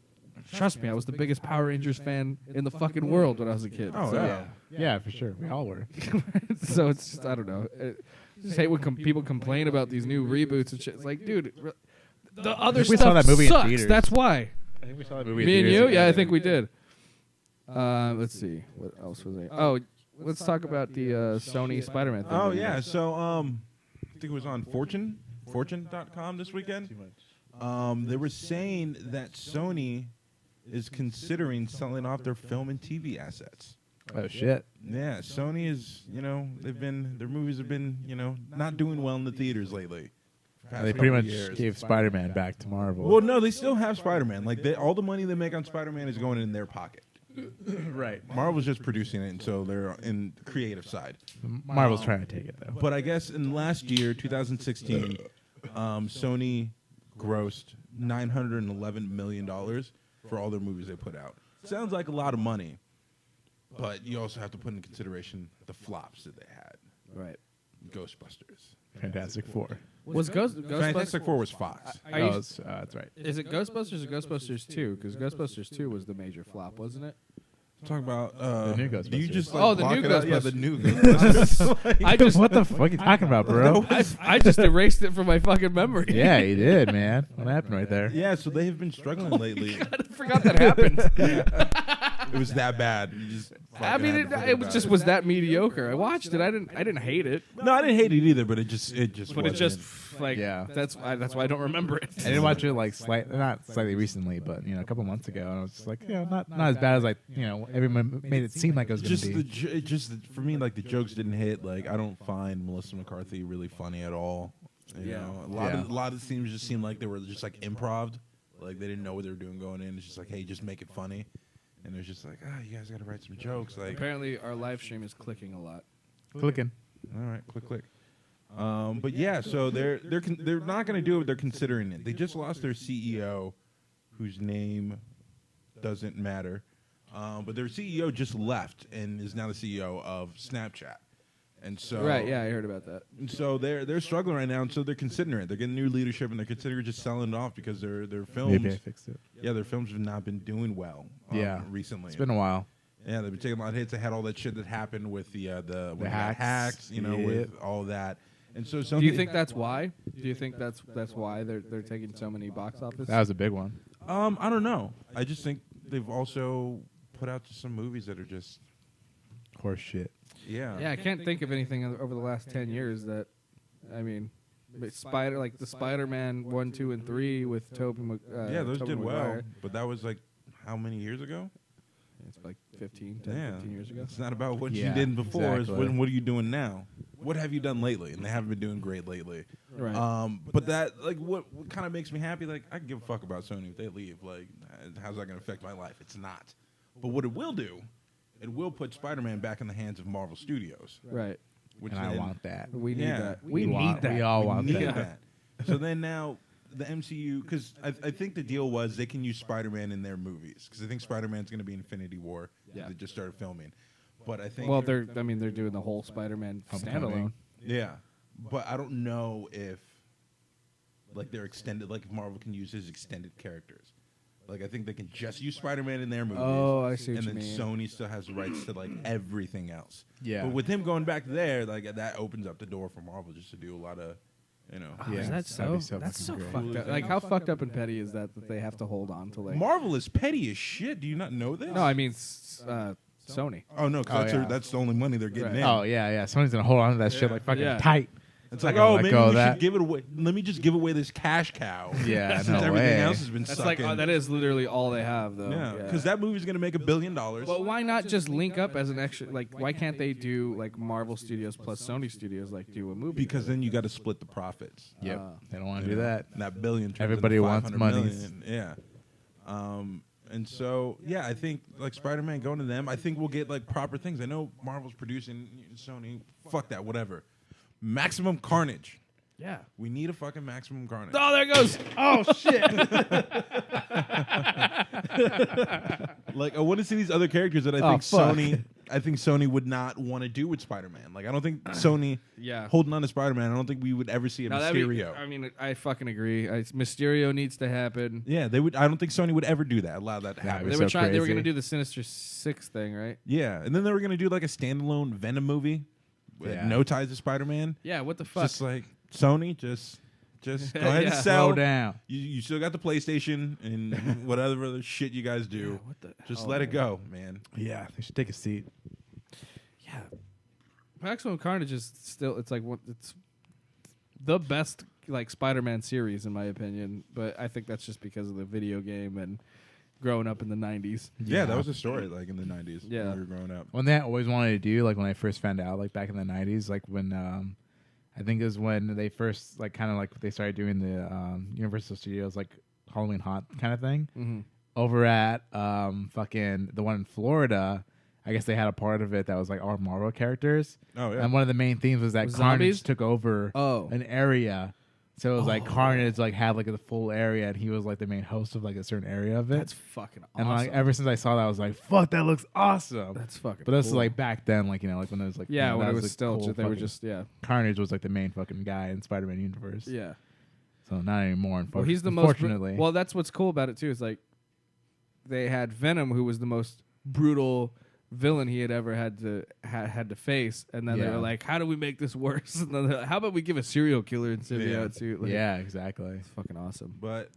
Speaker 1: trust me, I was the biggest Power Rangers fan in the fucking world when I was a kid.
Speaker 4: Oh,
Speaker 1: so,
Speaker 4: yeah.
Speaker 3: Yeah, for sure. We all were.
Speaker 1: so it's just, I don't know. just hate when people complain about these new reboots and shit. It's like, dude, the other
Speaker 3: we saw
Speaker 1: stuff
Speaker 3: that movie in
Speaker 1: sucks.
Speaker 3: theaters.
Speaker 1: That's why.
Speaker 3: I think we saw that movie.
Speaker 1: Me and you? Yeah, I think we did. Let's see. What else was there? Oh, let's talk about the Sony Spider-Man thing.
Speaker 4: Oh yeah, so I think it was on Fortune.com this weekend. They were saying that Sony is considering selling off their film and TV assets.
Speaker 3: Oh shit.
Speaker 4: Yeah, Sony is, their movies have been, not doing well in the theaters lately.
Speaker 3: They pretty much gave Spider-Man back to Marvel.
Speaker 4: Well, no, they still have Spider-Man. Like all the money they make on Spider-Man is going in their pocket.
Speaker 3: right.
Speaker 4: Marvel's just producing it, and so they're in the creative side.
Speaker 3: Marvel's trying to take it though.
Speaker 4: But I guess in last year, 2016, Sony grossed $911 million for all their movies they put out. Sounds like a lot of money, but you also have to put in consideration the flops that they had.
Speaker 1: Right.
Speaker 4: Ghostbusters.
Speaker 3: Fantastic Four.
Speaker 1: Was Ghostbusters?
Speaker 4: Fantastic Four was Fox.
Speaker 3: That's right.
Speaker 1: Is it Ghostbusters or Ghostbusters 2? Because Ghostbusters 2 was the major flop, wasn't it?
Speaker 4: Talk about
Speaker 3: The new Ghostbusters.
Speaker 4: Do you just
Speaker 1: Oh, the
Speaker 4: block
Speaker 1: new
Speaker 4: it out? Yeah,
Speaker 1: Ghostbusters.
Speaker 4: the new Ghostbusters.
Speaker 1: I just
Speaker 3: what the fuck are you talking about, bro?
Speaker 1: I just erased it from my fucking memory.
Speaker 3: yeah, you did, man. What happened right there?
Speaker 4: Yeah, so they have been struggling lately.
Speaker 1: I forgot that happened.
Speaker 4: It was that bad. You just
Speaker 1: I mean, it was just was that mediocre. I watched it. I didn't hate it.
Speaker 4: No, I didn't hate it either, but it just
Speaker 1: But it
Speaker 4: wasn't.
Speaker 1: just like
Speaker 3: Yeah.
Speaker 1: that's why I don't remember it.
Speaker 3: I didn't watch it like not slightly recently, but a couple months ago, and I was just like, not as bad as everyone made it seem like it was going to be.
Speaker 4: For me, like the jokes didn't hit. Like I don't find Melissa McCarthy really funny at all. You know, a lot of the scenes just seemed like they were just like improv, like they didn't know what they were doing going in. It's just like, hey, just make it funny, and it was just like, you guys got to write some jokes. Like
Speaker 1: Apparently, our live stream is clicking a lot.
Speaker 3: Clicking.
Speaker 4: all right, click. But yeah, so they're not going to do it. They're considering it. They just lost their CEO, whose name doesn't matter. But their CEO just left and is now the CEO of Snapchat. And so
Speaker 1: Right? Yeah, I heard about that.
Speaker 4: And so they're struggling right now, and so they're considering it. They're getting new leadership, and they're considering just selling it off because their films.
Speaker 3: Maybe I fixed it.
Speaker 4: Yeah, their films have not been doing well. Recently.
Speaker 3: It's been a while.
Speaker 4: Yeah, they've been taking a lot of hits. They had all that shit that happened with the
Speaker 3: hacks,
Speaker 4: with all that. And so
Speaker 1: Do you think that's why? Do you think that's why they're taking so many box office?
Speaker 3: That was a big one.
Speaker 4: I don't know. I just think they've also put out some movies that are just
Speaker 3: Horse shit.
Speaker 1: Yeah, I can't think of anything over the last 10 years that, I mean, the Spider-Man 1, 2, and 3 with Tobey
Speaker 4: those
Speaker 1: Tobey
Speaker 4: did well,
Speaker 1: Maguire.
Speaker 4: but that was like how many years ago?
Speaker 1: It's like 15 years ago.
Speaker 4: It's not about what you
Speaker 3: Yeah,
Speaker 4: did before.
Speaker 3: exactly.
Speaker 4: It's what are you doing now? What have you done lately? And they haven't been doing great lately.
Speaker 1: Right.
Speaker 4: But that, like, what kind of makes me happy? Like, I can give a fuck about Sony if they leave. Like, how's that going to affect my life? It's not. But what it will do, it will put Spider-Man back in the hands of Marvel Studios.
Speaker 1: Right.
Speaker 4: Which
Speaker 3: And I
Speaker 4: then-
Speaker 3: want that.
Speaker 1: We need
Speaker 4: Yeah.
Speaker 1: that.
Speaker 3: We
Speaker 1: need that.
Speaker 3: We all want
Speaker 4: need
Speaker 3: that.
Speaker 4: that. So then now the MCU, because I think the deal was they can use Spider-Man in their movies, because I think Spider-Man's going to be Infinity War.
Speaker 1: Yeah.
Speaker 4: They just started filming, but I think
Speaker 1: Well, they're doing the whole Spider-Man standalone.
Speaker 4: yeah, but I don't know if like they're extended, like if Marvel can use his extended characters. Like I think they can just use Spider-Man in their movies.
Speaker 1: Oh, I see what
Speaker 4: and
Speaker 1: you
Speaker 4: then
Speaker 1: mean.
Speaker 4: Sony still has rights to like everything else.
Speaker 3: Yeah.
Speaker 4: But with him going back there, like that opens up the door for Marvel just to do a lot of,
Speaker 3: Yeah,
Speaker 1: Is that
Speaker 3: that'd be
Speaker 1: so? That's so
Speaker 3: fucking
Speaker 1: fucked up. Like, how fucked up and petty is that they have to hold on to, like...
Speaker 4: Marvel is petty as shit. Do you not know this?
Speaker 1: No, I mean, Sony.
Speaker 4: Oh no, because
Speaker 3: yeah.
Speaker 4: that's the only money they're getting in.
Speaker 3: Oh yeah. Someone's gonna hold on to that shit like fucking
Speaker 1: Yeah.
Speaker 3: tight.
Speaker 4: It's
Speaker 3: Not
Speaker 4: like,
Speaker 3: gonna
Speaker 4: oh,
Speaker 3: let
Speaker 4: maybe
Speaker 3: go of
Speaker 4: we
Speaker 3: that.
Speaker 4: should give it away. Let me just give away this cash cow.
Speaker 3: Yeah,
Speaker 4: Since
Speaker 3: no
Speaker 4: everything
Speaker 3: way.
Speaker 4: else has been
Speaker 1: That's
Speaker 4: sucking.
Speaker 1: like that is literally all they have, though.
Speaker 4: Yeah, because that movie's gonna make $1 billion.
Speaker 1: But why not just link up as an extra? Like, why can't they do like Marvel Studios plus Sony Studios, like do a movie?
Speaker 4: Because then you got to split the profits.
Speaker 3: Yep. They don't want to
Speaker 4: You
Speaker 3: do
Speaker 4: know?
Speaker 3: that.
Speaker 4: And that billion. turns
Speaker 3: Everybody
Speaker 4: into
Speaker 3: wants
Speaker 4: 500
Speaker 3: money.
Speaker 4: million. Yeah. And so yeah, I think like Spider-Man going to them. I think we'll get like proper things. I know Marvel's producing Sony. Fuck that. Whatever. Maximum Carnage.
Speaker 1: yeah.
Speaker 4: We need a fucking Maximum Carnage.
Speaker 1: Oh, there it goes. Oh shit.
Speaker 4: Like I want to see these other characters that I
Speaker 3: Oh,
Speaker 4: think
Speaker 3: fuck.
Speaker 4: Sony would not want to do with Spider-Man. Like I don't think Sony
Speaker 1: Yeah.
Speaker 4: holding on to Spider-Man. I don't think we would ever see a
Speaker 1: No, that'd be-
Speaker 4: Mysterio.
Speaker 1: I mean, I fucking agree. Mysterio needs to happen.
Speaker 4: Yeah, they would. I don't think Sony would ever do that. Allow that to
Speaker 3: Yeah,
Speaker 4: happen.
Speaker 3: it
Speaker 1: They
Speaker 3: was
Speaker 1: were
Speaker 3: so
Speaker 1: trying. They were
Speaker 3: crazy.
Speaker 1: going to do the Sinister Six thing, right?
Speaker 4: Yeah, and then they were gonna do like a standalone Venom movie.
Speaker 3: Yeah.
Speaker 4: no ties to Spider-Man.
Speaker 1: Yeah, what the fuck?
Speaker 4: Just like Sony, just go ahead and
Speaker 1: Yeah.
Speaker 4: sell.
Speaker 3: Slow down.
Speaker 4: You still got the PlayStation and whatever other shit you guys do.
Speaker 1: what the
Speaker 4: Just
Speaker 1: hell,
Speaker 4: let it
Speaker 1: man?
Speaker 4: go, man.
Speaker 3: Yeah, they should take a seat.
Speaker 1: Yeah. Maximum Carnage is still it's the best like Spider-Man series in my opinion, but I think that's just because of the video game and growing up in the 90s.
Speaker 4: Yeah, that was a story like in the 90s
Speaker 1: Yeah.
Speaker 4: when we were growing up.
Speaker 3: One thing I always wanted to do, like when I first found out, like back in the 90s, like when I think it was when they first like kind of like they started doing the Universal Studios like Halloween Haunt kind of thing.
Speaker 1: Mm-hmm.
Speaker 3: Over at fucking the one in Florida, I guess they had a part of it that was like all Marvel characters.
Speaker 4: Oh yeah.
Speaker 3: And one of the main themes was that
Speaker 1: Was
Speaker 3: Carnage
Speaker 1: zombies?
Speaker 3: took over
Speaker 1: Oh.
Speaker 3: an area. So it was like Carnage like had like the full area, and he was like the main host of like a certain area of it.
Speaker 1: That's fucking awesome.
Speaker 3: And like ever since I saw that, I was like, "Fuck, that looks awesome."
Speaker 1: That's fucking
Speaker 3: But this is
Speaker 1: cool.
Speaker 3: like back then, like like when it was like
Speaker 1: yeah,
Speaker 3: you know,
Speaker 1: when
Speaker 3: that
Speaker 1: it was
Speaker 3: the
Speaker 1: still
Speaker 3: cool
Speaker 1: just, they were
Speaker 3: fucking-
Speaker 1: just
Speaker 3: Carnage was like the main fucking guy in Spider-Man universe.
Speaker 1: yeah.
Speaker 3: So not anymore.
Speaker 1: Well, he's the most
Speaker 3: unfortunately.
Speaker 1: well, that's what's cool about it too. Is like they had Venom, who was the most brutal villain he had ever had to face, and then they
Speaker 3: Yeah.
Speaker 1: were like, "How do we make this worse?" And then they're like, how about we give a serial killer in symbiote suit? Like,
Speaker 3: yeah, exactly.
Speaker 1: it's fucking awesome.
Speaker 4: But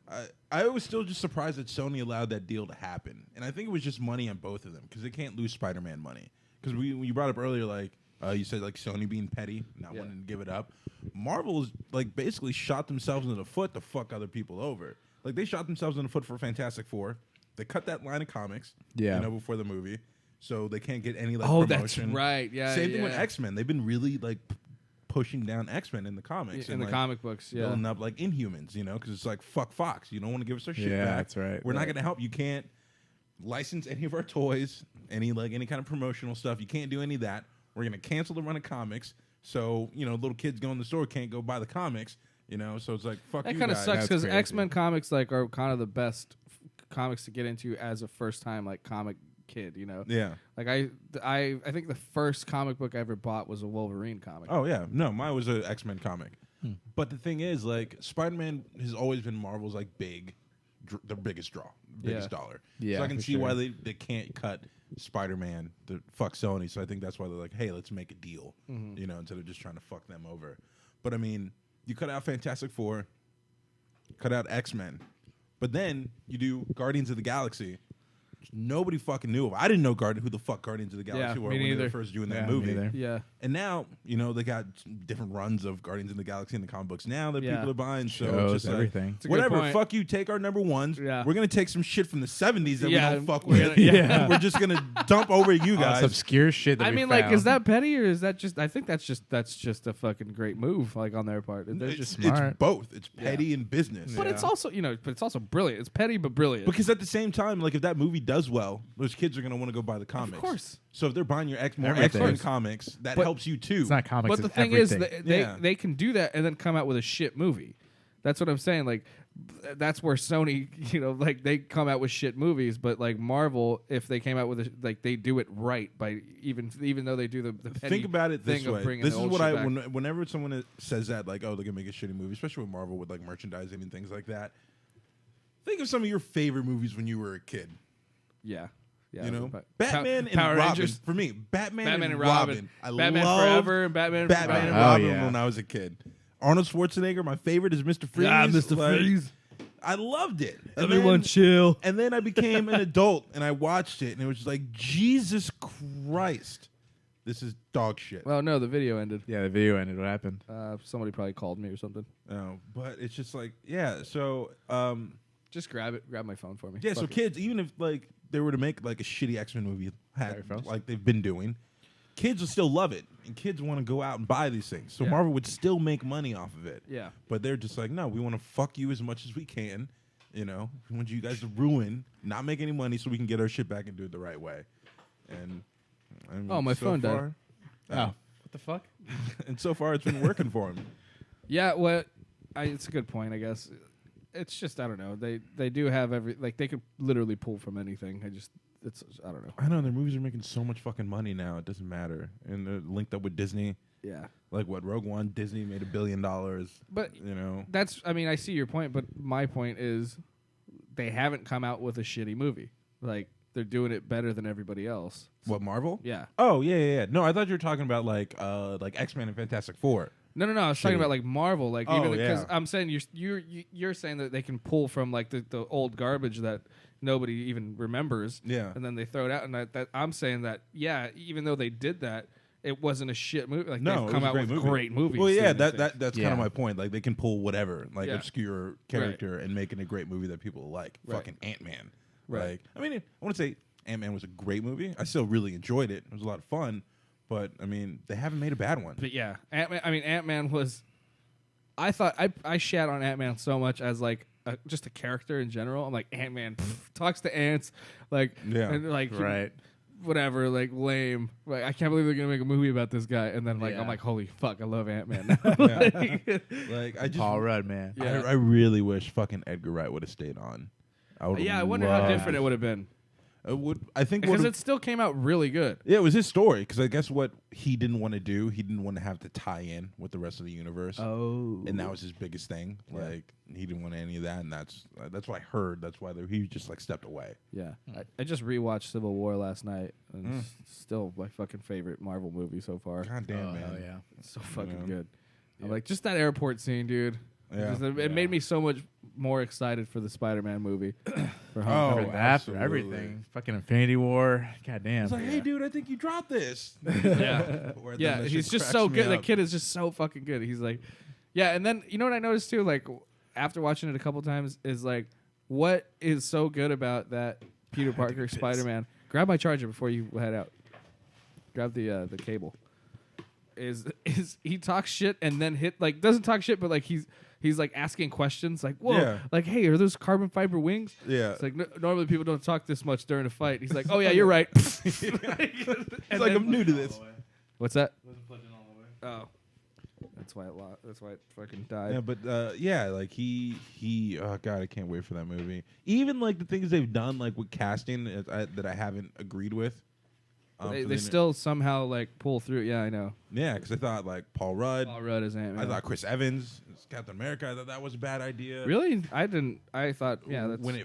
Speaker 4: I was still just surprised that Sony allowed that deal to happen. And I think it was just money on both of them because they can't lose Spider-Man money. Because you brought up earlier, like, you said, like, Sony being petty, not wanting to give it up. Marvel's, like, basically shot themselves in the foot to fuck other people over. Like, they shot themselves in the foot for Fantastic Four. They cut that line of comics,
Speaker 3: Yeah.
Speaker 4: before the movie. So they can't get any, like,
Speaker 1: Oh,
Speaker 4: promotion.
Speaker 1: that's right. Yeah,
Speaker 4: Same thing
Speaker 1: yeah.
Speaker 4: with X-Men. They've been really, like, pushing down X-Men in the comics.
Speaker 1: In
Speaker 4: and,
Speaker 1: the
Speaker 4: like,
Speaker 1: comic books, yeah.
Speaker 4: building up like Inhumans, because it's like fuck Fox. You don't want to give us our shit
Speaker 3: Yeah,
Speaker 4: back.
Speaker 3: that's right.
Speaker 4: We're not
Speaker 3: Right.
Speaker 4: going to help. You can't license any of our toys, any kind of promotional stuff. You can't do any of that. We're going to cancel the run of comics. So little kids go in the store can't go buy the comics. So it's like fuck
Speaker 1: That
Speaker 4: you
Speaker 1: kind of
Speaker 4: guys.
Speaker 1: sucks
Speaker 3: That's
Speaker 1: because
Speaker 3: crazy.
Speaker 1: X-Men comics like are kind of the best comics to get into as a first time like comic kid.
Speaker 4: Yeah.
Speaker 1: Like I think the first comic book I ever bought was a Wolverine comic.
Speaker 4: Oh yeah. No, mine was an X-Men comic. But the thing is, like, Spider-Man has always been Marvel's like their biggest draw, biggest dollar.
Speaker 3: Yeah,
Speaker 4: So I can
Speaker 3: for
Speaker 4: see
Speaker 3: sure.
Speaker 4: why they can't cut Spider-Man to fuck Sony. So I think that's why they're like, hey, let's make a deal, instead of just trying to fuck them over. But I mean, you cut out Fantastic Four, cut out X-Men, but then you do Guardians of the Galaxy. Nobody fucking knew of. I didn't know who the fuck Guardians of the Galaxy were
Speaker 1: me
Speaker 4: when they
Speaker 1: neither.
Speaker 4: were first doing that
Speaker 3: Yeah, me
Speaker 4: movie.
Speaker 3: neither.
Speaker 1: Yeah.
Speaker 4: And now, they got different runs of Guardians of the Galaxy in the comic books now that
Speaker 1: Yeah.
Speaker 4: people are buying. So
Speaker 3: Shows,
Speaker 4: it's just
Speaker 3: everything.
Speaker 4: like,
Speaker 1: It's a good
Speaker 4: whatever,
Speaker 1: point.
Speaker 4: fuck you, take our number ones.
Speaker 1: Yeah.
Speaker 4: We're going to take some shit from the 70s that
Speaker 1: Yeah,
Speaker 4: we don't fuck
Speaker 1: we're
Speaker 4: with.
Speaker 1: gonna-
Speaker 3: yeah.
Speaker 4: We're just going to dump over you
Speaker 3: All this
Speaker 4: guys.
Speaker 3: obscure shit that
Speaker 1: I
Speaker 3: we
Speaker 1: mean, like,
Speaker 3: found.
Speaker 1: is that petty or is that just? I think that's just a fucking great move, like on their part. They're
Speaker 4: it's,
Speaker 1: just
Speaker 4: it's
Speaker 3: smart.
Speaker 4: both. It's petty and business.
Speaker 1: but it's also but it's also brilliant. It's petty but brilliant.
Speaker 4: Because at the same time, like, if that movie does well, those kids are going to want to go buy the comics.
Speaker 1: Of course.
Speaker 4: So if they're buying your more
Speaker 3: Everything.
Speaker 4: X-Men comics, that
Speaker 1: But-
Speaker 4: helps you too.
Speaker 3: It's not comics.
Speaker 1: But the
Speaker 3: it's
Speaker 1: thing
Speaker 3: everything.
Speaker 1: is, they
Speaker 4: Yeah.
Speaker 1: they can do that and then come out with a shit movie. That's what I'm saying. Like, that's where Sony, like they come out with shit movies. But like Marvel, if they came out with they do it right by even though they do the petty
Speaker 4: Think about it this
Speaker 1: thing of
Speaker 4: way.
Speaker 1: bringing
Speaker 4: This
Speaker 1: the
Speaker 4: is
Speaker 1: old
Speaker 4: what
Speaker 1: shit
Speaker 4: I
Speaker 1: back.
Speaker 4: whenever someone says that, like, oh, they're gonna make a shitty movie, especially with Marvel with like merchandising and things like that. Think of some of your favorite movies when you were a kid.
Speaker 1: Yeah. but
Speaker 4: Batman and
Speaker 1: Power
Speaker 4: Robin.
Speaker 1: Rangers.
Speaker 4: For me, Batman
Speaker 1: and Robin.
Speaker 4: I
Speaker 1: Batman
Speaker 4: loved
Speaker 1: Forever and Batman
Speaker 4: Batman and
Speaker 3: Oh,
Speaker 4: Robin
Speaker 3: yeah.
Speaker 4: when I was a kid. Arnold Schwarzenegger, my favorite is Mr. Freeze.
Speaker 1: Yeah, Mr.
Speaker 4: Like,
Speaker 1: Freeze.
Speaker 4: I loved it. And
Speaker 1: Everyone
Speaker 4: then-
Speaker 1: chill.
Speaker 4: And then I became an adult and I watched it and it was just like, Jesus Christ, this is dog shit.
Speaker 1: Well, no, the video ended.
Speaker 3: Yeah, the video ended. What happened?
Speaker 1: Somebody probably called me or something.
Speaker 4: No, but it's just like, yeah. So,
Speaker 1: Just grab my phone for me.
Speaker 4: yeah. So
Speaker 1: Fuck it.
Speaker 4: kids, even if like they were to make like a shitty X-Men movie,
Speaker 3: Sorry, folks.
Speaker 4: like they've been doing, kids will still love it, and kids want to go out and buy these things. So
Speaker 1: Yeah.
Speaker 4: Marvel would still make money off of it.
Speaker 1: Yeah.
Speaker 4: But they're just like, no, we want to fuck you as much as we can. We want you guys to ruin, not make any money, so we can get our shit back and do it the right way. And I mean,
Speaker 1: Oh, my
Speaker 4: so
Speaker 1: phone died.
Speaker 4: far,
Speaker 3: Oh, what the fuck?
Speaker 4: and so far it's been working for him.
Speaker 1: Yeah, it's a good point, I guess. It's just I don't know. They do have they could literally pull from anything. I don't know.
Speaker 4: I know their movies are making so much fucking money now. It doesn't matter, and they're linked up with Disney.
Speaker 1: Yeah.
Speaker 4: Like what, Rogue One, Disney made $1 billion.
Speaker 1: But I see your point, but my point is they haven't come out with a shitty movie. Like they're doing it better than everybody else.
Speaker 4: What, Marvel?
Speaker 1: Yeah.
Speaker 4: Oh, yeah. No, I thought you were talking about like X-Men and Fantastic Four.
Speaker 1: No. I was talking about like Marvel, like
Speaker 4: Oh,
Speaker 1: even because
Speaker 4: yeah.
Speaker 1: I'm saying you're saying that they can pull from like the old garbage that nobody even remembers,
Speaker 4: Yeah.
Speaker 1: and then they throw it out. And that I'm saying that even though they did that, it wasn't a shit movie. Like
Speaker 4: No,
Speaker 1: they've
Speaker 4: it
Speaker 1: come
Speaker 4: was a
Speaker 1: out
Speaker 4: great
Speaker 1: with
Speaker 4: movie.
Speaker 1: great movies.
Speaker 4: Well, yeah,
Speaker 1: and everything.
Speaker 4: that's kind of my point. Like they can pull whatever, like
Speaker 1: Yeah.
Speaker 4: obscure character, and make it a great movie that people like.
Speaker 1: Right.
Speaker 4: Fucking Ant-Man.
Speaker 1: Right.
Speaker 4: Like, I mean, I want to say Ant-Man was a great movie. I still really enjoyed it. It was a lot of fun, but I mean, they haven't made a bad one.
Speaker 1: But yeah, Ant-Man was. I thought I shat on Ant-Man so much as like just a character in general. I'm like Ant-Man talks to ants, like
Speaker 4: Yeah.
Speaker 1: and like
Speaker 3: Right.
Speaker 1: whatever, like lame. Like I can't believe they're gonna make a movie about this guy. And then like I'm
Speaker 3: Yeah.
Speaker 1: like, holy fuck, I love Ant-Man now. Like,
Speaker 4: Like I just,
Speaker 3: Paul Rudd, man.
Speaker 1: Yeah.
Speaker 4: I really wish fucking Edgar Wright would have stayed on. I would.
Speaker 1: yeah, I wonder how different it would have been
Speaker 4: I think
Speaker 1: because
Speaker 4: would've-
Speaker 1: it still came out really good.
Speaker 4: Yeah, it was his story. Because I guess what he didn't want to do, he didn't want to have to tie in with the rest of the universe.
Speaker 1: Oh,
Speaker 4: And that was his biggest thing. Like he didn't want any of that, and that's what I heard. That's why he just like stepped away.
Speaker 1: yeah. I just rewatched Civil War last night, and it's still my fucking favorite Marvel movie so far.
Speaker 4: God damn,
Speaker 3: Oh,
Speaker 4: man.
Speaker 3: hell yeah.
Speaker 1: It's so fucking
Speaker 4: Yeah.
Speaker 1: good. I'm like, just that airport scene, dude.
Speaker 4: Yeah.
Speaker 1: It made me so much more excited for the Spider-Man movie. For
Speaker 4: Oh,
Speaker 1: Homecoming.
Speaker 3: For that, for
Speaker 4: absolutely.
Speaker 3: everything. Fucking Infinity War. God damn.
Speaker 4: It's like, hey, dude, I think you dropped this.
Speaker 1: Yeah,
Speaker 4: Where then
Speaker 1: yeah.
Speaker 4: that
Speaker 1: He's
Speaker 4: shit
Speaker 1: just
Speaker 4: cracks
Speaker 1: so
Speaker 4: me
Speaker 1: good. The
Speaker 4: up.
Speaker 1: kid is just so fucking good. He's like, yeah. And then you know what I noticed too, like after watching it a couple times, is like, what is so good about that Peter Parker Spider-Man? Grab my charger before you head out. Grab the cable. Is he talks shit and then doesn't talk shit, but like he's like asking questions like, whoa,
Speaker 4: Yeah.
Speaker 1: like, hey, are those carbon fiber wings?
Speaker 4: Yeah.
Speaker 1: It's like normally people don't talk this much during a fight. He's like, oh yeah, you're right.
Speaker 4: It's like I'm new to this.
Speaker 1: What's that? Oh, that's why it fucking died.
Speaker 4: Yeah, but yeah, like he oh god, I can't wait for that movie. Even like the things they've done, like with casting that I haven't agreed with.
Speaker 1: They still somehow like pull through. Yeah, I know.
Speaker 4: Yeah, because I thought like Paul Rudd.
Speaker 1: Paul Rudd is Ant-Man.
Speaker 4: I thought Chris Evans as Captain America. I thought that was a bad idea.
Speaker 1: Really? I didn't. I thought, yeah, that's
Speaker 4: when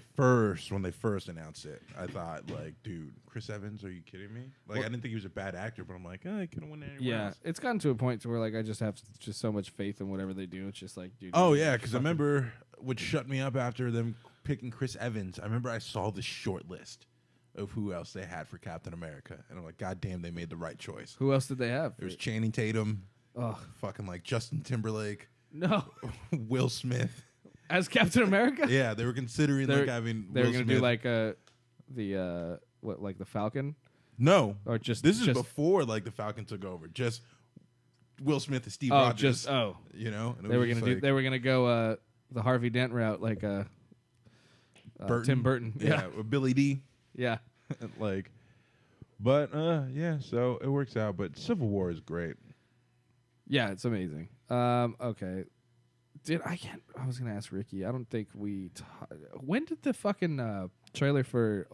Speaker 4: they first announced it, I thought like, dude, Chris Evans, are you kidding me? Like, I didn't think he was a bad actor, but I'm like, oh, he could have won anywhere
Speaker 1: yeah.
Speaker 4: else.
Speaker 1: It's gotten to a point to where like I just have just so much faith in whatever they do. It's just like, dude.
Speaker 4: Oh yeah, because I remember what shut me up after them picking Chris Evans. I remember I saw the short list of who else they had for Captain America, and I'm like, God damn, they made the right choice.
Speaker 1: Who else did they have?
Speaker 4: There was Channing Tatum,
Speaker 1: Oh
Speaker 4: fucking like Justin Timberlake,
Speaker 1: no,
Speaker 4: Will Smith.
Speaker 1: as Captain America.
Speaker 4: Yeah, they were considering like having.
Speaker 1: They were
Speaker 4: Will
Speaker 1: gonna
Speaker 4: Smith.
Speaker 1: do like the like the Falcon
Speaker 4: No,
Speaker 1: or just
Speaker 4: this is
Speaker 1: just,
Speaker 4: before like the Falcon took over. Just Will Smith and Steve
Speaker 1: oh
Speaker 4: Rogers.
Speaker 1: just oh
Speaker 4: you know, and it
Speaker 1: they were
Speaker 4: was
Speaker 1: gonna
Speaker 4: just
Speaker 1: do
Speaker 4: like
Speaker 1: they were gonna go the Harvey Dent route like
Speaker 4: Burton.
Speaker 1: Tim Burton.
Speaker 4: Yeah, with Billy D.
Speaker 1: Yeah.
Speaker 4: Like, but yeah, so it works out. But Civil War is great.
Speaker 1: Yeah, it's amazing. Okay. I was gonna ask Ricky. I don't think we. When did the fucking trailer for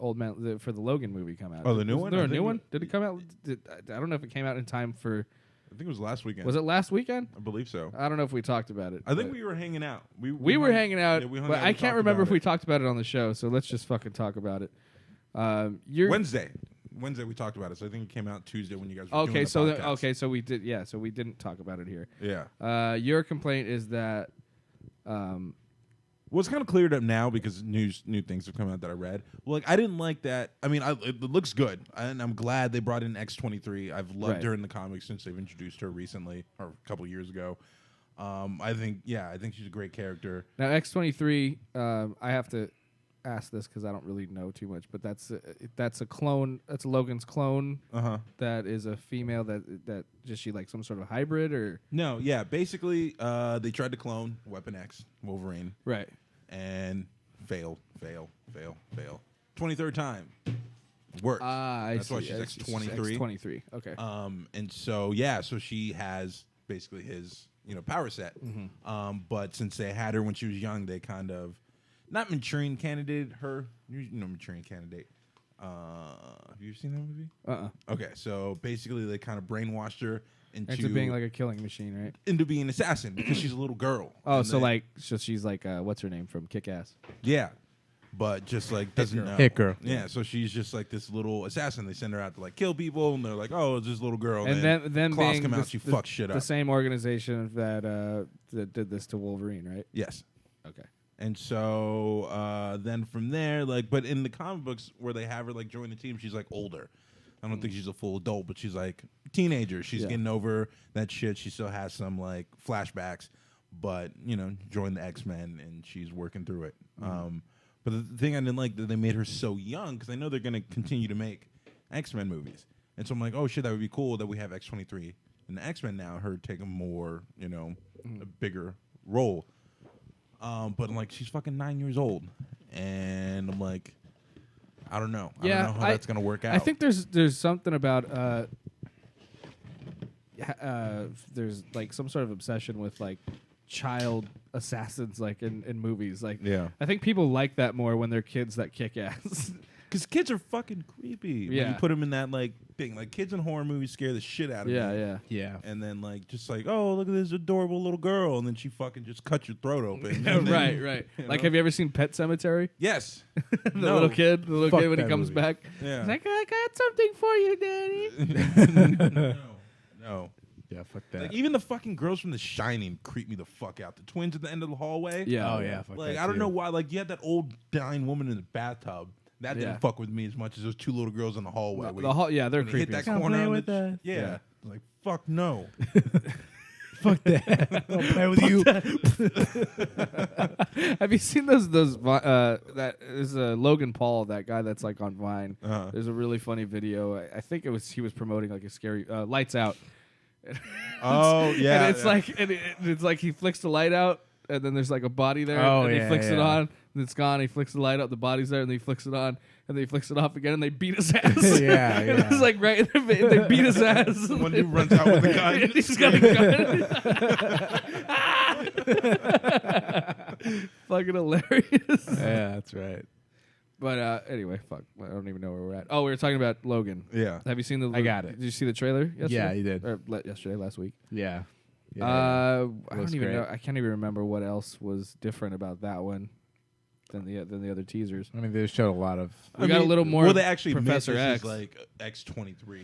Speaker 1: for the Logan movie come out?
Speaker 4: Oh, the new
Speaker 1: Was
Speaker 4: one?
Speaker 1: there
Speaker 4: I
Speaker 1: a new
Speaker 4: think
Speaker 1: one? Did it come out? I don't know if it came out in time for.
Speaker 4: I think it was last weekend.
Speaker 1: Was it last weekend?
Speaker 4: I believe so.
Speaker 1: I don't know if we talked about it.
Speaker 4: I think
Speaker 1: but
Speaker 4: we were hanging out. We
Speaker 1: were hanging out,
Speaker 4: yeah, we hung
Speaker 1: but
Speaker 4: out
Speaker 1: I
Speaker 4: and
Speaker 1: can't
Speaker 4: talked
Speaker 1: remember
Speaker 4: about
Speaker 1: if we
Speaker 4: it.
Speaker 1: talked about it on the show. So let's just fucking talk about it.
Speaker 4: Wednesday we talked about it. So I think it came out Tuesday when you guys were doing
Speaker 1: Okay,
Speaker 4: the
Speaker 1: so
Speaker 4: podcast.
Speaker 1: so we did. Yeah, so we didn't talk about it here.
Speaker 4: Yeah.
Speaker 1: Your complaint is that.
Speaker 4: Well, it's kind of cleared up now because new things have come out that I read. Well, like I didn't like that. I mean, it looks good, and I'm glad they brought in X-23. I've loved
Speaker 1: Right.
Speaker 4: her in the comics since they've introduced her recently, or a couple years ago. I think she's a great character.
Speaker 1: Now X-23, I have to ask this because I don't really know too much, but that's a clone. That's Logan's clone. That is a female that just she like some sort of hybrid or
Speaker 4: No, yeah, basically they tried to clone Weapon X, Wolverine,
Speaker 1: right.
Speaker 4: and fail. 23rd time. Worked.
Speaker 1: I
Speaker 4: That's why
Speaker 1: see.
Speaker 4: she's
Speaker 1: It's
Speaker 4: X-23.
Speaker 1: X-23. Okay.
Speaker 4: And so yeah, so she has basically his power set. But since they had her when she was young, they kind of not maturing candidate her. Maturing candidate. Have you seen that movie? Okay, so basically they kind of brainwashed her
Speaker 1: into being like a killing machine, right?
Speaker 4: into being an assassin because she's a little girl.
Speaker 1: Oh,
Speaker 4: And
Speaker 1: so
Speaker 4: they-
Speaker 1: she's like what's her name from Kick-Ass?
Speaker 4: yeah. but just like doesn't know.
Speaker 3: Hit girl.
Speaker 4: Yeah, so she's just like this little assassin. They send her out to like kill people, and they're like, "Oh, it's this little girl."
Speaker 1: And then
Speaker 4: claws
Speaker 1: being
Speaker 4: come out,
Speaker 1: the,
Speaker 4: she
Speaker 1: the,
Speaker 4: fucks shit
Speaker 1: the
Speaker 4: up.
Speaker 1: same organization that did this to Wolverine, right?
Speaker 4: Yes.
Speaker 1: Okay.
Speaker 4: And so then from there, like, but in the comic books where they have her like join the team, she's like older. I don't think she's a full adult, but she's like teenager. She's getting over that shit. She still has some like flashbacks, but join the X-Men and she's working through it. But the thing I didn't like that they made her so young, because I know they're going to continue to make X-Men movies. And so I'm like, oh shit, that would be cool that we have X-23 and the X-Men now, her take a more, a bigger role. But I'm like, she's fucking 9 years old. And I'm like, I don't know. I don't know how that's going to work out.
Speaker 1: I think there's something about there's like some sort of obsession with like child assassins like in movies. Like I think people like that more when they're kids that kick ass.
Speaker 4: Because kids are fucking creepy. When you put them in that like thing. Like kids in horror movies scare the shit out of me.
Speaker 3: Yeah.
Speaker 4: And then like just like, oh, look at this adorable little girl, and then she fucking just cuts your throat open.
Speaker 1: Right. Like, have you ever seen Pet Cemetery?
Speaker 4: Yes.
Speaker 1: The little kid when he comes
Speaker 3: movie.
Speaker 1: back.
Speaker 4: Yeah.
Speaker 1: He's like, I got something for you, Daddy.
Speaker 4: No.
Speaker 3: Yeah, fuck that.
Speaker 4: Like even the fucking girls from The Shining creep me the fuck out. The twins at the end of the hallway.
Speaker 1: Yeah.
Speaker 3: Oh yeah, fuck
Speaker 4: Like
Speaker 3: that
Speaker 4: I don't
Speaker 3: too.
Speaker 4: know why. Like you had that old dying woman in the bathtub. That didn't fuck with me as much as those two little girls in the hallway.
Speaker 1: They're
Speaker 4: when they
Speaker 1: creepy.
Speaker 4: hit that
Speaker 3: Come
Speaker 4: corner
Speaker 3: play
Speaker 4: on
Speaker 3: with
Speaker 4: the
Speaker 3: us.
Speaker 4: yeah. Like fuck no.
Speaker 3: Fuck that. I'll play with you.
Speaker 1: Have you seen those that is Logan Paul, that guy that's like on Vine? There's a really funny video. I think he was promoting like a scary Lights Out.
Speaker 4: Oh yeah.
Speaker 1: And it's it's like he flicks the light out, and then there's like a body there,
Speaker 3: Oh,
Speaker 1: and he
Speaker 3: yeah,
Speaker 1: flicks it
Speaker 3: yeah.
Speaker 1: on, and it's gone. He flicks the light out, the body's there, and then he flicks it on, and then he flicks it off again, and they beat his ass.
Speaker 3: Yeah,
Speaker 1: And it's like right in the they beat his ass.
Speaker 4: One dude runs out with a gun.
Speaker 1: He's got a gun. Fucking hilarious.
Speaker 3: Yeah, that's right.
Speaker 1: But anyway, fuck. I don't even know where we're at. Oh, we were talking about Logan.
Speaker 4: Yeah.
Speaker 1: Have you seen the?
Speaker 3: I got it.
Speaker 1: Did you see the trailer yesterday?
Speaker 3: Yeah, you did.
Speaker 1: Or yesterday, last week.
Speaker 3: Yeah.
Speaker 1: I
Speaker 3: It was
Speaker 1: don't even
Speaker 3: great.
Speaker 1: know. I can't even remember what else was different about that one than the other teasers.
Speaker 3: I mean, they showed a lot of.
Speaker 1: We got a little more.
Speaker 4: Well, they actually
Speaker 1: Professor
Speaker 4: admit
Speaker 1: X.
Speaker 4: this is like X-23. Before.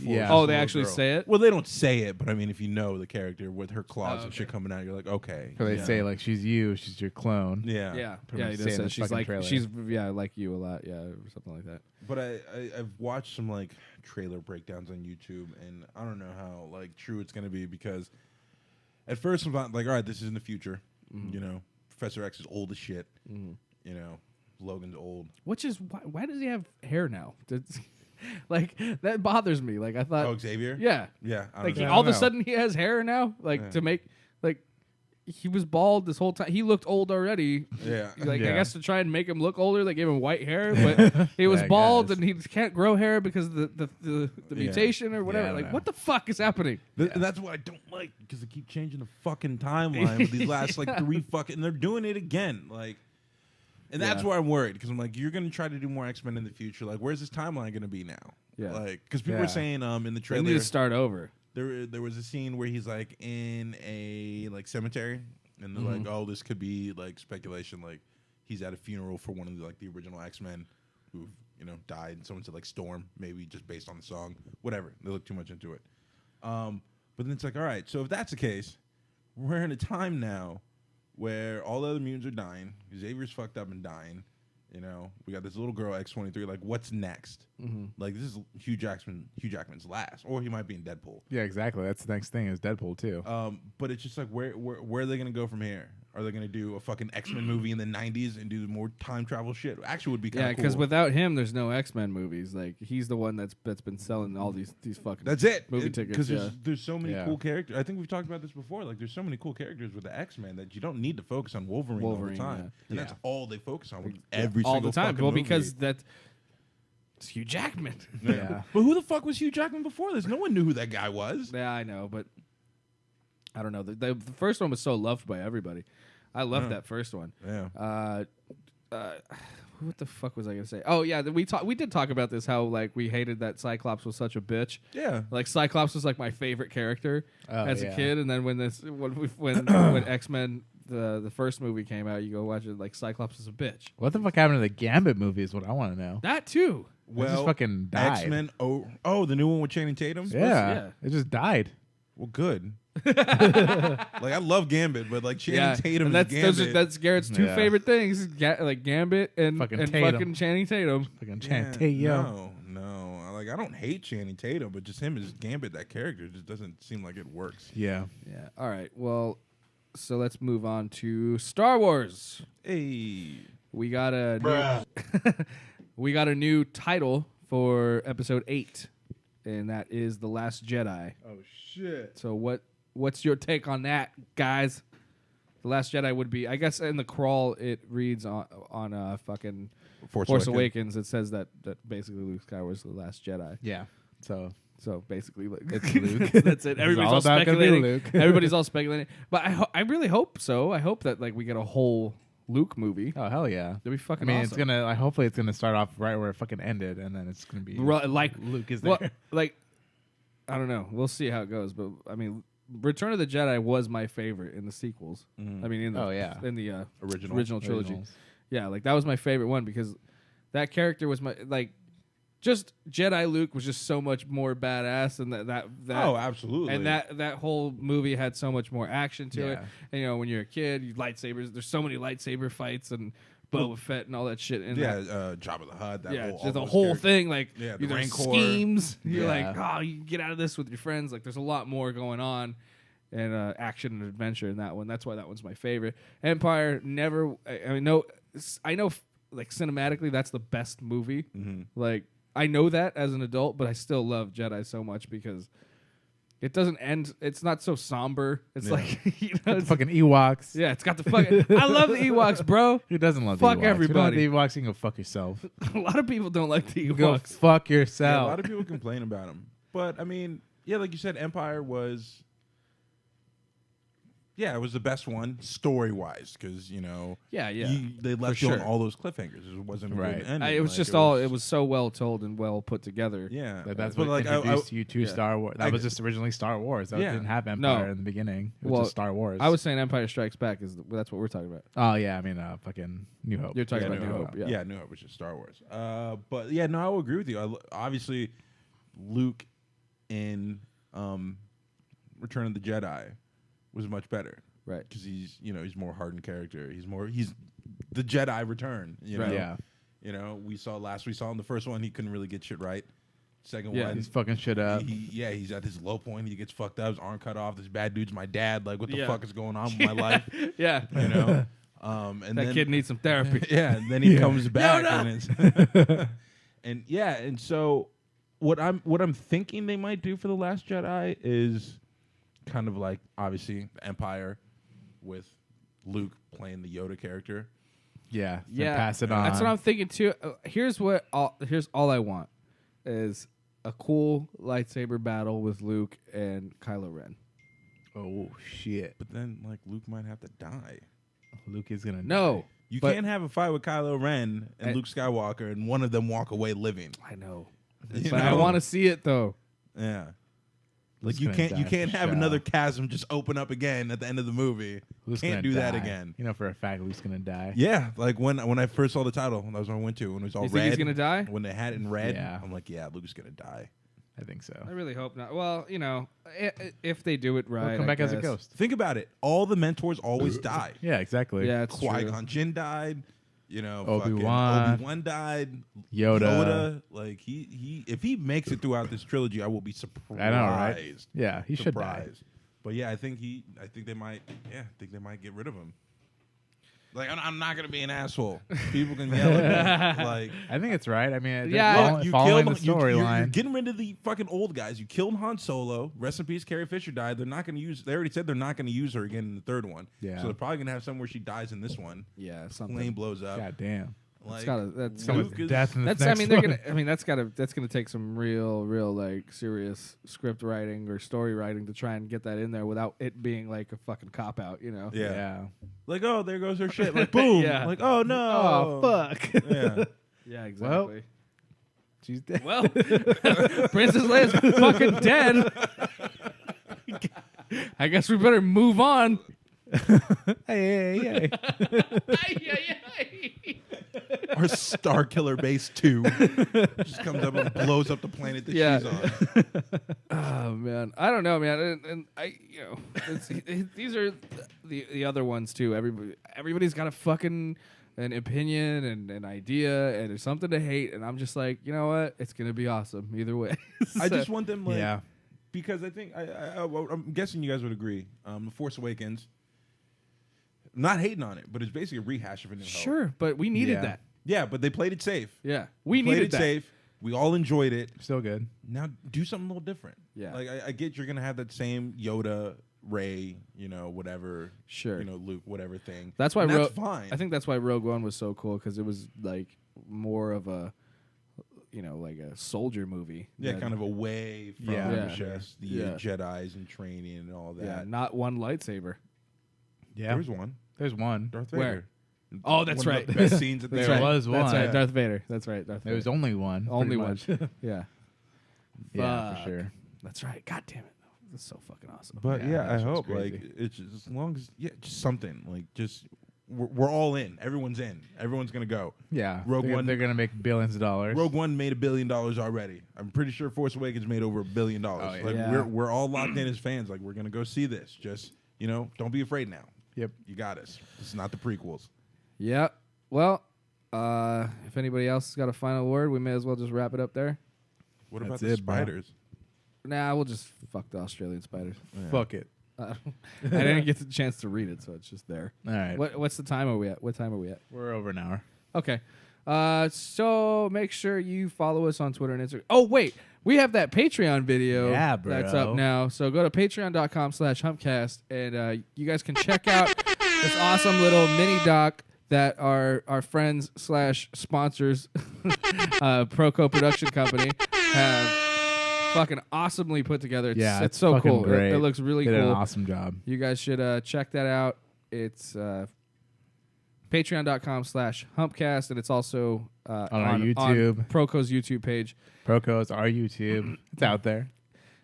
Speaker 3: Yeah.
Speaker 4: it was
Speaker 1: Oh,
Speaker 4: a
Speaker 1: they
Speaker 4: little
Speaker 1: actually
Speaker 4: girl.
Speaker 1: say it?
Speaker 4: Well, they don't say it, but I mean, if you know the character with her claws and
Speaker 1: okay.
Speaker 4: shit coming out, you're like, okay.
Speaker 3: So they say like she's you, she's your clone.
Speaker 4: Yeah.
Speaker 1: Yeah,
Speaker 3: Pretty
Speaker 1: yeah.
Speaker 3: much
Speaker 1: He
Speaker 3: say
Speaker 1: does
Speaker 3: in
Speaker 1: say
Speaker 3: the
Speaker 1: she's
Speaker 3: fucking
Speaker 1: like
Speaker 3: trailer.
Speaker 1: like you a lot. Yeah, or something like that.
Speaker 4: But I've watched some like trailer breakdowns on YouTube, and I don't know how like true it's gonna be, because at first I'm like, all right, this is in the future. Professor X is old as shit. Logan's old.
Speaker 1: Which is why does he have hair now? Like that bothers me. Like I thought.
Speaker 4: Oh, Xavier.
Speaker 1: Yeah.
Speaker 4: Yeah. I
Speaker 1: Like
Speaker 4: don't know.
Speaker 1: all of a sudden he has hair now. Like to make like he was bald this whole time. He looked old already.
Speaker 4: Yeah.
Speaker 1: Like I
Speaker 3: Yeah.
Speaker 1: guess to try and make him look older, they gave him white hair, but he was
Speaker 3: Yeah, I
Speaker 1: bald
Speaker 3: guess.
Speaker 1: and he can't grow hair because of the mutation or whatever.
Speaker 3: I don't
Speaker 1: Like
Speaker 3: know.
Speaker 1: what the fuck is happening?
Speaker 4: And that's what I don't like, because they keep changing the fucking timeline with these last like 3 fucking. And they're doing it again. Like. And that's
Speaker 1: Yeah.
Speaker 4: where I'm worried, because I'm like, you're going to try to do more X-Men in the future. Like, where's this timeline going to be now?
Speaker 1: Yeah.
Speaker 4: Like, because people
Speaker 3: Yeah.
Speaker 4: were saying in the
Speaker 1: They
Speaker 4: trailer,
Speaker 1: need to start over.
Speaker 4: there was a scene where he's like in a like cemetery, and they're like, oh, this could be like speculation. Like, he's at a funeral for one of the original X-Men who died. And someone said like Storm, maybe just based on the song, whatever. They look too much into it. But then it's like, all right, so if that's the case, we're in a time now where all the other mutants are dying. Xavier's fucked up and dying. We got this little girl, X-23. Like, what's next? Like, this is Hugh Jackman's last, or he might be in Deadpool.
Speaker 3: Yeah, exactly. That's the next thing is Deadpool too.
Speaker 4: But it's just like, where are they gonna go from here? Are they gonna do a fucking X-Men movie in the '90s and do more time travel shit? Actually, would be kind
Speaker 1: Yeah,
Speaker 4: of cool.
Speaker 1: because without him, there's no X-Men movies. Like he's the one that's been selling all these fucking
Speaker 4: that's it.
Speaker 1: movie tickets.
Speaker 4: Because there's so many
Speaker 3: Yeah.
Speaker 4: cool characters. I think we've talked about this before. Like, there's so many cool characters with the X-Men that you don't need to focus on Wolverine all the time.
Speaker 1: yeah.
Speaker 4: And that's all they focus on with every
Speaker 1: all
Speaker 4: single
Speaker 1: the time.
Speaker 4: fucking
Speaker 1: Well,
Speaker 4: movie.
Speaker 1: because it's Hugh Jackman.
Speaker 3: Yeah.
Speaker 4: But who the fuck was Hugh Jackman before this? No one knew who that guy was.
Speaker 1: Yeah, I know, but I don't know. The first one was so loved by everybody. I loved that first one.
Speaker 4: Yeah.
Speaker 1: What the fuck was I gonna say? Oh yeah, we did talk about this. How like we hated that Cyclops was such a bitch.
Speaker 4: Yeah.
Speaker 1: Like Cyclops was like my favorite character
Speaker 3: Oh,
Speaker 1: as a
Speaker 3: yeah.
Speaker 1: kid, and then when X-Men the first movie came out, you go watch it. Like Cyclops is a bitch.
Speaker 3: What the fuck happened to the Gambit movie? Is what I want to know.
Speaker 1: That too.
Speaker 3: It just fucking died.
Speaker 4: X-Men. Oh, the new one with Channing Tatum.
Speaker 3: Yeah, it just died.
Speaker 4: Well, good. Like I love Gambit, but like Channing Tatum
Speaker 1: and
Speaker 4: Gambit.
Speaker 1: that's Garrett's two favorite things: like Gambit and
Speaker 3: Fucking
Speaker 1: fucking Channing Tatum.
Speaker 3: Fucking Channing Tatum.
Speaker 4: No. Like I don't hate Channing Tatum, but just him as Gambit, that character just doesn't seem like it works.
Speaker 3: Yeah.
Speaker 1: Yeah. All right. Well, so let's move on to Star Wars.
Speaker 4: Hey,
Speaker 1: We got a we got a new title for Episode 8, and that is The Last Jedi.
Speaker 4: oh shit.
Speaker 1: So what's your take on that, guys? The Last Jedi would be, I guess, in the crawl it reads on fucking Force Awakens. It says that basically Luke Skywalker is the Last Jedi.
Speaker 3: Yeah. So
Speaker 1: basically,
Speaker 3: it's Luke.
Speaker 1: that's it. Everybody's all
Speaker 3: about gonna be
Speaker 1: speculating.
Speaker 3: Luke.
Speaker 1: Everybody's all speculating. But I really hope so. I hope that like we get a whole Luke movie.
Speaker 3: oh hell yeah.
Speaker 1: That'd be fucking
Speaker 3: I mean,
Speaker 1: awesome.
Speaker 3: it's gonna. Hopefully, it's gonna start off right where it fucking ended, and then it's gonna be
Speaker 1: Like
Speaker 3: Luke is
Speaker 1: well,
Speaker 3: there.
Speaker 1: like I don't know. We'll see how it goes. But I mean, Return of the Jedi was my favorite in the sequels. I mean, in the in the original trilogy.
Speaker 3: Originals.
Speaker 1: Yeah, like that was my favorite one because that character was my like. Just Jedi Luke was just so much more badass, and that
Speaker 4: Oh, absolutely.
Speaker 1: and that whole movie had so much more action to it.
Speaker 3: Yeah.
Speaker 1: And, you know, when you're a kid, you lightsabers. There's so many lightsaber fights and Boba Fett and all that shit. And
Speaker 4: Jabba the Hutt. That
Speaker 1: yeah,
Speaker 4: whole,
Speaker 1: just the
Speaker 4: all those
Speaker 1: whole
Speaker 4: characters.
Speaker 1: thing. Like,
Speaker 4: Yeah, the
Speaker 1: there's
Speaker 4: Rancor.
Speaker 1: schemes. You're
Speaker 3: Yeah.
Speaker 1: like, oh, you can get out of this with your friends. Like, there's a lot more going on, and action and adventure in that one. That's why that one's my favorite. Empire never. I know, like cinematically, that's the best movie. Like. I know that as an adult, but I still love Jedi so much because it doesn't end. It's not so somber. It's like, you know,
Speaker 3: The fucking Ewoks.
Speaker 1: yeah, it's got the fucking. I love the Ewoks, bro.
Speaker 3: Who doesn't love
Speaker 1: Fuck
Speaker 3: the Ewoks?
Speaker 1: everybody.
Speaker 3: If you don't like the Ewoks, you can go fuck yourself.
Speaker 1: A lot of people don't like the
Speaker 3: Go
Speaker 1: Ewoks.
Speaker 3: fuck
Speaker 4: Yeah, a
Speaker 3: yourself.
Speaker 4: lot of people complain about him. But, I mean, yeah, like you said, Empire was... Yeah, it was the best one story-wise because, you know...
Speaker 1: Yeah.
Speaker 4: they left you on all those cliffhangers. It wasn't a good
Speaker 3: Right.
Speaker 4: ending.
Speaker 1: It was
Speaker 4: Like,
Speaker 1: just all. It was so well told and well put together.
Speaker 4: Yeah.
Speaker 3: That's
Speaker 4: But,
Speaker 3: what
Speaker 4: like,
Speaker 3: introduced you to
Speaker 1: yeah.
Speaker 3: Star Wars. That was just originally Star Wars. That
Speaker 4: Yeah.
Speaker 3: didn't have Empire
Speaker 1: No.
Speaker 3: in the beginning. It was
Speaker 1: Well,
Speaker 3: just Star Wars.
Speaker 1: I was saying Empire Strikes Back that's what we're talking about.
Speaker 3: Oh yeah, I mean, fucking New Hope.
Speaker 1: You're talking about New Hope. Yeah.
Speaker 4: New Hope was just Star Wars. But yeah, no, I will agree with you. Obviously, Luke in Return of the Jedi was much better,
Speaker 1: Right.
Speaker 4: because he's more hardened character. He's the Jedi Return. You know,
Speaker 1: Right.
Speaker 3: Yeah.
Speaker 4: You know, we saw in the first one he couldn't really get shit right. Second
Speaker 1: Yeah.
Speaker 4: one,
Speaker 3: He's fucking shit up.
Speaker 4: he's at his low point. He gets fucked up. His arm cut off. This bad dude's my dad. Like, what the
Speaker 1: Yeah.
Speaker 4: fuck is going on with my life?
Speaker 1: Yeah.
Speaker 4: You know. And
Speaker 1: That
Speaker 4: then,
Speaker 1: kid needs some therapy.
Speaker 4: yeah, and then he comes back
Speaker 1: No.
Speaker 4: and it's and so what I'm thinking they might do for The Last Jedi is kind of like obviously the Empire with Luke playing the Yoda character.
Speaker 3: Yeah.
Speaker 1: Yeah,
Speaker 3: Pass it on.
Speaker 1: That's what I'm thinking too. Here's all I want is a cool lightsaber battle with Luke and Kylo Ren.
Speaker 3: Oh shit.
Speaker 4: But then like Luke might have to die.
Speaker 3: Luke is gonna.
Speaker 1: No,
Speaker 4: You
Speaker 1: but-
Speaker 4: can't have a fight with Kylo Ren and Luke Skywalker and one of them walk away living.
Speaker 1: I know,
Speaker 4: You
Speaker 1: but I
Speaker 4: know?
Speaker 1: want to see it though.
Speaker 4: Yeah.
Speaker 3: Luke's
Speaker 4: Like you
Speaker 3: gonna
Speaker 4: can't
Speaker 3: die for
Speaker 4: have
Speaker 3: sure.
Speaker 4: another chasm just open up again at the end of the movie.
Speaker 3: Luke's
Speaker 4: Can't
Speaker 3: gonna
Speaker 4: do that
Speaker 3: die.
Speaker 4: again.
Speaker 3: You know for a fact Luke's gonna die.
Speaker 4: Yeah, like when I first saw the title, that was when I went to when it was all
Speaker 1: You
Speaker 4: red.
Speaker 1: think he's gonna die?
Speaker 4: When they had it in red,
Speaker 3: Yeah.
Speaker 4: I'm like, yeah, Luke's gonna die.
Speaker 3: I think so.
Speaker 1: I really hope not. Well, you know, if they do it right,
Speaker 3: He'll come back as a ghost.
Speaker 4: Think about it. All the mentors always die.
Speaker 3: Yeah, exactly.
Speaker 1: Yeah, it's true.
Speaker 4: Qui-Gon Jinn died. You know,
Speaker 3: Obi-Wan.
Speaker 4: Obi-Wan died.
Speaker 3: Yoda.
Speaker 4: Like he if he makes it throughout this trilogy, I will be surprised.
Speaker 3: I know, right? Yeah, he should die.
Speaker 4: Surprised. But yeah, I think they might get rid of him. Like I'm not gonna be an asshole. People can yell at me. Like
Speaker 3: I think it's right. I mean,
Speaker 1: Yeah.
Speaker 3: they're following the
Speaker 4: you're
Speaker 3: storyline.
Speaker 4: getting rid of the fucking old guys. You killed Han Solo. Rest in peace. Carrie Fisher died. They're not going to use. They already said they're not going to use her again in the third one.
Speaker 3: Yeah.
Speaker 4: So they're probably going to have somewhere she dies in this one.
Speaker 1: Yeah, something.
Speaker 4: Plane blows up.
Speaker 3: God damn.
Speaker 4: Like,
Speaker 1: that's
Speaker 3: So much
Speaker 4: Luke is-
Speaker 3: death in this
Speaker 1: That's. I
Speaker 3: next
Speaker 1: mean, they're
Speaker 3: one.
Speaker 1: gonna. I mean, that's gonna take some real like serious script writing or story writing to try and get that in there without it being like a fucking cop out. You know.
Speaker 4: Yeah.
Speaker 3: Yeah.
Speaker 4: Like, oh, there goes her shit. Like, boom.
Speaker 1: Yeah.
Speaker 4: Like, oh no.
Speaker 1: Oh fuck.
Speaker 4: Yeah.
Speaker 1: Yeah. Exactly.
Speaker 3: She's dead.
Speaker 1: Well, Princess Leia's fucking dead. I guess we better move on.
Speaker 3: Hey.
Speaker 4: Or Star Killer Base 2 just comes up and blows up the planet that
Speaker 1: Yeah.
Speaker 4: she's on.
Speaker 1: Oh man, I don't know, man, and I, these are the other ones too. Everybody's got a fucking an opinion and an idea and there's something to hate, and I'm just like, you know what? It's gonna be awesome either way.
Speaker 4: I just want them like,
Speaker 3: Yeah.
Speaker 4: because I think I'm guessing you guys would agree. The Force Awakens, not hating on it, but it's basically a rehash of A New Hope.
Speaker 1: Sure, but we needed
Speaker 3: Yeah.
Speaker 1: that.
Speaker 4: Yeah, but they played it safe.
Speaker 1: Yeah, we
Speaker 4: Played
Speaker 1: needed
Speaker 4: it
Speaker 1: that.
Speaker 4: safe. We all enjoyed it.
Speaker 3: Still good.
Speaker 4: Now do something a little different.
Speaker 1: Yeah.
Speaker 4: Like I get you're gonna have that same Yoda, Rey, whatever.
Speaker 1: Sure.
Speaker 4: Luke, whatever thing.
Speaker 1: That's why
Speaker 4: And that's fine.
Speaker 1: I think that's why Rogue One was so cool, because it was like more of a, like a soldier movie.
Speaker 4: yeah,
Speaker 1: than-
Speaker 4: kind of away from
Speaker 3: Yeah.
Speaker 4: just the
Speaker 1: Yeah.
Speaker 4: Jedis and training and all that.
Speaker 1: Yeah, not one lightsaber.
Speaker 3: Yeah.
Speaker 4: There's one.
Speaker 3: There's one.
Speaker 4: Darth
Speaker 1: Where?
Speaker 4: Vader.
Speaker 1: Oh, that's
Speaker 4: One
Speaker 1: right.
Speaker 4: of the best scenes at the
Speaker 3: There
Speaker 4: end.
Speaker 3: was one.
Speaker 1: That's right,
Speaker 4: Yeah.
Speaker 1: Darth Vader. That's right, Darth
Speaker 3: There was
Speaker 1: Vader.
Speaker 3: only one.
Speaker 1: Only
Speaker 3: pretty
Speaker 1: one.
Speaker 3: much.
Speaker 1: Yeah.
Speaker 3: Yeah,
Speaker 1: Fuck.
Speaker 3: for sure.
Speaker 1: That's right. God damn it. That's so fucking awesome.
Speaker 4: But
Speaker 3: Yeah,
Speaker 4: yeah,
Speaker 3: that
Speaker 4: I
Speaker 3: shit's
Speaker 4: hope
Speaker 3: crazy.
Speaker 4: like it's just, as long as just something like just we're all in. Everyone's in. Everyone's gonna go.
Speaker 3: Yeah.
Speaker 4: Rogue
Speaker 3: they're,
Speaker 4: One-
Speaker 3: They're gonna make billions of dollars.
Speaker 4: Rogue One made $1 billion already. I'm pretty sure Force Awakens made over $1 billion.
Speaker 3: Oh, yeah.
Speaker 4: Like
Speaker 1: Yeah.
Speaker 4: we're all locked in as fans. Like we're gonna go see this. Just don't be afraid now.
Speaker 3: Yep.
Speaker 4: You got us. It's not the prequels.
Speaker 1: Yeah. Well, if anybody else has got a final word, we may as well just wrap it up there.
Speaker 4: What about
Speaker 3: That's
Speaker 4: the
Speaker 3: it, bro.
Speaker 4: spiders?
Speaker 1: Nah, we'll just fuck the Australian spiders.
Speaker 3: Fuck it.
Speaker 1: I didn't get the chance to read it, so it's just there.
Speaker 3: All right.
Speaker 1: What's the time are we at? What time are we at?
Speaker 3: We're over an hour.
Speaker 1: Okay. So make sure you follow us on Twitter and Instagram. Oh, wait. We have that Patreon video
Speaker 3: Yeah,
Speaker 1: that's
Speaker 3: bro.
Speaker 1: up now. So go to patreon.com/humpcast, and you guys can check out this awesome little mini doc that our friends / sponsors, Proco Production Company, have fucking awesomely put together. It's so
Speaker 3: fucking
Speaker 1: cool.
Speaker 3: Great.
Speaker 1: It looks really
Speaker 3: They did
Speaker 1: cool.
Speaker 3: an awesome job.
Speaker 1: You guys should check that out. It's patreon.com/humpcast, and it's also
Speaker 3: On our YouTube.
Speaker 1: on Proco's YouTube page.
Speaker 3: Proco's, our YouTube. It's out there.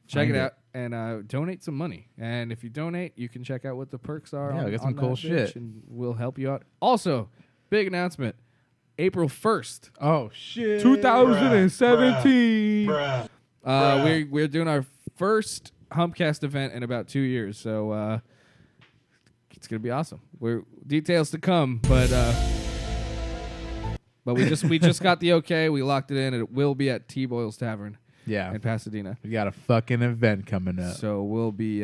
Speaker 1: Check
Speaker 3: Find
Speaker 1: it out and donate some money. And if you donate, you can check out what the perks are.
Speaker 3: Yeah,
Speaker 1: on,
Speaker 3: get some
Speaker 1: on
Speaker 3: cool
Speaker 1: that bitch,
Speaker 3: shit.
Speaker 1: and we'll help you out. Also, big announcement: April 1st,
Speaker 3: Oh shit.
Speaker 1: 2017. We're doing our first Humpcast event in about 2 years, so it's gonna be awesome. We're details to come, but we just got the okay. We locked it in, and it will be at T Boyle's Tavern
Speaker 3: Yeah.
Speaker 1: in Pasadena.
Speaker 3: We got a fucking event coming up.
Speaker 1: So we'll be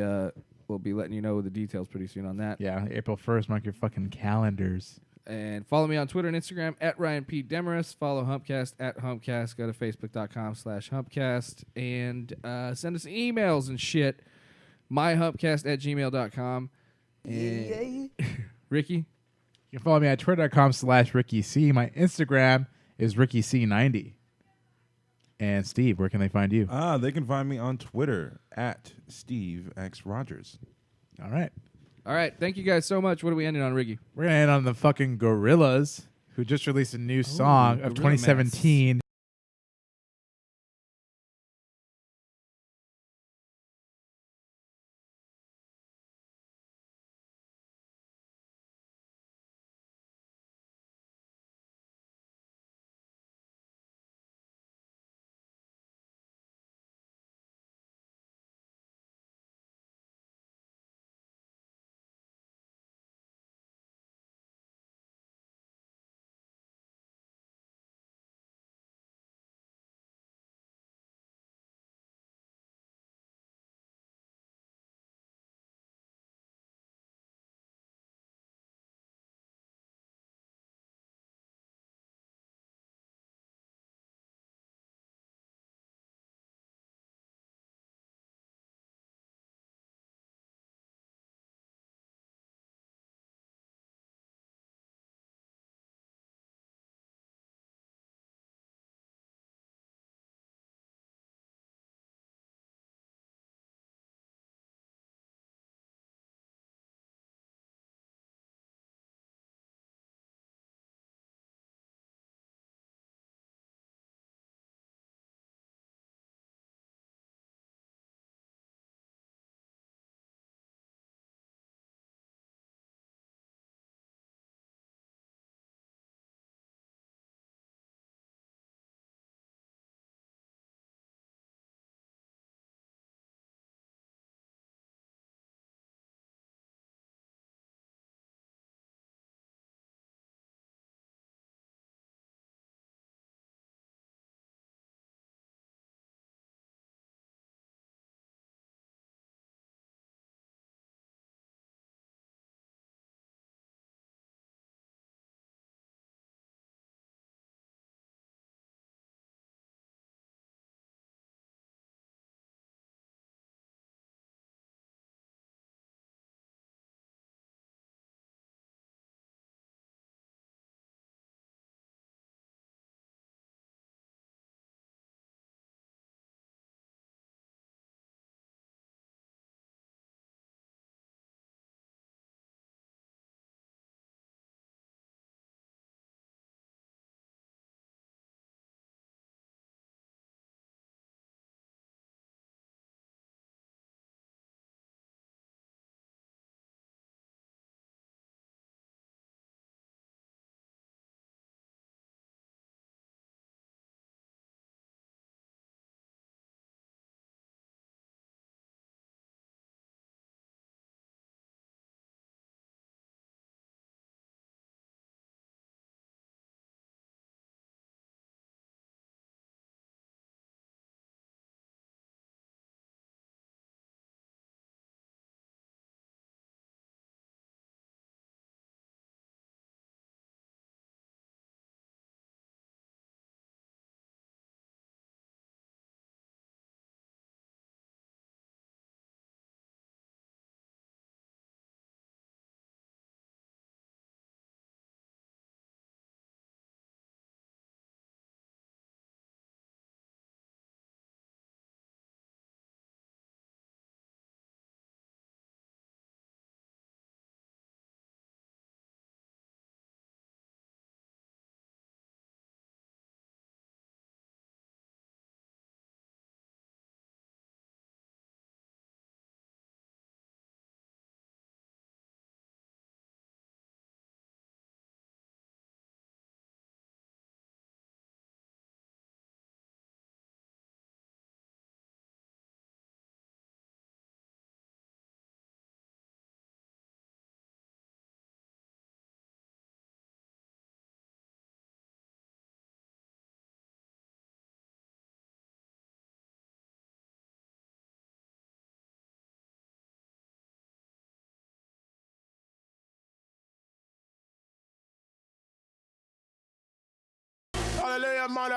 Speaker 1: letting you know the details pretty soon on that.
Speaker 3: Yeah, April 1st. Mark your fucking calendars.
Speaker 1: And follow me on Twitter and Instagram at Ryan P. Demarest. Follow Humpcast at Humpcast. Go to Facebook.com/Humpcast. And send us emails and shit. myhumpcast@gmail.com. And Ricky?
Speaker 3: You can follow me at twitter.com/RickyC. My Instagram is RickyC90. And Steve, where can they find you?
Speaker 4: They can find me on Twitter at Steve X Rogers.
Speaker 3: All right.
Speaker 1: All right. Thank you guys so much. What are we ending on, Ricky?
Speaker 3: We're going to end on the fucking Gorillas, who just released a new song of
Speaker 1: Gorilla Mats.
Speaker 3: 2017
Speaker 8: Well, man,